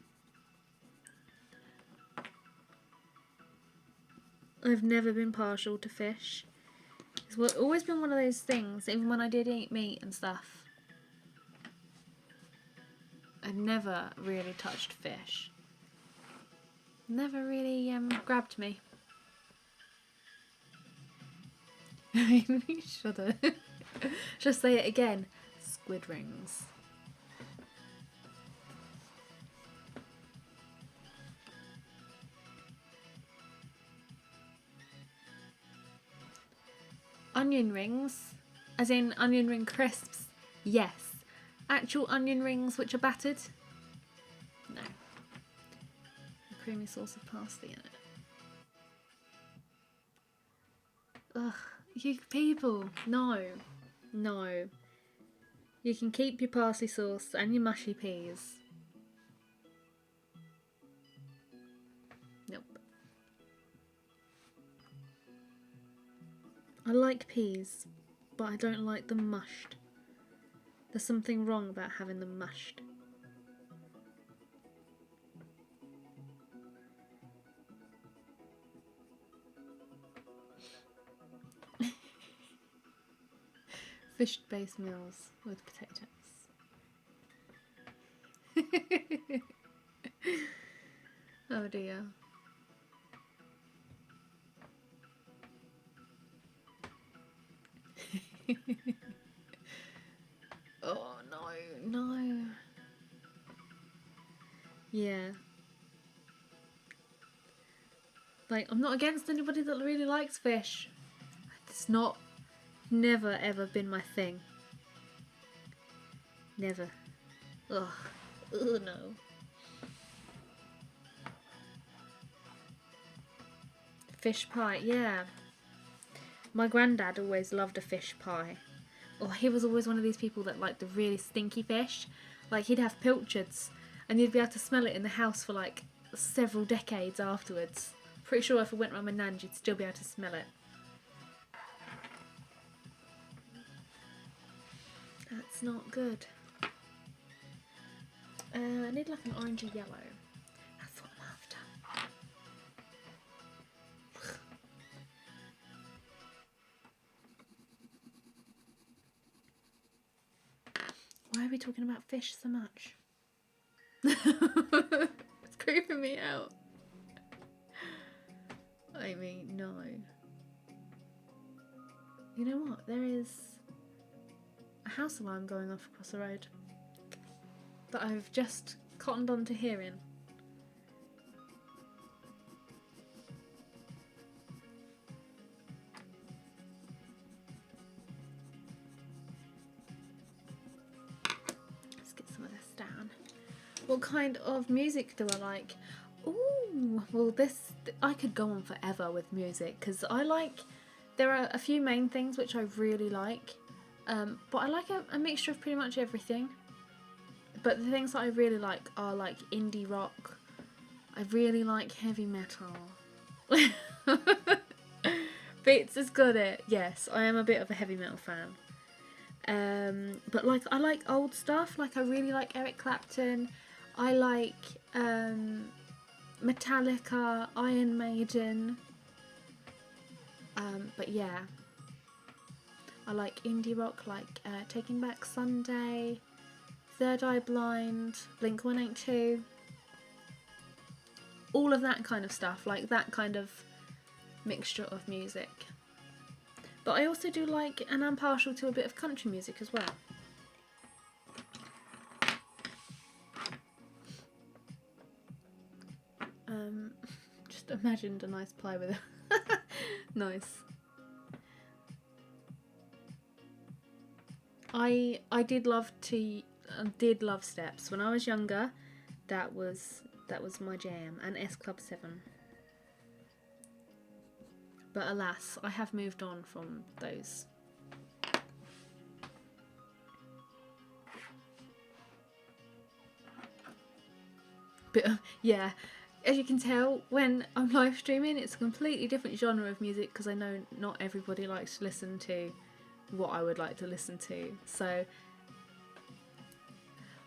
S1: I've never been partial to fish. It's always been one of those things, even when I did eat meat and stuff. I've never really touched fish. never really grabbed me. Shudder. Just say it again. Squid rings. Onion rings, as in onion ring crisps, yes. Actual onion rings which are battered, no. A creamy sauce of parsley in it. Ugh, you people, no, no. You can keep your parsley sauce and your mushy peas. Nope. I like peas, but I don't like them mushed. There's something wrong about having them mushed. Fish-based meals with potatoes. Oh dear. Oh no, no. Yeah. Like, I'm not against anybody that really likes fish. It's never ever been my thing. Never. Ugh. Ugh, no. Fish pie, yeah. My granddad always loved a fish pie. Or he was always one of these people that liked the really stinky fish. Like, he'd have pilchards and you'd be able to smell it in the house for like several decades afterwards. Pretty sure if I went around my nan's you'd still be able to smell it. That's not good. I need like an orangey yellow. That's what I'm after. Why are we talking about fish so much? It's creeping me out. I mean, no. You know what? There is a house alarm going off across the road that I've just cottoned on to hearing. Let's get some of this down. What kind of music do I like? Ooh, well I could go on forever with music because there are a few main things which I really like, but I like a mixture of pretty much everything. But the things that I really like are like indie rock. I really like heavy metal. Beats has got it. Yes, I am a bit of a heavy metal fan. But like I like old stuff. Like I really like Eric Clapton. I like Metallica, Iron Maiden. But yeah, I like indie rock, like Taking Back Sunday, Third Eye Blind, Blink-182, all of that kind of stuff, like that kind of mixture of music. But I also do like, and I'm partial to a bit of country music as well. Just imagined a nice pie with it. Nice. I did love steps when I was younger. That was my jam, and S Club 7. But alas, I have moved on from those. But yeah, as you can tell, when I'm live streaming, it's a completely different genre of music because I know not everybody likes to listen to what I would like to listen to. So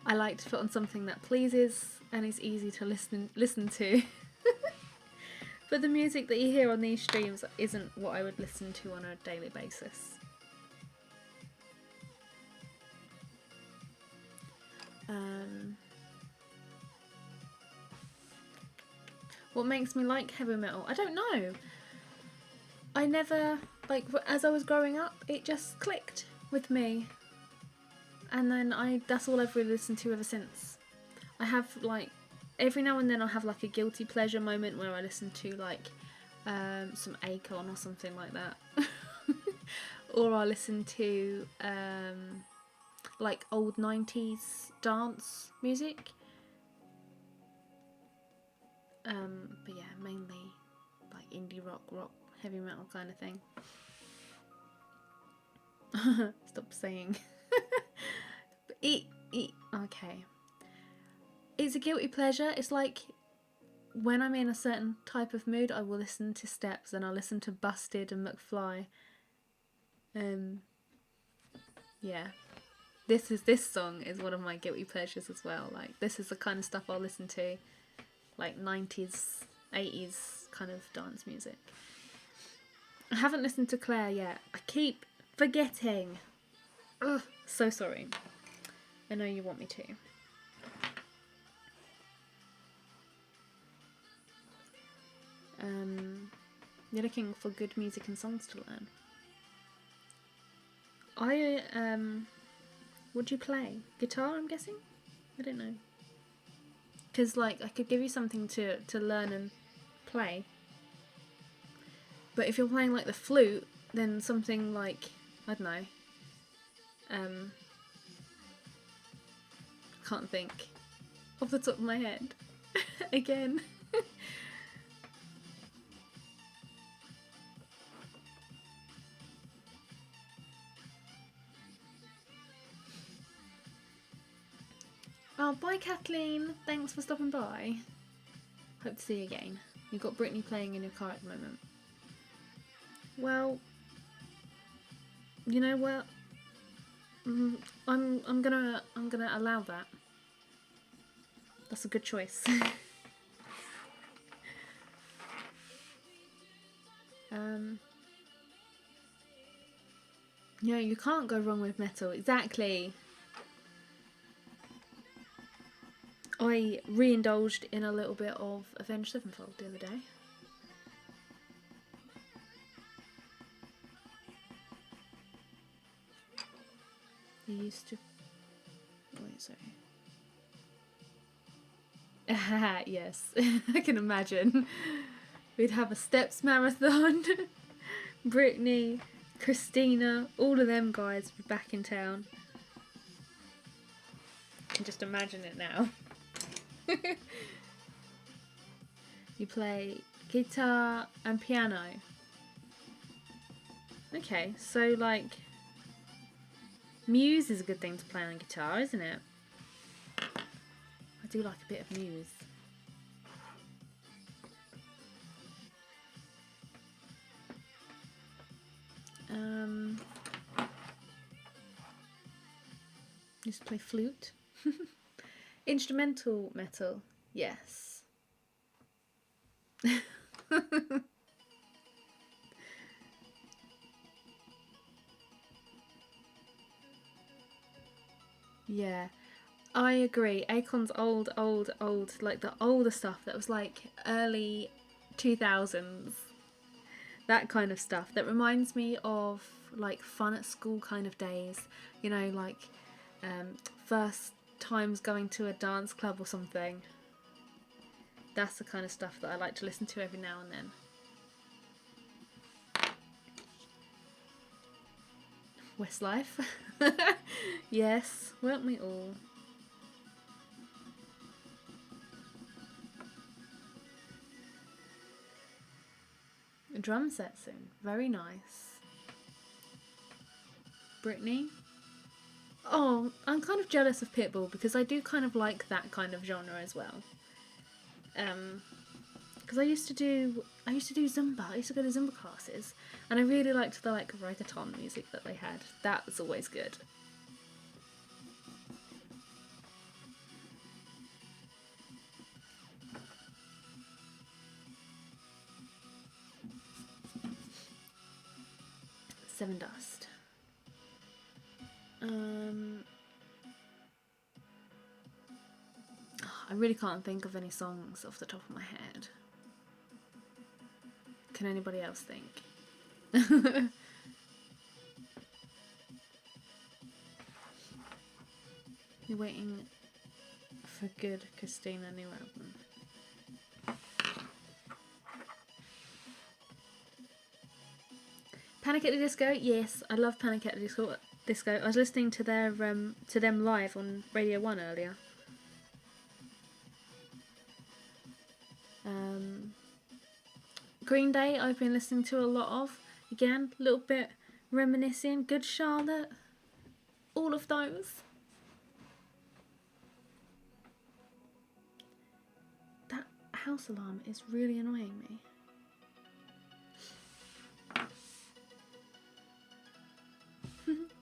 S1: I like to put on something that pleases and is easy to listen to. But the music that you hear on these streams isn't what I would listen to on a daily basis. What makes me like heavy metal? I don't know. I never, like, as I was growing up, it just clicked with me. And then that's all I've really listened to ever since. I have, like, every now and then I'll have, like, a guilty pleasure moment where I listen to, like, some Akon or something like that. Or I'll listen to, like, old 90s dance music. But yeah, mainly, like, indie rock, heavy metal kind of thing. Stop saying. Okay. It's a guilty pleasure. It's like when I'm in a certain type of mood, I will listen to Steps and I'll listen to Busted and McFly. Yeah. This song is one of my guilty pleasures as well. Like, this is the kind of stuff I'll listen to, like 90s, 80s kind of dance music. I haven't listened to Claire yet. I keep forgetting. Ugh, so sorry. I know you want me to. You're looking for good music and songs to learn. What do you play? Guitar, I'm guessing? I don't know. Because, like, I could give you something to learn and play. But if you're playing, like, the flute, then something like, I don't know. Can't think off the top of my head. Again. Oh, bye Kathleen. Thanks for stopping by. Hope to see you again. You've got Brittany playing in your car at the moment. Well, you know what? I'm gonna allow that. That's a good choice. Yeah, you can't go wrong with metal. Exactly. I re-indulged in a little bit of Avenged Sevenfold the other day. I used to... Wait, sorry. Yes, I can imagine. We'd have a Steps marathon. Brittany, Christina, all of them guys were back in town. I can just imagine it now. You play guitar and piano. Okay, so like Muse is a good thing to play on guitar, isn't it? I do like a bit of Muse. Used to play flute. Instrumental metal, yes. Yeah, I agree. Akon's old, like the older stuff that was like early 2000s. That kind of stuff. That reminds me of like fun at school kind of days. You know, like first times going to a dance club or something. That's the kind of stuff that I like to listen to every now and then. Westlife. Yes, weren't we all? A drum set soon. Very nice. Brittany? Oh, I'm kind of jealous of Pitbull because I do kind of like that kind of genre as well. Because I used to do Zumba. I used to go to Zumba classes, and I really liked the like reggaeton music that they had. That was always good. Seven Dust. I really can't think of any songs off the top of my head. can anybody else think? You're waiting for good Christina new album. Panic at the Disco, yes, I love Panic at the Disco. I was listening to their to them live on Radio 1 earlier. Green Day I've been listening to a lot of. Again, a little bit reminiscing. Good Charlotte. All of those. That house alarm is really annoying me.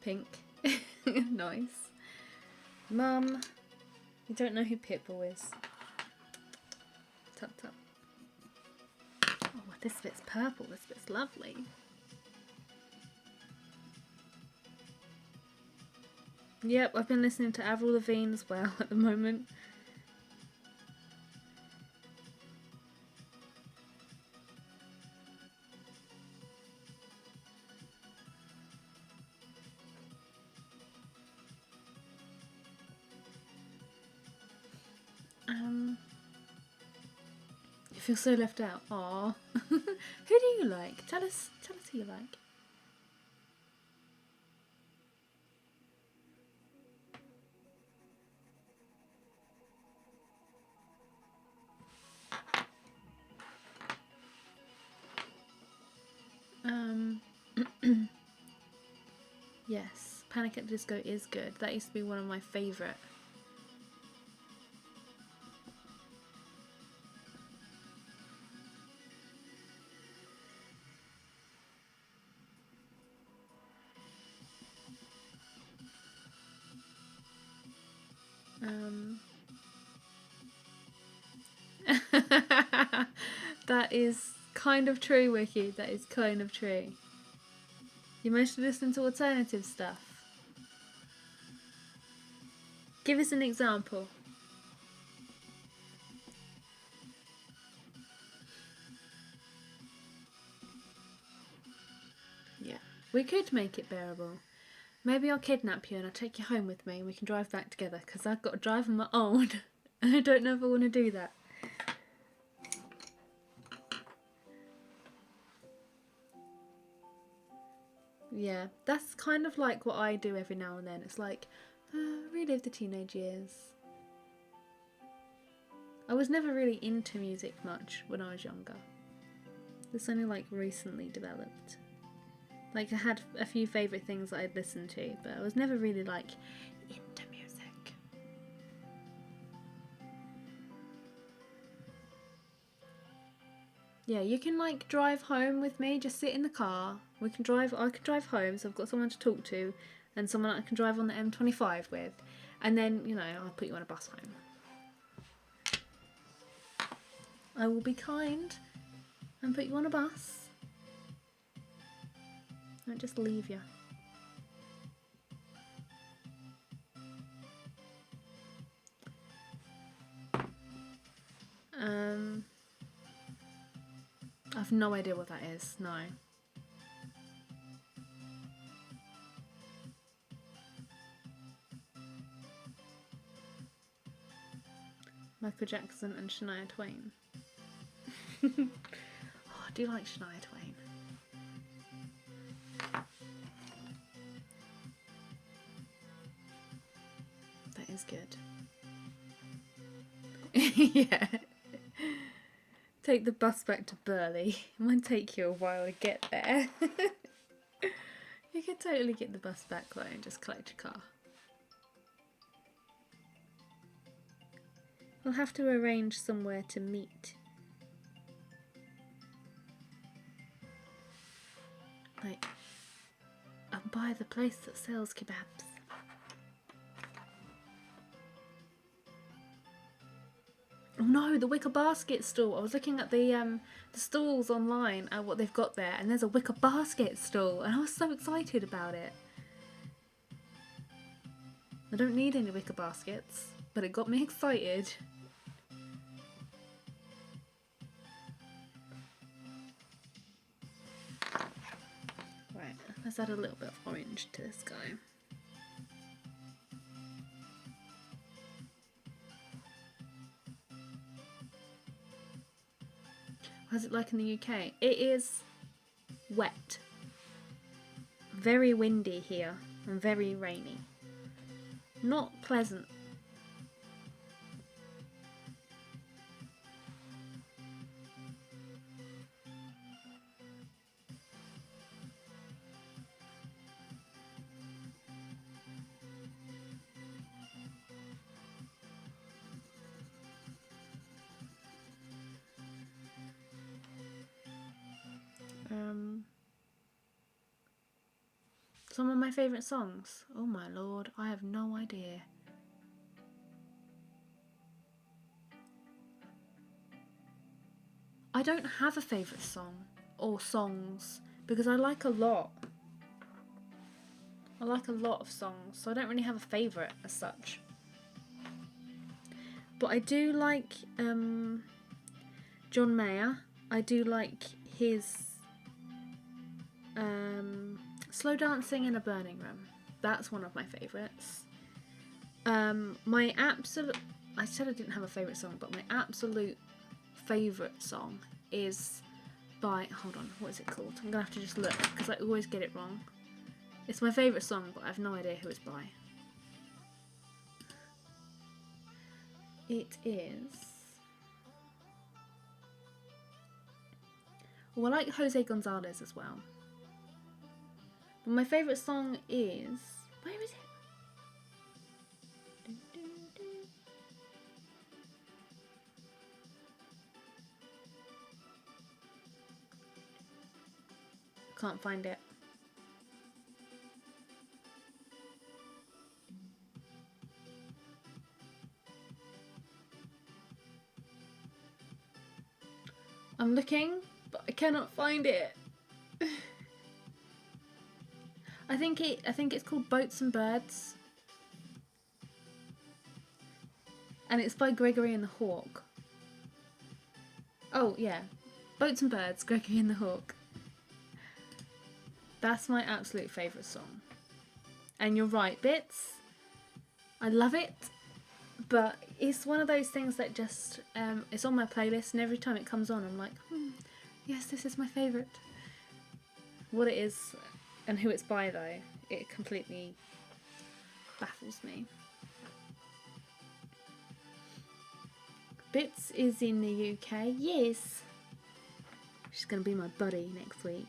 S1: Pink. Nice. Mum, you don't know who Pitbull is. Tut tut. Oh, this bit's purple. This bit's lovely. Yep, I've been listening to Avril Lavigne as well at the moment. You feel so left out. Aww. Who do you like? Tell us who you like. Yes, Panic at the Disco is good. That used to be one of my favourite. That is kind of true, Wiki. That is kind of true. You mostly listen to alternative stuff. Give us an example. Yeah, we could make it bearable. Maybe I'll kidnap you and I'll take you home with me and we can drive back together, because I've got to drive on my own and I don't know if I want to do that. Yeah, that's kind of like what I do every now and then. It's like, relive the teenage years. I was never really into music much when I was younger. It's only like recently developed. Like, I had a few favourite things that I'd listened to, but I was never really like into music. Yeah, you can like drive home with me, just sit in the car. I can drive home, so I've got someone to talk to and someone I can drive on the M25 with. And then, you know, I'll put you on a bus home. I will be kind and put you on a bus. I won't just leave you. I've no idea what that is, no. Michael Jackson and Shania Twain. Oh, I do like Shania Twain. That is good. Yeah. Take the bus back to Burley. It might take you a while to get there. You could totally get the bus back though and just collect your car. We'll have to arrange somewhere to meet. Like, and buy the place that sells kebabs. Oh no, the wicker basket stall. I was looking at the stalls online at what they've got there, and there's a wicker basket stall, and I was so excited about it. I don't need any wicker baskets, but it got me excited. Let's add a little bit of orange to this guy. How's it like in the UK? It is wet. Very windy here and very rainy. Not pleasant. Some of my favourite songs. Oh my lord, I have no idea. I don't have a favourite song or songs because I like a lot. I like a lot of songs, so I don't really have a favourite as such. But I do like John Mayer. I do like his Slow Dancing in a Burning Room. That's one of my favourites. My absolute... I said I didn't have a favourite song, but my absolute favourite song is by... Hold on, what is it called? I'm going to have to just look, because I always get it wrong. It's my favourite song, but I have no idea who it's by. It is... Well, I like Jose Gonzalez as well. But my favourite song is... Where is it? Can't find it. I'm looking, but I cannot find it. I think it's called Boats and Birds. And it's by Gregory and the Hawk. Oh yeah. Boats and Birds, Gregory and the Hawk. That's my absolute favourite song. And you're right, Bits. I love it. But it's one of those things that just, it's on my playlist, and every time it comes on I'm like, yes, this is my favourite. What it is and who it's by though, it completely baffles me. Bits is in the UK, yes. She's going to be my buddy next week.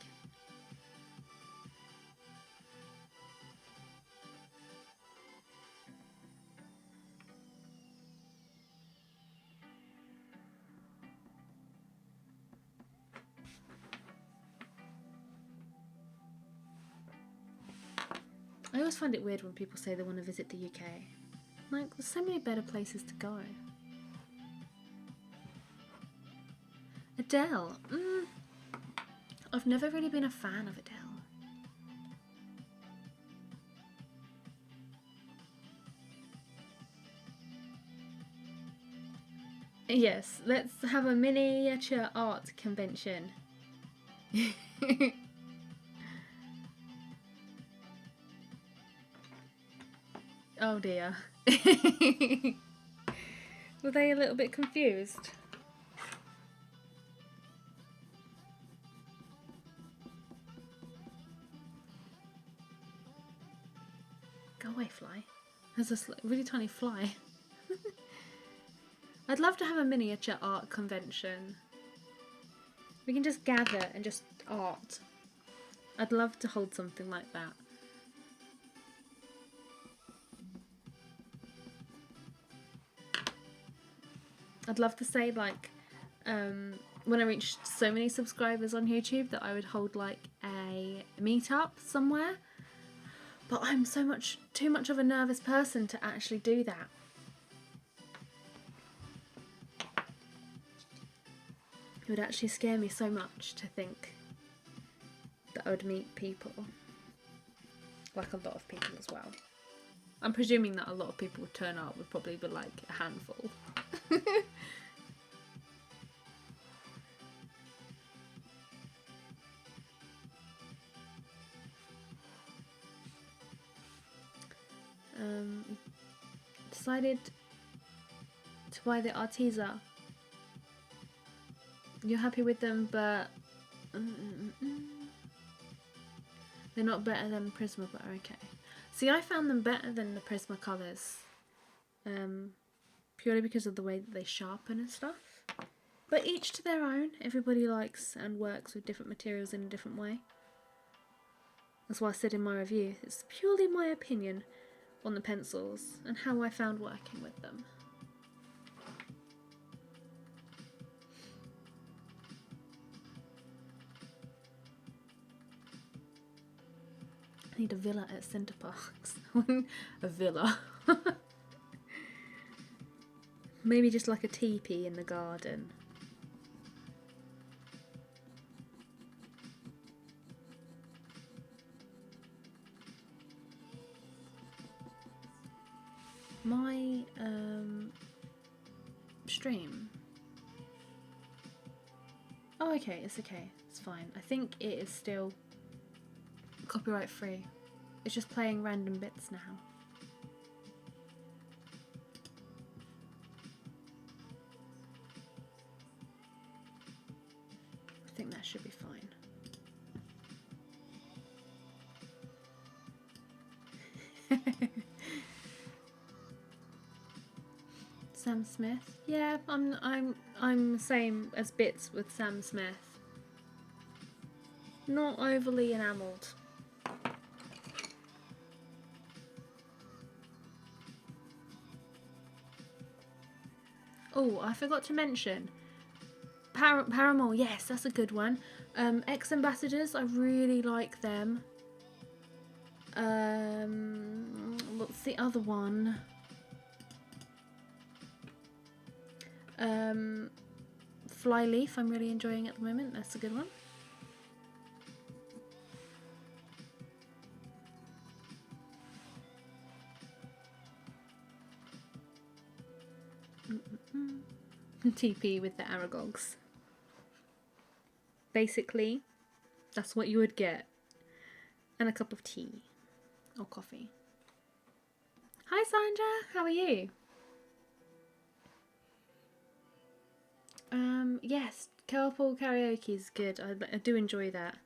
S1: I always find it weird when people say they want to visit the UK. Like, there's so many better places to go. Adele. I've never really been a fan of Adele. Yes, let's have a miniature art convention. Oh dear. Were they a little bit confused? Go away, fly. There's a really tiny fly. I'd love to have a miniature art convention. We can just gather and just art. I'd love to hold something like that. I'd love to say, like, when I reached so many subscribers on YouTube that I would hold like a meetup somewhere. But I'm too much of a nervous person to actually do that. It would actually scare me so much to think that I would meet people. Like a lot of people as well. I'm presuming that a lot of people would turn up, would probably be like a handful. decided to buy the Artisa. You're happy with them, but they're not better than Prisma, but okay. See, I found them better than the Prisma colours, purely because of the way that they sharpen and stuff. But each to their own. Everybody likes and works with different materials in a different way. That's why I said in my review, it's purely my opinion on the pencils and how I found working with them. I need a villa at Centre Parks. A villa. Maybe just like a teepee in the garden. My stream. Oh, okay, it's okay. It's fine. I think it is still copyright free. It's just playing random bits now. I think that should be fine. Sam Smith. Yeah, I'm the same as bits with Sam Smith. Not overly enamelled. Oh, I forgot to mention Paramore. Yes, that's a good one. Ex-Ambassadors, I really like them. What's the other one? Flyleaf, I'm really enjoying at the moment. That's a good one. TP with the Aragogs. Basically, that's what you would get. And a cup of tea. Or coffee. Hi Sandra, how are you? Yes, carpool karaoke is good. I do enjoy that.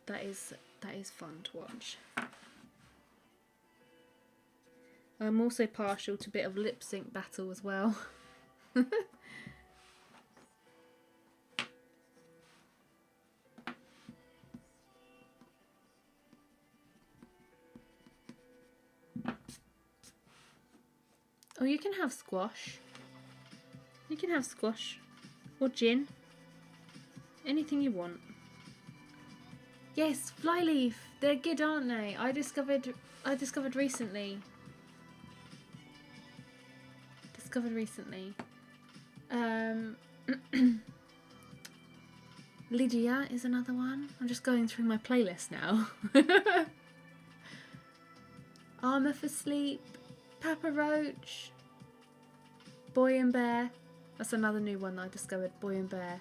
S1: That is fun to watch. I'm also partial to a bit of lip sync battle as well. Oh, you can have squash. You can have squash or gin. Anything you want. Yes, Flyleaf. They're good, aren't they? I discovered recently. Lydia is another one. I'm just going through my playlist now. Armour for Sleep, Papa Roach, Boy and Bear. That's another new one that I discovered, Boy and Bear.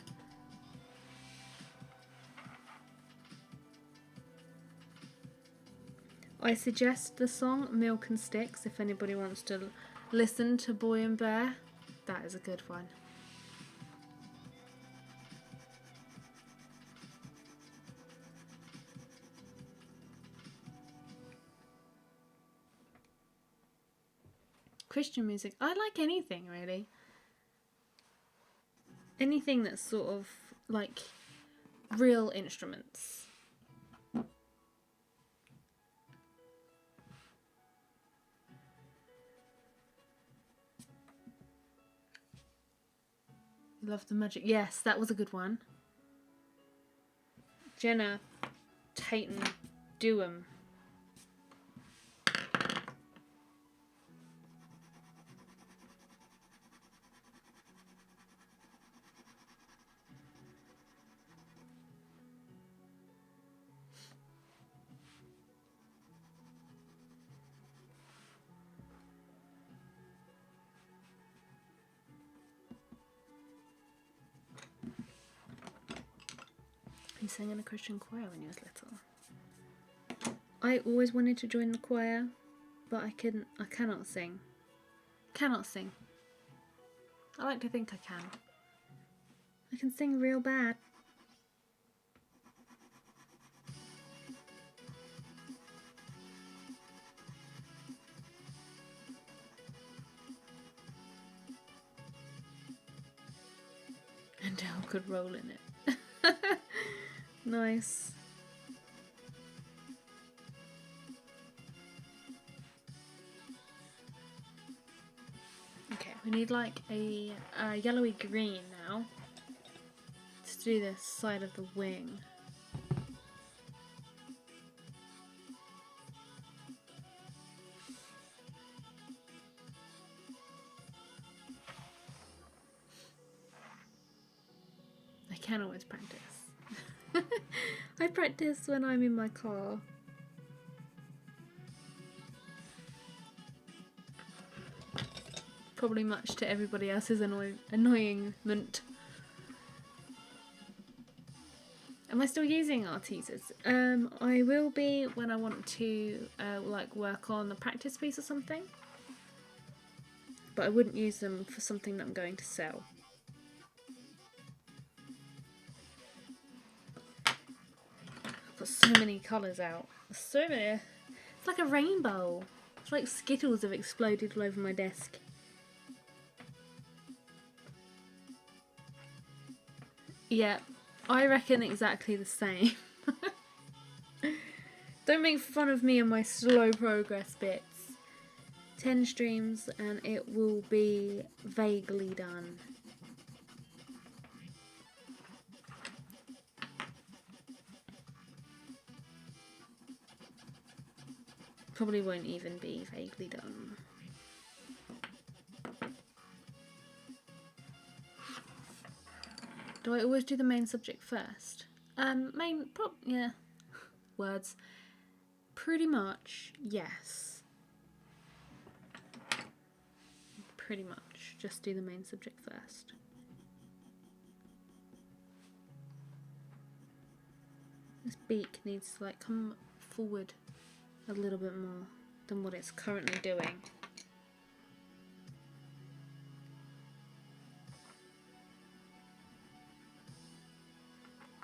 S1: I suggest the song Milk and Sticks if anybody wants to listen to Boy and Bear. That is a good one. Christian music. I like anything really. Anything that's sort of like real instruments. Love the Magic. Yes, that was a good one. Jenna Tatum Dewham. He sang in a Christian choir when he was little. I always wanted to join the choir. but I cannot sing. Cannot sing. I like to think I can. I can sing real bad. And Dell could roll in it. Nice. Okay, we need like a yellowy green now to do this side of the wing. I can always practice. I practice when I'm in my car. Probably much to everybody else's annoyingment. Am I still using Artisas? I will be when I want to like work on a practice piece or something. But I wouldn't use them for something that I'm going to sell. I've got so many colours out. So many. It's like a rainbow. It's like Skittles have exploded all over my desk. Yeah, I reckon exactly the same. Don't make fun of me and my slow progress bits. 10 streams and it will be vaguely done. Probably won't even be vaguely done. Do I always do the main subject first? Yeah. Words. Pretty much, yes. Pretty much. Just do the main subject first. This beak needs to like come forward a little bit more than what it's currently doing.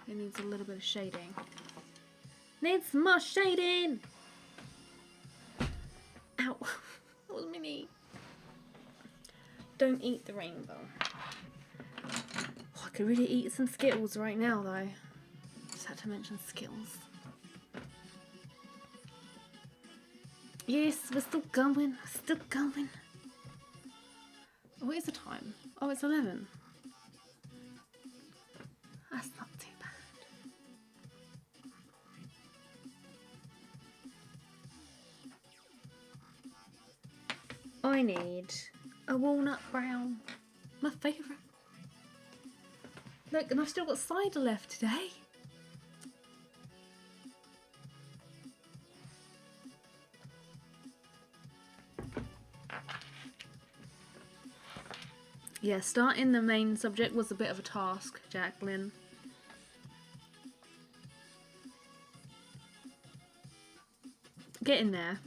S1: It needs a little bit of shading. Needs more shading! Ow! That was my knee. Don't eat the rainbow. Oh, I could really eat some Skittles right now though. Just had to mention Skittles. Yes, we're still going. Still going. What is the time? Oh, it's 11. That's not too bad. I need a walnut brown. My favourite. Look, and I've still got cider left today. Yeah, starting the main subject was a bit of a task, Jacqueline. Getting there.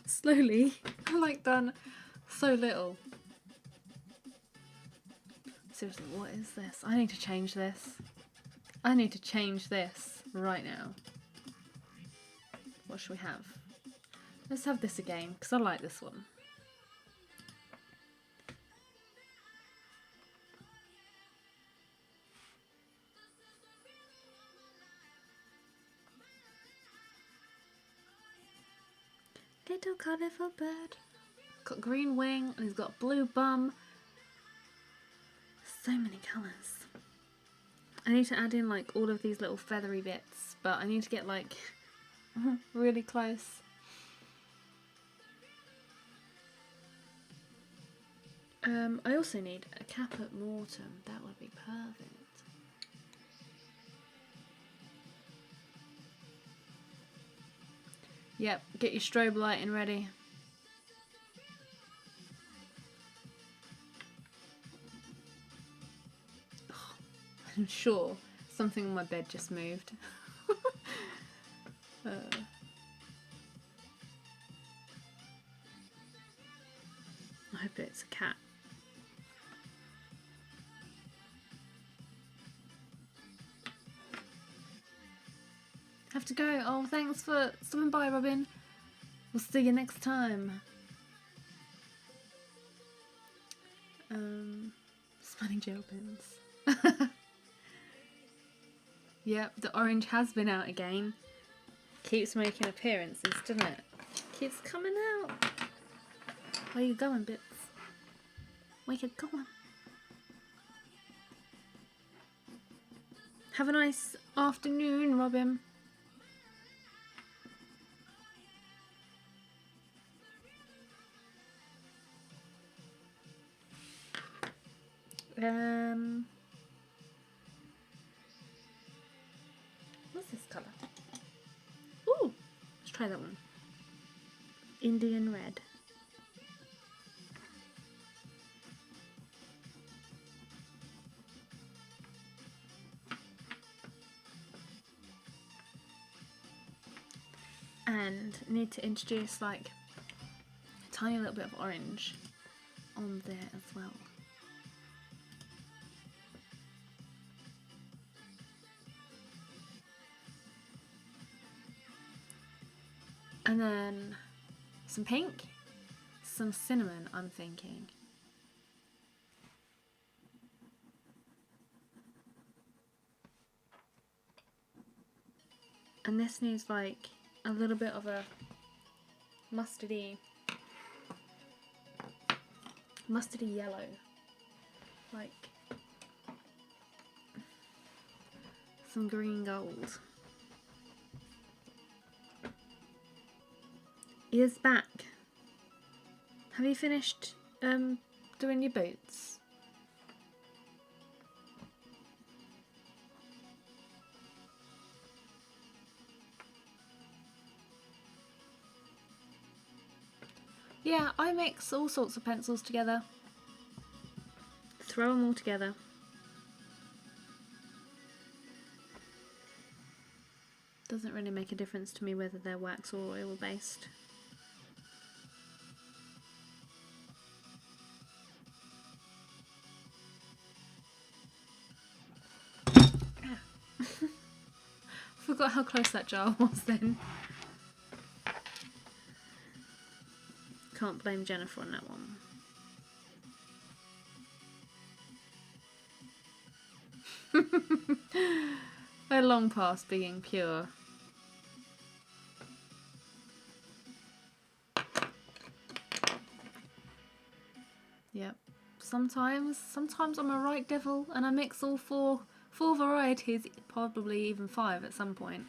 S1: Slowly. I've like done so little. Seriously, what is this? I need to change this. I need to change this right now. What should we have? Let's have this again, because I like this one. Little colourful bird. Got green wing and he's got blue bum. So many colours. I need to add in like all of these little feathery bits, but I need to get like really close. I also need a cap at mortem. That would be perfect. Yep, get your strobe lighting ready. Oh, I'm sure something on my bed just moved. have to go. Oh, thanks for stopping by, Robin. We'll see you next time. Spanning gel pens. Yep, the orange has been out again. Keeps making appearances, doesn't it? Keeps coming out. Where you going, Bits? Where you going? Have a nice afternoon, Robin. What's this colour? Ooh, let's try that one. Indian red. And need to introduce like a tiny little bit of orange on there as well. And then some pink, some cinnamon, I'm thinking. And this needs like a little bit of a mustardy yellow, like some green gold. Ears back. Have you finished doing your boots? Yeah, I mix all sorts of pencils together. Throw them all together. Doesn't really make a difference to me whether they're wax or oil based. Forgot how close that jar was then. Can't blame Jennifer on that one. We're long past being pure. Yep. Sometimes I'm a right devil and I mix all four varieties, probably even 5 at some point.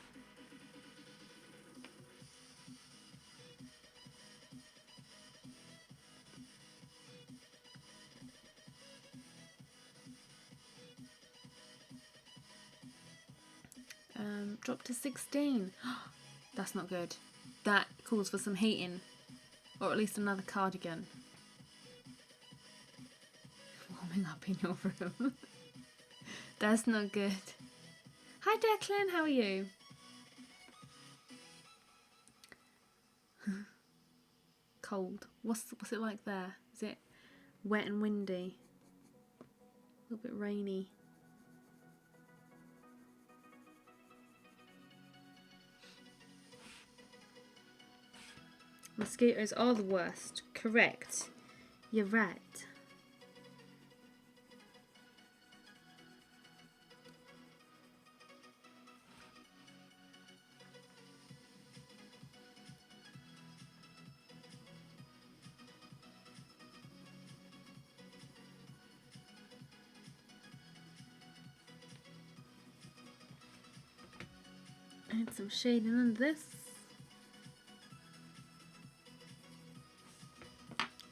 S1: Drop to 16. That's not good. That calls for some heating, or at least another cardigan. Warming up in your room. That's not good. Hi Declan, how are you? Cold. What's it like there? Is it wet and windy? A little bit rainy. Mosquitoes are the worst. Correct. You're right. Add some shading under this.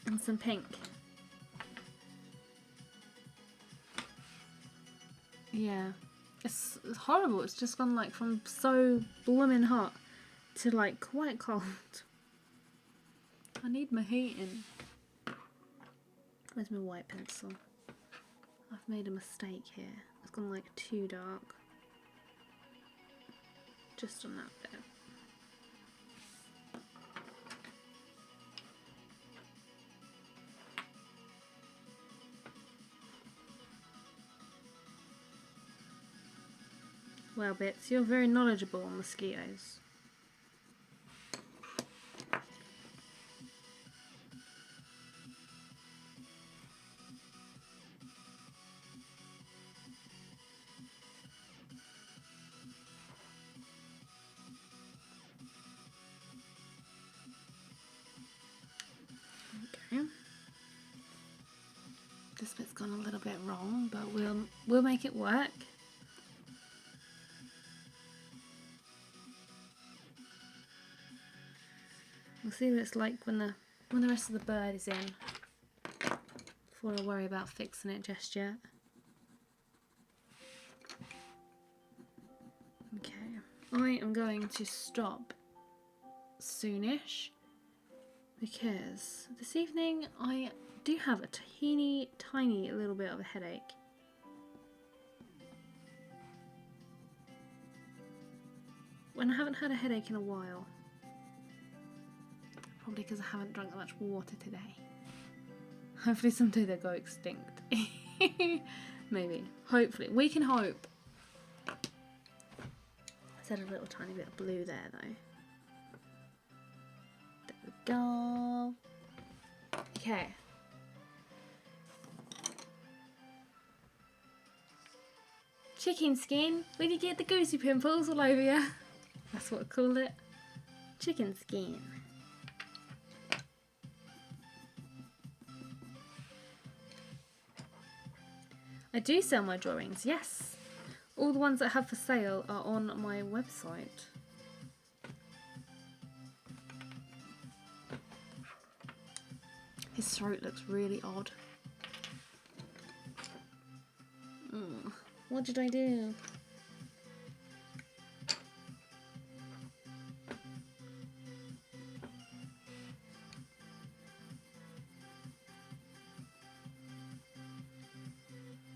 S1: And some pink. Yeah. It's horrible. It's just gone like from so blooming hot to like quite cold. I need my heating. Where's my white pencil? I've made a mistake here. It's gone like too dark. Just on that bit. Well, Bits, you're very knowledgeable on mosquitoes. Okay. This bit's gone a little bit wrong, but we'll make it work. We'll see what it's like when the rest of the bird is in, before I worry about fixing it just yet. Okay, I am going to stop soonish because this evening I do have a teeny tiny little bit of a headache. When I haven't had a headache in a while. Probably because I haven't drunk that much water today. Hopefully someday they'll go extinct. Maybe. Hopefully. We can hope. Let's add a little tiny bit of blue there though. There we go. Okay. Chicken skin. Where did you get the goosey pimples all over you? That's what I call it. Chicken skin. I do sell my drawings, yes. All the ones that I have for sale are on my website. His throat looks really odd. What did I do?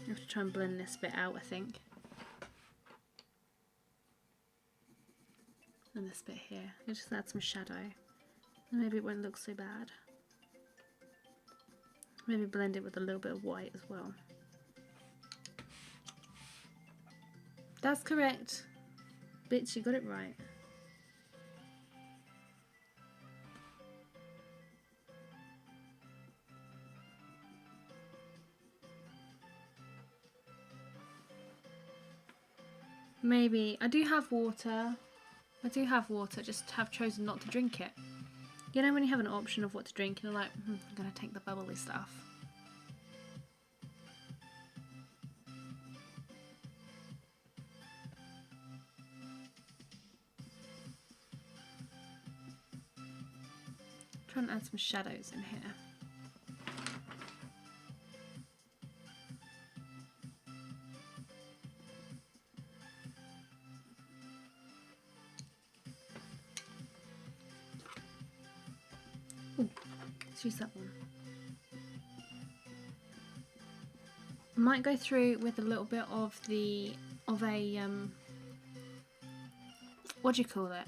S1: I have to try and blend this bit out, I think. And this bit here. I'll just add some shadow. And maybe it won't look so bad. Maybe blend it with a little bit of white as well. That's correct. Bitch, you got it right. Maybe. I do have water. Just have chosen not to drink it. You know when you have an option of what to drink and you're like, I'm gonna take the bubbly stuff. Try and add some shadows in here. Ooh, let's use that one. I might go through with a little bit of a what do you call it?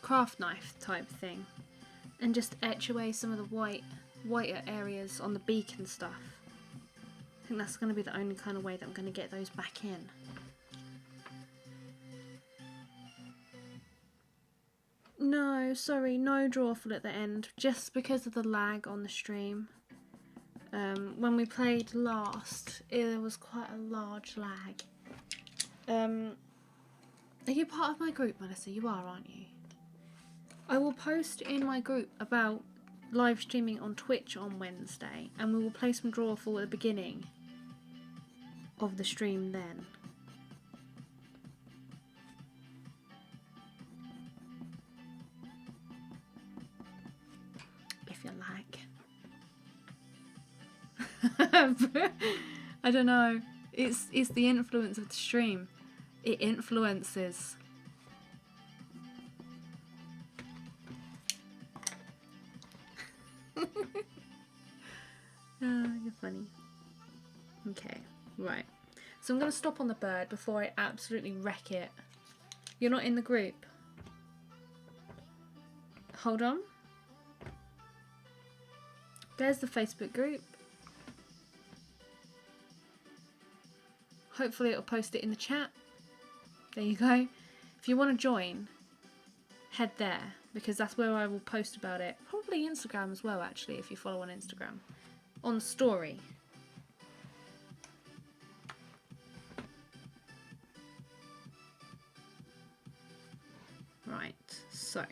S1: Craft knife type thing. And just etch away some of the whiter areas on the beak and stuff. I think that's going to be the only kind of way that I'm going to get those back in. No, sorry, no drawful at the end, just because of the lag on the stream. When we played last, there was quite a large lag. Are you part of my group, Melissa? You are, aren't you? I will post in my group about live streaming on Twitch on Wednesday, and we will play some drawful at the beginning of the stream then. If you like. I don't know. It's the influence of the stream. It influences. You're funny. Okay, right. So I'm going to stop on the bird before I absolutely wreck it. You're not in the group? Hold on. There's the Facebook group. Hopefully it'll post it in the chat. there you go. If you want to join, head there, because that's where I will post about it. Probably Instagram as well, actually, if you follow on Instagram. On the story. Right, so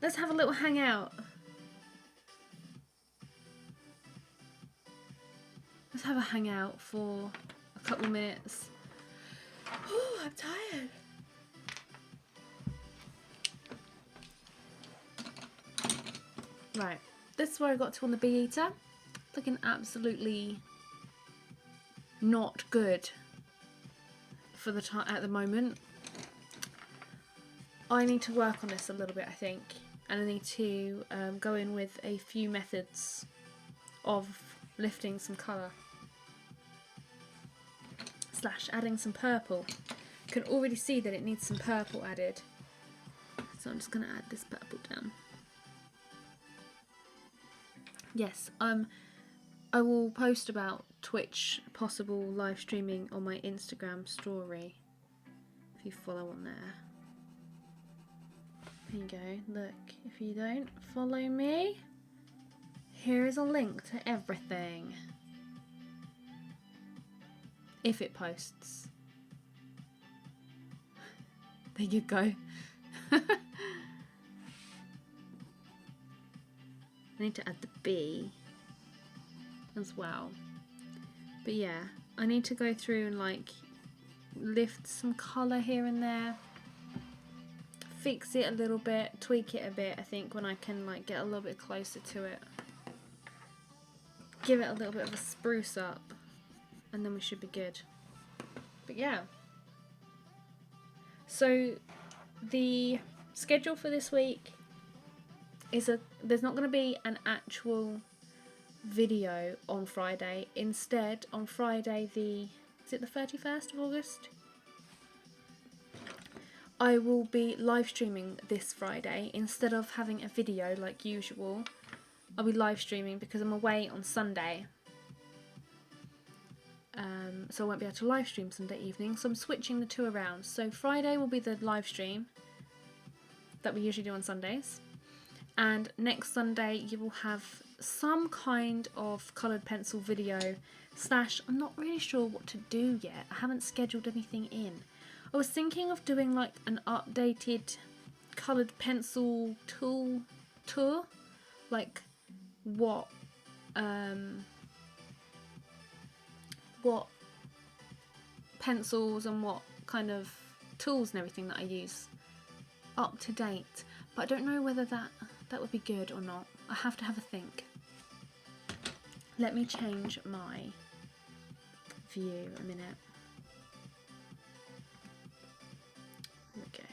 S1: let's have a little hangout. Let's have a hangout for a couple of minutes. Oh, I'm tired. Right, this is where I got to on the Bee Eater. Looking absolutely not good for the time at the moment. I need to work on this a little bit, I think, and I need to go in with a few methods of lifting some colour / adding some purple. You can already see that it needs some purple added, so I'm just going to add this purple down. Yes, I will post about Twitch possible live streaming on my Instagram story if you follow on there. There you go. Look, if you don't follow me, here is a link to everything. If it posts. There you go. I need to add the B as well. But yeah, I need to go through and like lift some colour here and there. Fix it a little bit, tweak it a bit, I think, when I can like get a little bit closer to it. Give it a little bit of a spruce up, and then we should be good. But yeah. So the schedule for this week is there's not going to be an actual video on Friday. Instead, on Friday is it the 31st of August? I will be live streaming this Friday. Instead of having a video like usual, I'll be live streaming because I'm away on Sunday. So I won't be able to live stream Sunday evening, so I'm switching the two around. So Friday will be the live stream that we usually do on Sundays, and next Sunday you will have some kind of coloured pencil video / I'm not really sure what to do yet. I haven't scheduled anything in. I was thinking of doing like an updated coloured pencil tool tour, like what pencils and what kind of tools and everything that I use up to date, but I don't know whether that would be good or not. I have to have a think. Let me change my view a minute. Okay.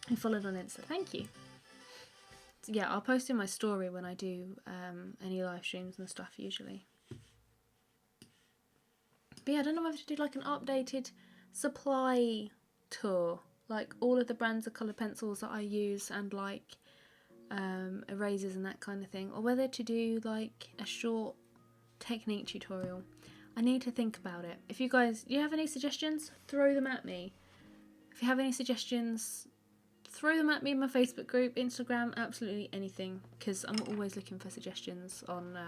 S1: You followed on Insta, thank you. So yeah, I'll post in my story when I do any live streams and stuff usually. But yeah, I don't know whether to do like an updated supply tour, like all of the brands of coloured pencils that I use and like erasers and that kind of thing, or whether to do like a short technique tutorial. I need to think about it. If you guys, you have any suggestions, throw them at me. If you have any suggestions, throw them at me in my Facebook group, Instagram, absolutely anything, because I'm always looking for suggestions on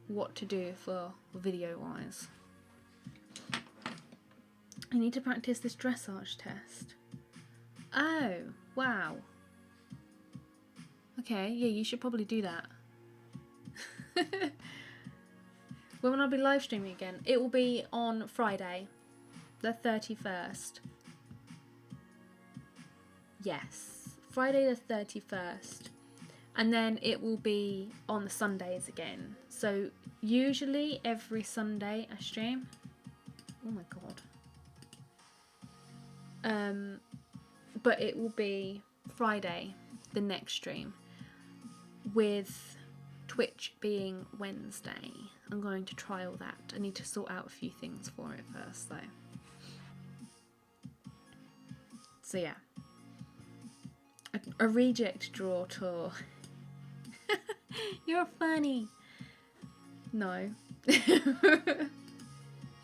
S1: what to do for video wise. I need to practice this dressage test. Oh, wow. Okay, yeah, you should probably do that. When will I be live streaming again? It will be on Friday, the 31st. Yes, Friday the 31st. And then it will be on the Sundays again. So usually every Sunday I stream. Oh my god. But it will be Friday, the next stream, with Twitch being Wednesday. I'm going to trial that. I need to sort out a few things for it first though. So yeah. A reject draw tour. You're funny. No.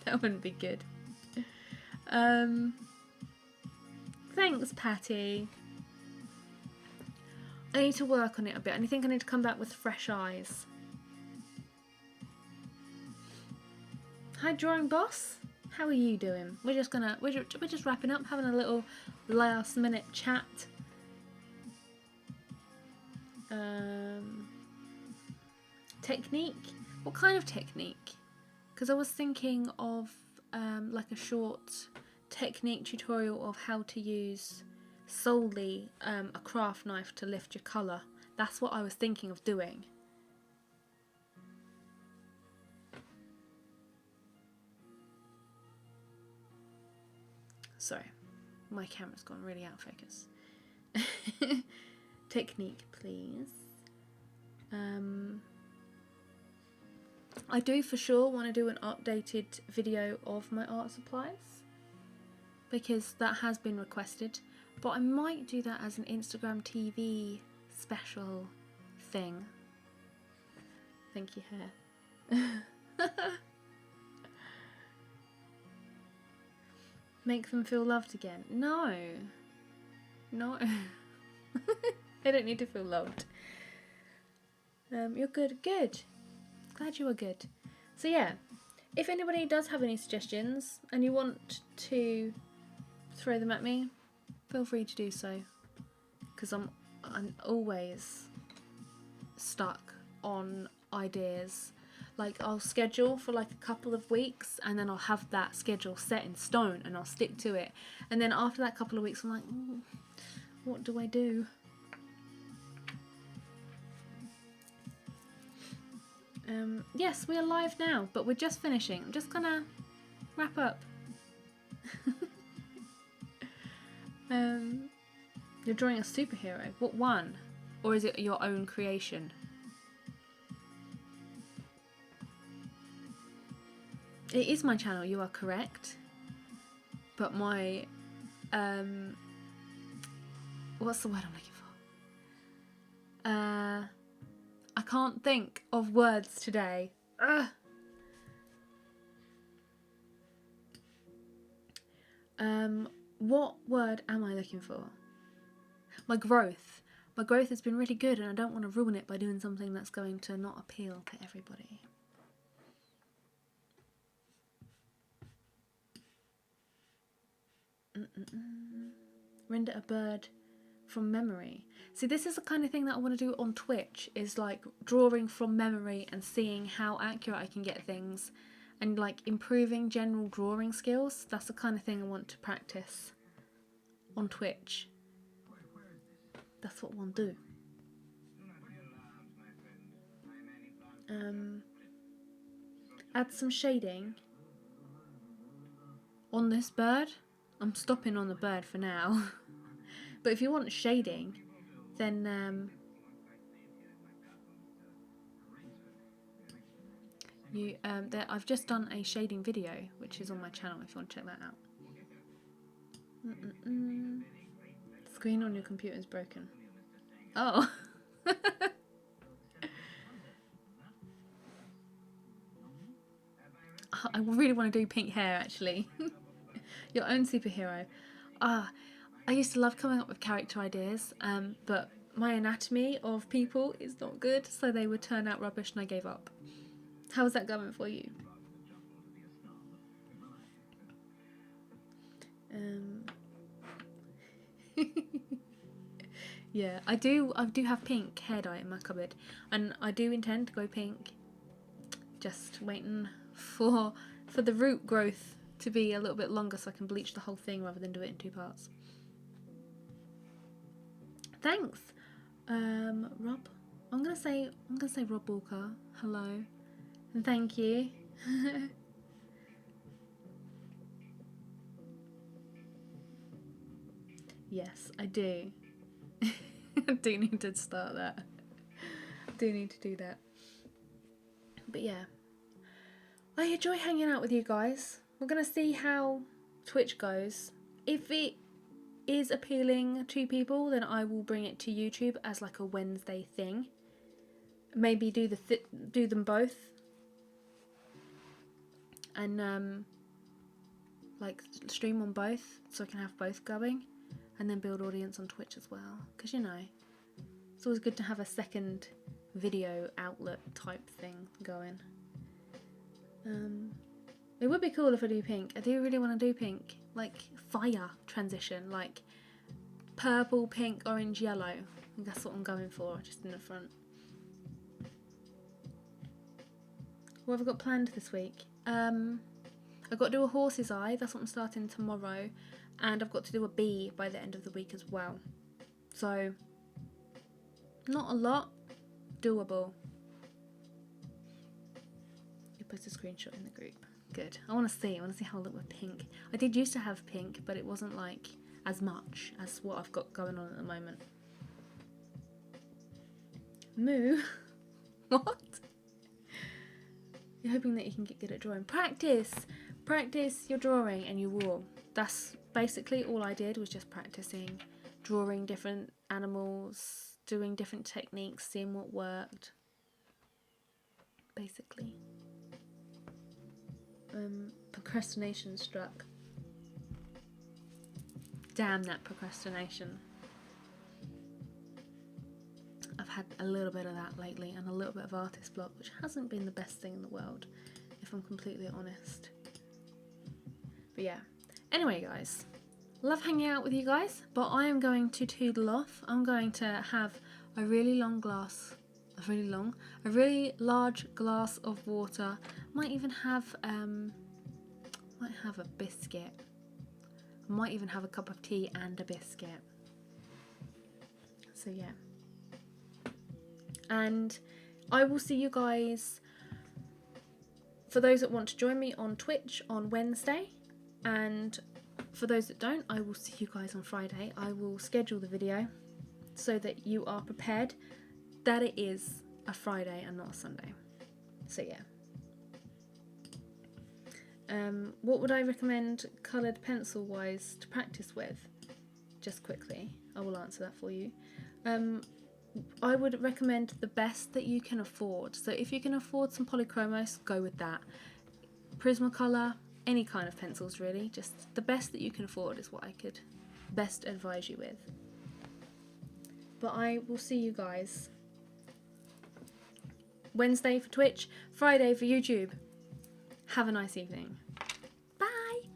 S1: That wouldn't be good. Thanks, Patty. I need to work on it a bit, and I think I need to come back with fresh eyes. Hi, Drawing Boss. How are you doing? We're just wrapping up, having a little last minute chat. Technique? What kind of technique? Because I was thinking of like a short technique tutorial of how to use solely a craft knife to lift your colour. That's what I was thinking of doing. Sorry, my camera's gone really out of focus. Technique, please. I do for sure want to do an updated video of my art supplies, because that has been requested, but I might do that as an Instagram TV special thing. Thank you, hair. Make them feel loved again. No. No. They don't need to feel loved. You're good. Good. Glad you were good. So yeah, if anybody does have any suggestions and you want to throw them at me, feel free to do so. Because I'm always stuck on ideas. Like, I'll schedule for like a couple of weeks and then I'll have that schedule set in stone and I'll stick to it. And then after that couple of weeks I'm like, what do I do? Yes, we are live now, but we're just finishing. I'm just gonna wrap up. You're drawing a superhero. What one? Or is it your own creation? It is my channel, you are correct. But my, what's the word I'm looking for? I can't think of words today. Ugh. What word am I looking for? My growth. My growth has been really good and I don't want to ruin it by doing something that's going to not appeal to everybody. Render a bird from memory. See, this is the kind of thing that I want to do on Twitch, is like drawing from memory and seeing how accurate I can get things and like improving general drawing skills. That's the kind of thing I want to practice on Twitch. That's what I want to do. Add some shading on this bird. I'm stopping on the bird for now. But if you want shading, then I've just done a shading video, which is on my channel if you want to check that out. Screen on your computer is broken. Oh. I really want to do pink hair, actually. Your own superhero. I used to love coming up with character ideas, but my anatomy of people is not good, so they would turn out rubbish and I gave up. How's that going for you? Yeah, I do have pink hair dye in my cupboard, and I do intend to go pink. Just waiting for the root growth to be a little bit longer so I can bleach the whole thing rather than do it in 2 parts. Thanks, Rob. I'm gonna say Rob Walker. Hello, and thank you. Yes, I do. I do need to start that. I do need to do that. But yeah, I enjoy hanging out with you guys. We're gonna see how Twitch goes. If it is appealing to people, then I will bring it to YouTube as like a Wednesday thing. Maybe do them both. And like stream on both so I can have both going and then build audience on Twitch as well, because you know, it's always good to have a second video outlet type thing going. It would be cool if I do pink. I do really want to do pink, like fire transition, like purple, pink, orange, yellow. I think that's what I'm going for, just in the front. What have I got planned this week? I've got to do a horse's eye, that's what I'm starting tomorrow, and I've got to do a bee by the end of the week as well. So, not a lot, doable. You post a screenshot in the group. Good. I want to see how I look with pink. I did used to have pink, but it wasn't like as much as what I've got going on at the moment. Moo? What? You're hoping that you can get good at drawing. Practice your drawing and you will. That's basically all I did, was just practicing drawing different animals, doing different techniques, seeing what worked. Basically. Procrastination struck. Damn that procrastination. I've had a little bit of that lately, and a little bit of artist block, which hasn't been the best thing in the world, if I'm completely honest. But yeah. Anyway, guys, love hanging out with you guys, but I am going to toodle off. I'm going to have a really large glass of water. Might even have a biscuit. I might even have a cup of tea and a biscuit. So yeah. And I will see you guys, for those that want to join me on Twitch, on Wednesday, and for those that don't, I will see you guys on Friday. I will schedule the video so that you are prepared that it is a Friday and not a Sunday. So yeah. What would I recommend coloured pencil wise to practice with? Just quickly, I will answer that for you. I would recommend the best that you can afford. So if you can afford some polychromos, go with that. Prismacolor, any kind of pencils really, just the best that you can afford is what I could best advise you with. But I will see you guys Wednesday for Twitch, Friday for YouTube. Have a nice evening.